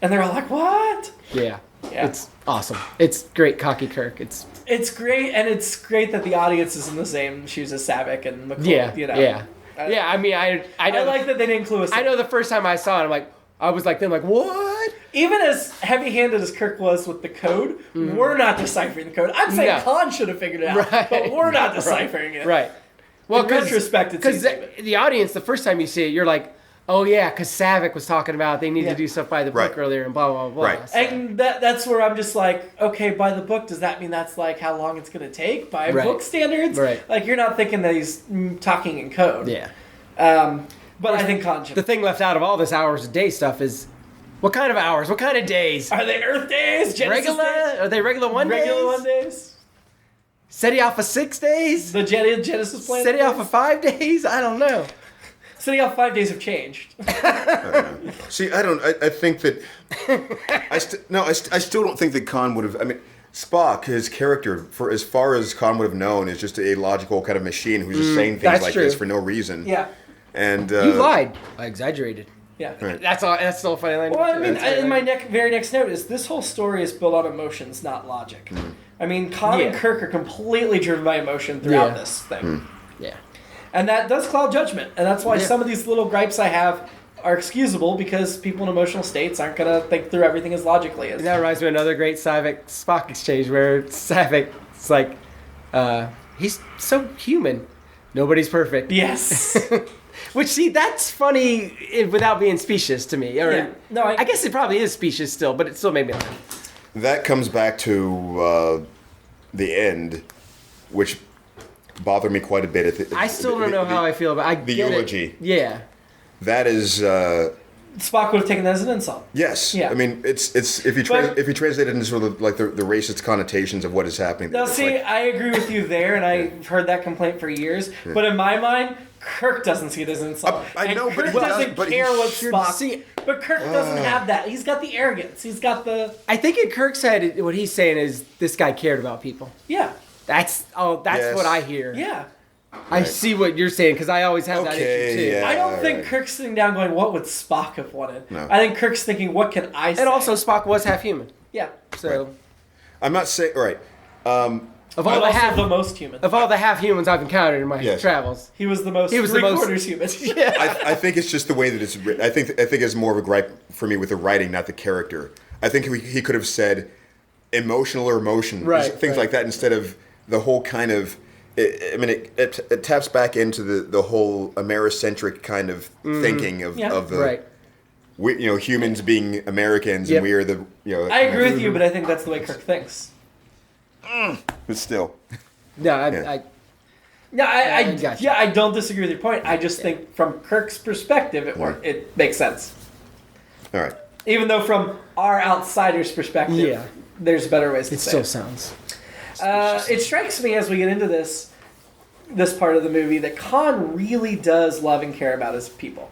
S2: And they're all like, what?
S1: Yeah.
S2: Yeah.
S1: It's awesome. It's great, cocky Kirk. It's
S2: great, and it's great that the audience is in the same shoes as Savick and McCoy.
S1: yeah,
S2: You know?
S1: yeah. I mean, I know.
S2: I like that they didn't clue us
S1: I
S2: in.
S1: know the first time I saw it, I was like, what?
S2: Even as heavy-handed as Kirk was with the code, we're not deciphering the code. I'm saying
S1: No.
S2: Khan should have figured it out,
S1: Right.
S2: but we're not deciphering it.
S1: Right. Well,
S2: In retrospect, it's
S1: because
S2: easy, but-
S1: the audience, the first time you see it, you're like, oh yeah, because Savick was talking about they need
S2: Yeah.
S1: to do stuff by the book
S3: Right.
S1: earlier and blah blah blah.
S3: Right.
S1: So-
S2: And that's where I'm just like, okay, by the book, does that mean that's like how long it's going to take by
S1: Right.
S2: book standards?
S1: Right.
S2: Like you're not thinking that he's talking in code.
S1: yeah.
S2: But I think Khan should.
S1: The thing left out of all this hours a day stuff is, what kind of hours? What kind of days?
S2: Are they Earth days? Genesis
S1: Regular?
S2: days?
S1: Are they regular one days?
S2: Regular 1 days?
S1: SETI off of 6 days?
S2: The Genesis planet?
S1: SETI off of 5 days? I don't know.
S2: Sitting out 5 days have changed.
S3: See, I think that I still don't think that Khan would have. I mean, Spock, his character, for as far as Khan would have known, is just a logical kind of machine who's just saying things
S1: that's
S3: like
S1: true.
S3: this for no reason.
S2: Yeah.
S3: And
S1: You lied. I exaggerated.
S2: Yeah.
S3: Right.
S1: That's all. That's still a funny line.
S2: Well, I mean,
S1: That's
S2: in my very next note is this whole story is built on emotions, not logic. I mean, Khan and
S1: Yeah.
S2: Kirk are completely driven by emotion throughout
S1: Yeah.
S2: this thing.
S1: yeah.
S2: And that does cloud judgment. And that's why some of these little gripes I have are excusable, because people in emotional states aren't going to think through everything as logically as.
S1: And that reminds me of another great Spock exchange where Savik's like, he's so human. Nobody's perfect.
S2: Yes.
S1: Which, see, that's funny without being specious to me. Or,
S2: No,
S1: I guess it probably is specious still, but it still made me laugh.
S3: That comes back to the end, which bothered me quite a bit.
S1: I still don't know how I feel about
S3: the eulogy.
S1: Yeah.
S3: That is.
S2: Spock would have taken that as an insult.
S3: Yes.
S2: Yeah.
S3: I mean, it's if you translate it into sort of like the racist connotations of what is happening.
S2: Now, see, I agree with you there, and I've heard that complaint for years. Yeah. But in my mind, Kirk doesn't see it as an insult.
S3: I know,
S2: Kirk
S3: but
S2: doesn't care what Spock.
S1: See,
S2: but Kirk doesn't have that. He's got the arrogance. He's got the.
S1: I think in Kirk's head, what he's saying is this guy cared about people.
S2: Yeah.
S1: That's what I hear.
S2: Yeah.
S1: I see what you're saying, because I always have that issue too.
S3: Yeah,
S2: I don't think Kirk's sitting down going, what would Spock have wanted?
S3: No.
S2: I think Kirk's thinking, what can I say?
S1: And also, Spock was half human.
S2: Yeah.
S1: So,
S3: I'm not saying right.
S1: of all
S2: the most human.
S1: Of all the half humans I've encountered in my travels,
S2: he was the most.
S1: He was the most
S2: human.
S3: I think it's just the way that it's written. I think it's more of a gripe for me with the writing, not the character. I think he could have said emotional or emotion, things like that, instead of the whole kind of. It taps back into the whole Americentric kind of thinking of the humans being Americans and we are the
S2: I agree with you, but I think that's the way Kirk thinks.
S3: But still,
S2: I don't disagree with your point. I just think from Kirk's perspective, it makes sense.
S3: All right.
S2: Even though from our outsider's perspective, there's better ways to say it.
S1: It still sounds.
S2: It strikes me as we get into this part of the movie that Khaaaaan really does love and care about his people.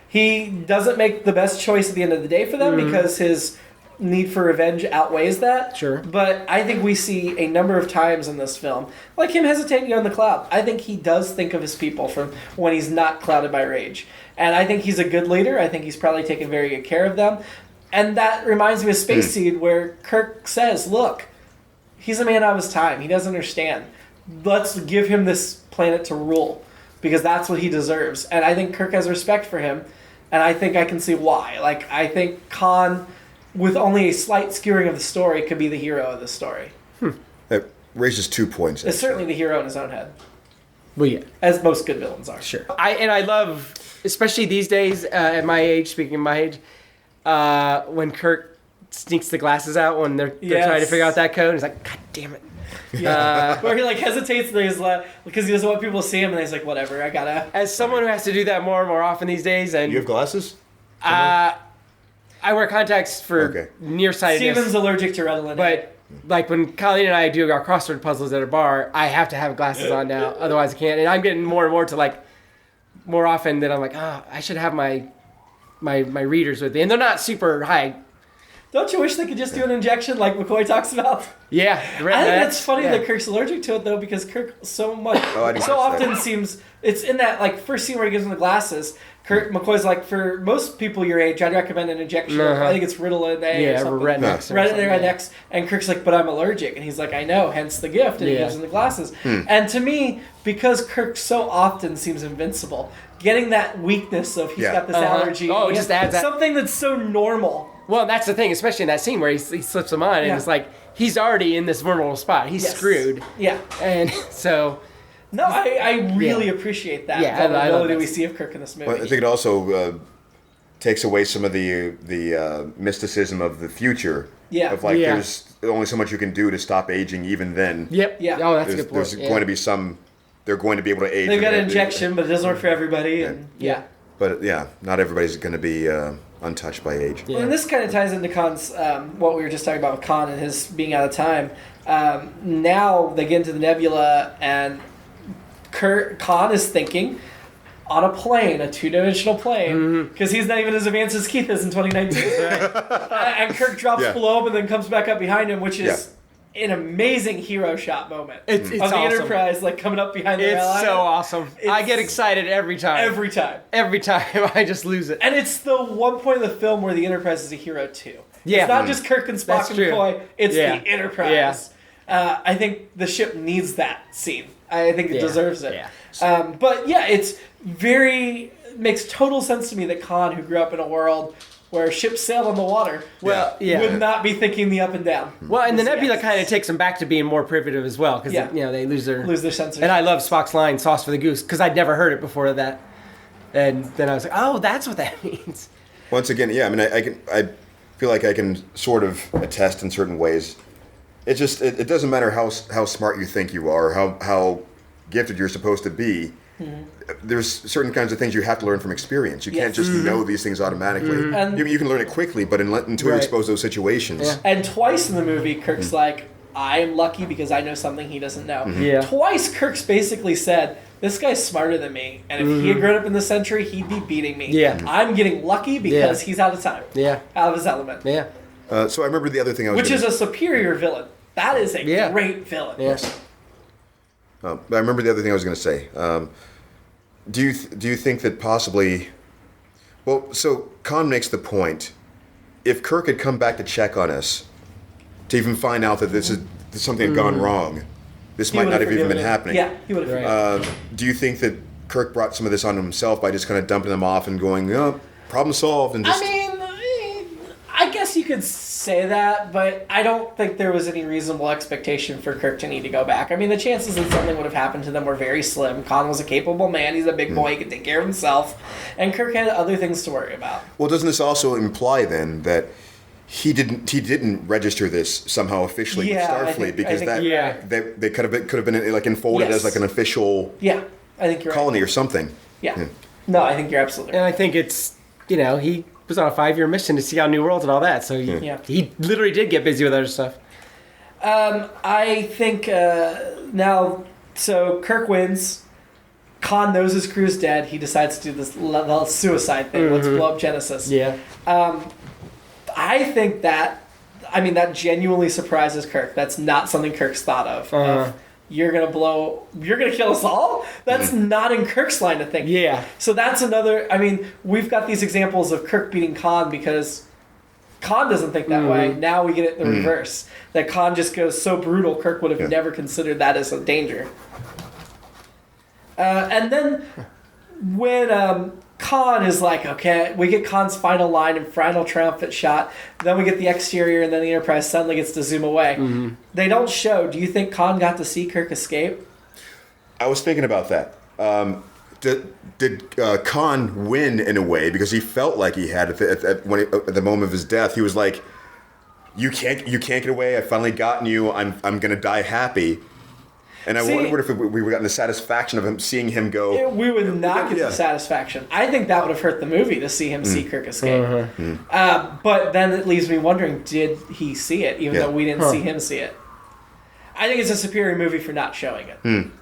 S2: He doesn't make the best choice at the end of the day for them because his need for revenge outweighs that.
S1: Sure.
S2: But I think we see a number of times in this film, like him hesitating on the cloud. I think he does think of his people from when he's not clouded by rage. And I think he's a good leader. I think he's probably taken very good care of them. And that reminds me of Space Seed, where Kirk says, look, he's a man of his time. He doesn't understand. Let's give him this planet to rule, because that's what he deserves. And I think Kirk has respect for him, and I think I can see why. Like, I think Khaaaaan, with only a slight skewering of the story, could be the hero of the story.
S3: That raises 2 points.
S2: It's certainly the hero in his own head.
S1: Well, yeah.
S2: As most good villains are.
S1: Sure. I love, especially these days, at my age, speaking of my age, when Kirk sneaks the glasses out when they're trying to figure out that code. And he's like, God damn it.
S2: Yeah. Where he hesitates because he doesn't want people to see him, and he's like, whatever, I gotta.
S1: As someone who has to do that more and more often these days, and
S3: you have glasses?
S1: I wear contacts for nearsightedness.
S2: Steven's allergic to Ritalin.
S1: But like when Colleen and I do our crossword puzzles at a bar, I have to have glasses on now, otherwise I can't. And I'm getting more and more to more often that I'm like, I should have my readers with me, and they're not super high.
S2: Don't you wish they could just do an injection like McCoy talks about?
S1: Yeah.
S2: I think that's funny that Kirk's allergic to it, though, because Kirk so often seems... It's in that first scene where he gives him the glasses. McCoy's like, for most people your age, I'd recommend an injection. I think it's Ritalin A or something. Rednex. And Kirk's like, but I'm allergic. And he's like, I know, hence the gift. And he gives him the glasses. And to me, because Kirk so often seems invincible, getting that weakness of he's got this allergy.
S1: It just adds that.
S2: Something that's so normal.
S1: Well, that's the thing, especially in that scene where he slips them on, and it's like, he's already in this vulnerable spot. He's screwed.
S2: Yeah.
S1: And so...
S2: No, I really appreciate that vulnerability we see of Kirk in this movie.
S3: Well, I think it also takes away some of the mysticism of the future.
S2: Yeah.
S3: Of there's only so much you can do to stop aging even then.
S1: Yep. Yeah. Oh, that's a good point.
S3: There's going to be they're going to be able to age.
S2: They've got an injection, but it doesn't work for everybody. And
S3: But not everybody's going to be untouched by age.
S2: Yeah. Well, and this kind of ties into Khaann's, what we were just talking about with Khaaaaan and his being out of time. Now they get into the nebula, and Khaaaaan is thinking on a plane, a two-dimensional plane, because he's not even as advanced as Keith is in 2019. And Kirk drops below him and then comes back up behind him, which is an amazing hero shot moment.
S1: It's
S2: of the
S1: awesome.
S2: Enterprise, coming up behind the ally.
S1: It's so awesome. I get excited every time.
S2: Every time.
S1: Every time. I just lose it.
S2: And it's the one point of the film where the Enterprise is a hero, too.
S1: Yeah.
S2: It's not just Kirk and Spock and McCoy. It's the Enterprise.
S1: Yeah.
S2: I think the ship needs that scene. I think it deserves it.
S1: Yeah.
S2: But yeah, makes total sense to me that Khaaaaan, who grew up in a world where ships sailed on the water, would not be thinking the up and down.
S1: Well, and the nebula kind of takes them back to being more primitive as well, because they lose their
S2: sensors.
S1: And I love Spock's line, "Sauce for the goose," because I'd never heard it before that. And then I was like, "Oh, that's what that means."
S3: Once again, I mean, I feel like I can sort of attest in certain ways. It just it doesn't matter how smart you think you are, how gifted you're supposed to be. Mm-hmm. There's certain kinds of things you have to learn from experience. You can't just know these things automatically. Mm-hmm. You can learn it quickly, but until you're exposed to those situations.
S2: Yeah. And twice in the movie, Kirk's like, I'm lucky because I know something he doesn't know.
S3: Mm-hmm.
S1: Yeah.
S2: Twice, Kirk's basically said, this guy's smarter than me, and if he had grown up in this century, he'd be beating me.
S1: Yeah.
S2: I'm getting lucky because he's out of time.
S1: Yeah.
S2: Out of his element.
S1: Yeah.
S3: So I remember the other thing
S2: Which is a superior villain. That is a great villain.
S1: Yes.
S3: But I remember the other thing I was going to say. Do you think that possibly... Well, so Khan makes the point, if Kirk had come back to check on us, to even find out that something had gone wrong, this might not have even been happening.
S2: Yeah, he would have
S3: Do you think that Kirk brought some of this on himself by just kind of dumping them off and going, oh, problem solved, and just...
S2: I mean, I guess you could say that, but I don't think there was any reasonable expectation for Kirk to need to go back. I mean, the chances that something would have happened to them were very slim. Khan was a capable man. He's a big boy. He could take care of himself. And Kirk had other things to worry about.
S3: Well, doesn't this also imply, then, that he didn't register this somehow officially with Starfleet, because they could have been like enfolded as like an official
S2: I think you're
S3: colony
S2: right.
S3: or something.
S2: Yeah. No, I think you're absolutely right.
S1: And I think it's, he was on a 5-year mission to see out New Worlds and all that, so he literally did get busy with other stuff.
S2: I think now, so Kirk wins. Khan knows his crew's dead. He decides to do this suicide thing. Let's blow up Genesis.
S1: Yeah.
S2: I think that genuinely surprises Kirk. That's not something Kirk's thought of. You're gonna kill us all? That's not in Kirk's line of thinking.
S1: Yeah.
S2: So that's another, we've got these examples of Kirk beating Khan because Khan doesn't think that way. Now we get it the reverse. That Khan just goes so brutal, Kirk would have never considered that as a danger. And then when Khan is like, okay, we get Khan's final line and final triumphant shot. Then we get the exterior, and then the Enterprise suddenly gets to zoom away. They don't show. Do you think Khan got to see Kirk escape?
S3: I was thinking about that. Did Khan win in a way because he felt like he had at the moment of his death? He was like, "You can't get away. I finally gotten you. I'm gonna die happy." And I wonder if we would gotten the satisfaction of seeing him go.
S2: We would not get the satisfaction. I think that would have hurt the movie to see him see Kirk escape. But then it leaves me wondering, did he see it, even though we didn't see him see it? I think it's a superior movie for not showing it.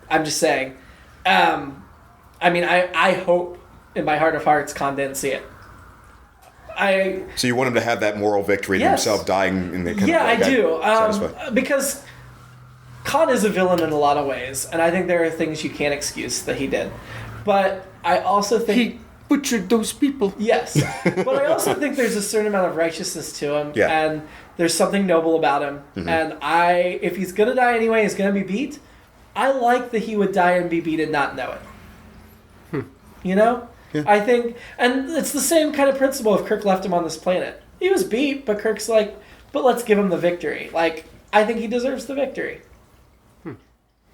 S2: I'm just saying. I hope in my heart of hearts Khan didn't see it.
S3: So you want him to have that moral victory to himself dying in the kind of
S2: I do. Because Khan is a villain in a lot of ways, and I think there are things you can't excuse that he did. But I also think...
S1: He butchered those people.
S2: Yes. But I also think there's a certain amount of righteousness to him, and there's something noble about him. And if he's going to die anyway, he's going to be beat, I like that he would die and be beat and not know it. You know? Yeah. I think... And it's the same kind of principle if Kirk left him on this planet. He was beat, but Kirk's like, but let's give him the victory. Like, I think he deserves the victory.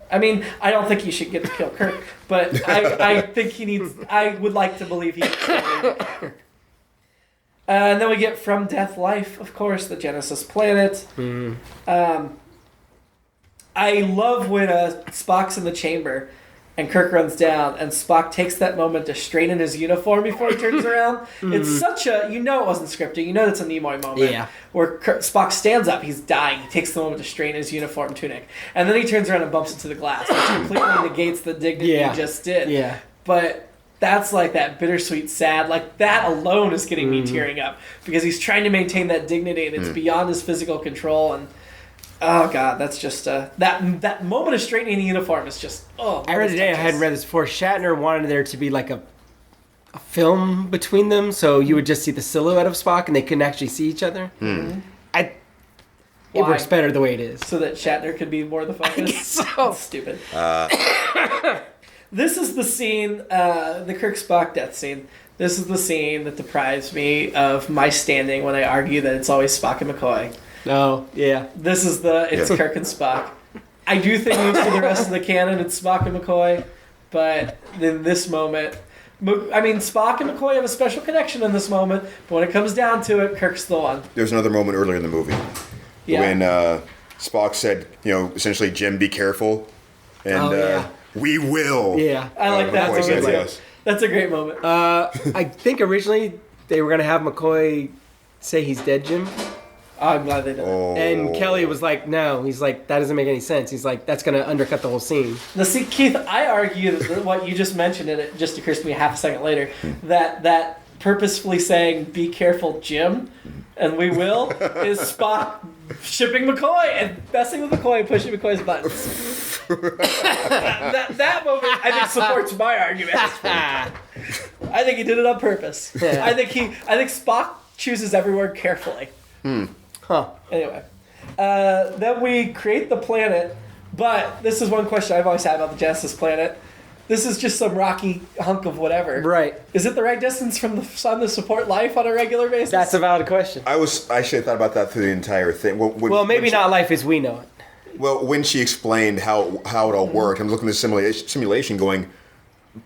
S2: I don't think he should get to kill Kirk, but I think he needs... I would like to believe he needs to. And then we get From Death Life, of course, the Genesis planet. I love when Spock's in the chamber and Kirk runs down and Spock takes that moment to straighten his uniform before he turns around. It's such a... You know it wasn't scripted. You know it's a Nimoy moment. Yeah. Where Spock stands up. He's dying. He takes the moment to straighten his uniform tunic. And then he turns around and bumps into the glass, which completely negates the dignity he just did. Yeah. But that's like that bittersweet sad. Like that alone is getting me tearing up. Because he's trying to maintain that dignity and it's beyond his physical control. And oh God, that's just that moment of straightening the uniform is just
S1: I read today. I hadn't read this before. Shatner wanted there to be like a film between them, so you would just see the silhouette of Spock and they couldn't actually see each other. It
S2: Why?
S1: works better the way it is.
S2: So that Shatner could be more the focus.
S1: So
S2: Stupid. This is the scene, the Kirk Spock death scene. This is the scene that deprives me of my standing when I argue that it's always Spock and McCoy.
S1: no, yeah.
S2: This is it's Kirk and Spock. I do think most of the rest of the canon it's Spock and McCoy, but in this moment, I mean, Spock and McCoy have a special connection in this moment, but when it comes down to it, Kirk's the one.
S3: There's another moment earlier in the movie when Spock said, essentially, Jim, be careful. And we will.
S1: Yeah.
S2: I like that.
S3: McCoy said yes.
S2: That's a great moment.
S1: I think originally they were going to have McCoy say he's dead, Jim.
S2: I'm glad they did it.
S3: Oh.
S1: And Kelly was like, no. He's like, that doesn't make any sense. He's like, that's going to undercut the whole scene.
S2: Now, see, Keith, I argue that what you just mentioned, and it just occurs to me half a second later, that purposefully saying, be careful, Jim, and we will, is Spock shipping McCoy and messing with McCoy and pushing McCoy's buttons. that moment, I think, supports my argument. I think he did it on purpose.
S1: Yeah.
S2: I think Spock chooses every word carefully.
S1: Huh.
S2: Anyway, then we create the planet, but this is one question I've always had about the Genesis planet. This is just some rocky hunk of whatever.
S1: Right.
S2: Is it the right distance from the sun to support life on a regular basis?
S1: That's a valid question.
S3: I actually thought about that through the entire thing.
S1: Well, maybe not life as we know it.
S3: Well, when she explained how it all worked, I'm looking at the simulation going,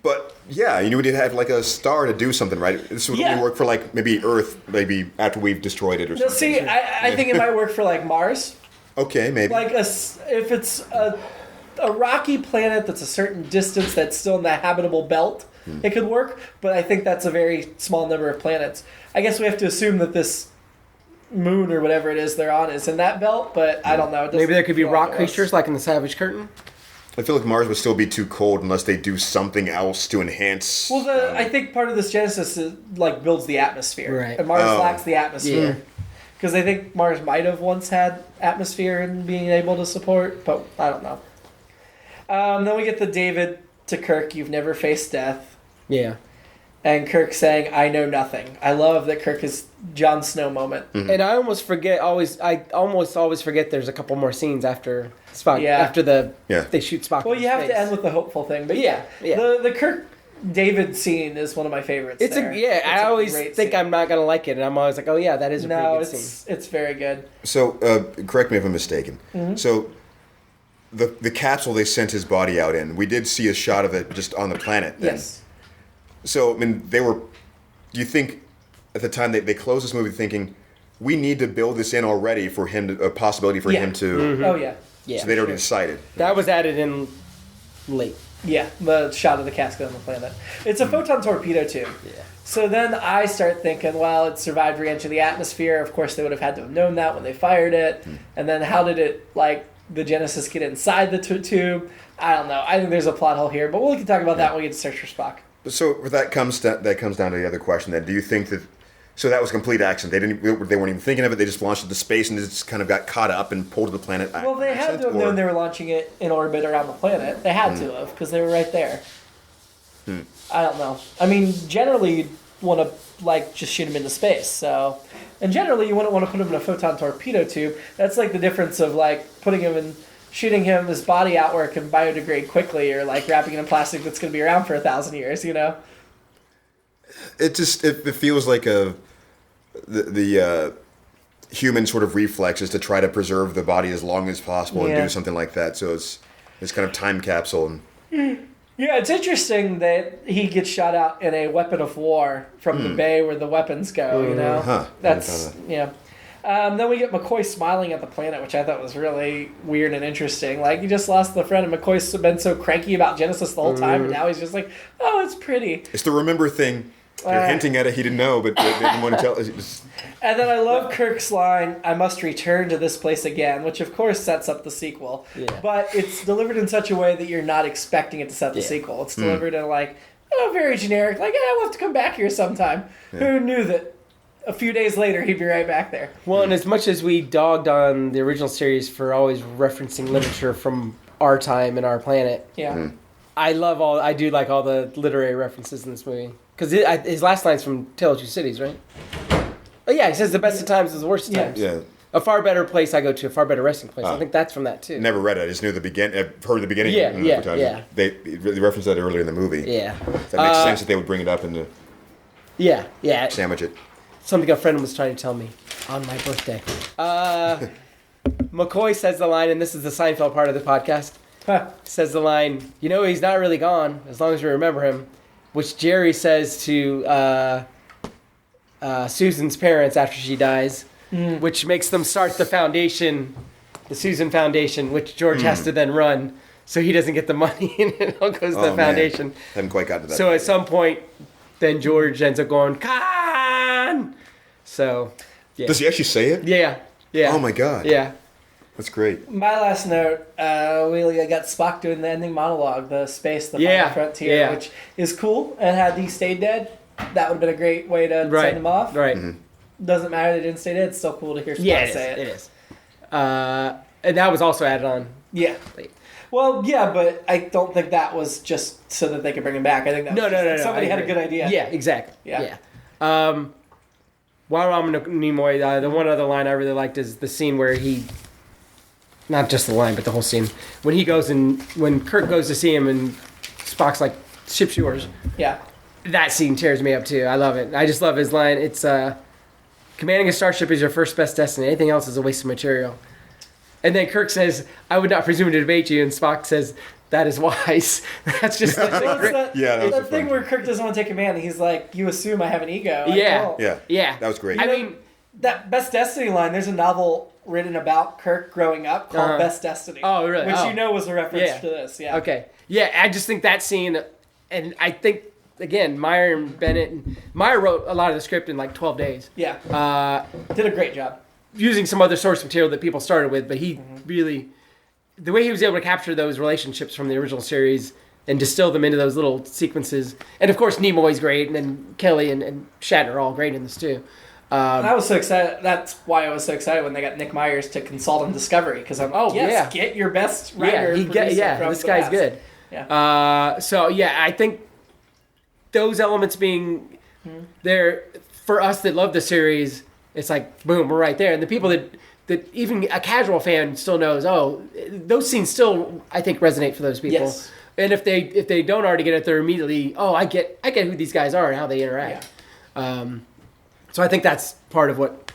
S3: but yeah, you would have like a star to do something, right? This would only work for like maybe Earth, maybe after we've destroyed it or something.
S2: See, I think it might work for like Mars.
S3: Okay, maybe.
S2: Like if it's a rocky planet that's a certain distance that's still in the habitable belt, it could work. But I think that's a very small number of planets. I guess we have to assume that this moon or whatever it is they're on is in that belt, but I don't know.
S1: Maybe there could be rock creatures like in the Savage Curtain.
S3: I feel like Mars would still be too cold unless they do something else to enhance.
S2: Well, I think part of this Genesis is, like builds the atmosphere,
S1: Right.
S2: and Mars lacks the atmosphere.
S1: Yeah.
S2: Because I think Mars might have once had atmosphere and being able to support, but I don't know. Then we get the David to Kirk, you've never faced death.
S1: Yeah.
S2: And Kirk saying, I know nothing. I love that Kirk is Jon Snow moment.
S1: Mm-hmm. And I almost always forget there's a couple more scenes after Spock.
S2: Yeah.
S1: After they shoot Spock.
S2: Well,
S1: in
S2: you have
S1: space.
S2: to end with the hopeful thing, but yeah. The Kirk David scene is one of my favorites.
S1: I always think
S2: scene.
S1: I'm not gonna like it, and I'm always like, oh yeah, that is a pretty good scene.
S2: It's very good.
S3: So, correct me if I'm mistaken.
S2: Mm-hmm.
S3: So, the capsule they sent his body out in, we did see a shot of it just on the planet then.
S2: Yes.
S3: So, I mean, do you think at the time they closed this movie thinking, we need to build this in already for him, a possibility for him to...
S1: Mm-hmm.
S2: Oh, yeah.
S1: Yeah.
S3: So they'd already decided.
S1: That was added in late.
S2: Yeah, the shot of the casket on the planet. It's a photon torpedo tube.
S1: Yeah.
S2: So then I start thinking, well, it survived re-entry of the atmosphere. Of course, they would have had to have known that when they fired it. And then how did it, the Genesis get inside the tube? I don't know. I think there's a plot hole here, but we can talk about that when we get to Search for Spock.
S3: So that comes down to the other question then. Do you think that... So that was a complete accident. They weren't even thinking of it. They just launched it to space and it just kind of got caught up and pulled to the planet.
S2: Well, they had to have known they were launching it in orbit around the planet. They had to have, because they were right there. I don't know. I mean, generally, you'd want to, just shoot them into space. So, and generally, you wouldn't want to put them in a photon torpedo tube. That's like the difference of, putting him in... shooting him, his body out where it can biodegrade quickly, or wrapping it in plastic that's going to be around for 1,000 years, you know?
S3: It just it feels like the human sort of reflex is to try to preserve the body as long as possible and do something like that. So it's kind of time capsule.
S2: Yeah, it's interesting that he gets shot out in a weapon of war from the bay where the weapons go, you know?
S3: Huh.
S2: That's, yeah. Then we get McCoy smiling at the planet, which I thought was really weird and interesting. He just lost the friend, and McCoy's been so cranky about Genesis the whole time, and now he's just like, oh, it's pretty.
S3: It's the remember thing. You're hinting at it, he didn't know, but they didn't want to tell us.
S2: And then I love Kirk's line, I must return to this place again, which of course sets up the sequel. Yeah. But it's delivered in such a way that you're not expecting it to set the sequel. It's delivered in very generic, we'll have to come back here sometime. Yeah. Who knew that a few days later he'd be right back there?
S1: Well, and as much as we dogged on the original series for always referencing literature from our time and our planet, I do like all the literary references in this movie. Because his last line's from Tale of Two Cities, right? Oh yeah, he says the best of times is the worst of times.
S3: Yeah.
S1: A far better place I go to, a far better resting place. I think that's from that too.
S3: Never read it. I just knew I've heard the beginning.
S1: Yeah,
S3: a number of
S1: yeah.
S3: times. They referenced that earlier in the movie.
S1: Yeah.
S3: That makes sense that they would bring it up and
S1: Yeah.
S3: sandwich it.
S1: Something a friend was trying to tell me on my birthday. McCoy says the line, and this is the Seinfeld part of the podcast. Says the line, he's not really gone as long as we remember him, which Jerry says to Susan's parents after she dies, which makes them start the foundation, the Susan Foundation, which George has to then run, so he doesn't get the money, and it all goes to the foundation.
S3: Man. Haven't quite gotten to that.
S1: So at some point, then George ends up going, Khaaaaan! So, yeah.
S3: Does he actually say it?
S1: Yeah.
S3: Oh my God.
S1: Yeah.
S3: That's great.
S2: My last note, we got Spock doing the ending monologue, the final frontier, which is cool. And had he stayed dead, that would have been a great way to send him off.
S1: Right.
S2: Doesn't matter they didn't stay dead. It's still cool to hear Spock say it.
S1: It is. And that was also added on.
S2: Yeah.
S1: Late.
S2: Well, yeah, but I don't think that was just so that they could bring him back. I think that was somebody had a good idea.
S1: Yeah, exactly.
S2: Yeah.
S1: While Robert Nimoy, the one other line I really liked is the scene where he, not just the line, but the whole scene, when Kirk goes to see him and Spock's like, ship's yours.
S2: Yeah.
S1: That scene tears me up too. I love it. I just love his line. It's, commanding a starship is your first best destiny. Anything else is a waste of material. And then Kirk says, I would not presume to debate you. And Spock says, that is wise. That's just such a great...
S2: that thing where Kirk doesn't want to take command. He's like, you assume I have an ego.
S1: Yeah.
S3: Yeah. That was great.
S1: I mean...
S2: That Best Destiny line, there's a novel written about Kirk growing up called Best Destiny.
S1: Oh, really?
S2: Which was a reference to this. Yeah.
S1: Okay. Yeah, I just think that scene, and I think, again, Meyer and Bennett, Meyer wrote a lot of the script in like 12 days.
S2: Yeah. Did a great job.
S1: Using some other source material that people started with, but he really, the way he was able to capture those relationships from the original series and distill them into those little sequences. And of course, Nimoy's great, and then Kelly and Shatner are all great in this too.
S2: And I was so excited. That's why I was so excited when they got Nick Myers to consult on Discovery, because I'm get your best writer.
S1: This guy's good.
S2: Yeah.
S1: I think those elements being there for us that love the series, it's like boom, we're right there, and the people that even a casual fan still knows. Oh, those scenes still I think resonate for those people.
S2: Yes.
S1: And if they don't already get it, they're immediately I get who these guys are and how they interact. Yeah. So I think that's part of what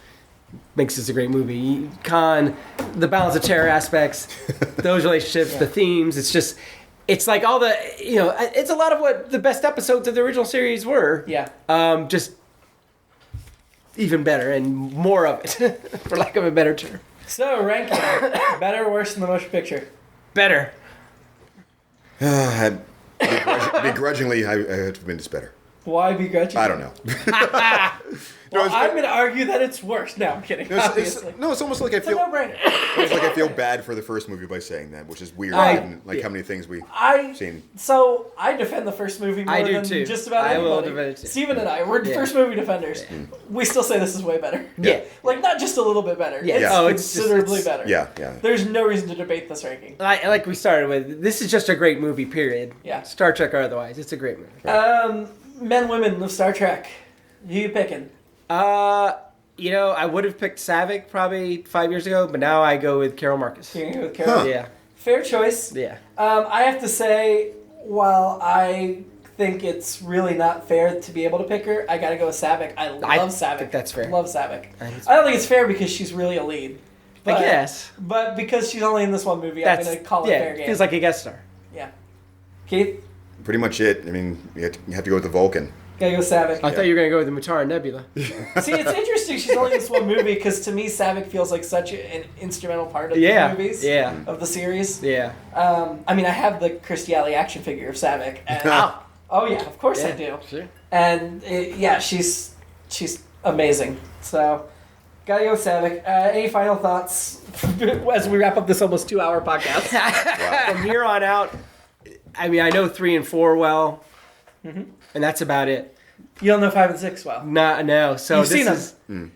S1: makes this a great movie. Khaaaaan, the balance of terror aspects, those relationships, the themes. It's like all the it's a lot of what the best episodes of the original series were.
S2: Yeah.
S1: Just even better and more of it, for lack of a better term.
S2: So ranking, better or worse than the motion picture?
S1: Better.
S3: Begrudgingly, I have to admit it's better.
S2: Why begrudgingly?
S3: I don't know.
S2: I'm going to argue that it's worse. No, I'm kidding.
S3: It's almost like I feel. It's like I feel bad for the first movie by saying that, which is weird. How many things we've seen.
S2: So I defend the first movie more than just about anybody.
S1: I will defend it too.
S2: Steven and I, we're first movie defenders. Yeah. We still say this is way better.
S1: Yeah.
S2: Like not just a little bit better.
S1: Yeah.
S2: It's considerably better.
S3: Yeah.
S2: There's no reason to debate this ranking.
S1: Like we started with, this is just a great movie. Period.
S2: Yeah.
S1: Star Trek or otherwise, it's a great movie.
S2: Men, women of Star Trek. Who you picking?
S1: I would have picked Savick probably 5 years ago, but now I go with Carol Marcus.
S2: You're going with Carol?
S3: Huh.
S1: Yeah.
S2: Fair choice.
S1: Yeah.
S2: I have to say, while I think it's really not fair to be able to pick her, I got to go with Savick. I love Savick.
S1: I think that's fair.
S2: I love Savick. I don't think it's fair because she's really a lead. But,
S1: I guess.
S2: But because she's only in this one movie, I'm going to call it fair game.
S1: Feels like a guest star.
S2: Yeah. Keith?
S3: Pretty much it. I mean, you have to go with the Vulcan.
S2: Gotta go with Savick.
S1: I thought you were going to go with the Mutara Nebula.
S2: See, it's interesting she's only in this one movie because to me, Savick feels like such an instrumental part of the movies. Yeah. Of the series.
S1: Yeah.
S2: I mean, I have the Kirstie Alley action figure of Savick. And, oh, yeah, of course I do.
S1: Sure.
S2: And, she's amazing. So, gotta go with Savick. Any final thoughts as we wrap up this almost 2-hour podcast?
S3: Wow.
S1: From here on out, I mean, I know 3 and 4 well. Mm-hmm. And that's about it.
S2: You don't know 5 and 6 well?
S1: No. So
S2: you've seen them?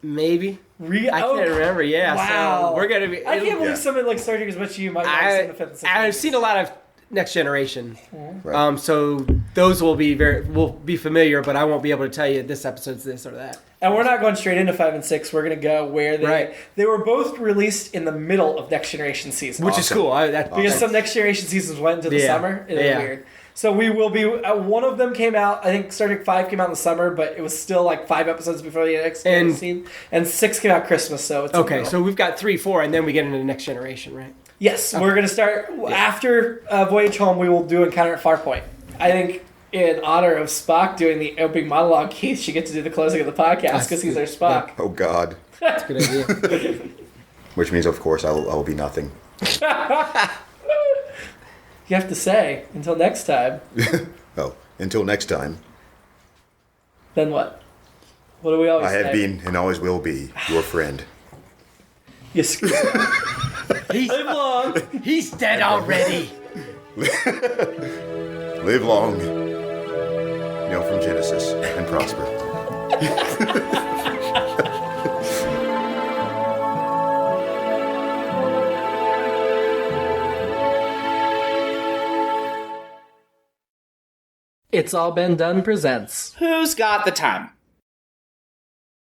S1: Maybe. I can't remember. Yeah.
S2: Wow.
S1: So we're gonna be.
S2: I can't believe someone like Star Trek as much as you might not have seen the 5th and 6th.
S1: I've seen a lot of Next Generation.
S3: Right.
S1: So those will be familiar, but I won't be able to tell you this episode's this or that.
S2: And we're not going straight into 5 and 6. We're going to go where they were both released in the middle of Next Generation season.
S1: Which is cool.
S2: Because some Next Generation seasons went into the summer. It was weird. So we will be... one of them came out, I think Star Trek 5 came out in the summer, but it was still like 5 episodes before the next scene. And 6 came out Christmas, so it's...
S1: Okay, so we've got 3, 4, and then we get into the Next Generation, right?
S2: Yes, we're going to start... After Voyage Home, we will do Encounter at Farpoint. I think in honor of Spock doing the opening monologue, Keith should get to do the closing of the podcast because he's our Spock.
S3: Oh, God.
S1: That's a good idea.
S3: Which means, of course, I will be nothing.
S2: You have to say, until next time.
S3: Oh, until next time.
S2: Then what? What do we always say?
S3: I have been and always will be your friend.
S2: You screw Live long.
S1: He's dead already.
S3: Live long. Neil from Genesis and prosper.
S2: It's All Been Done presents.
S4: Who's got the time?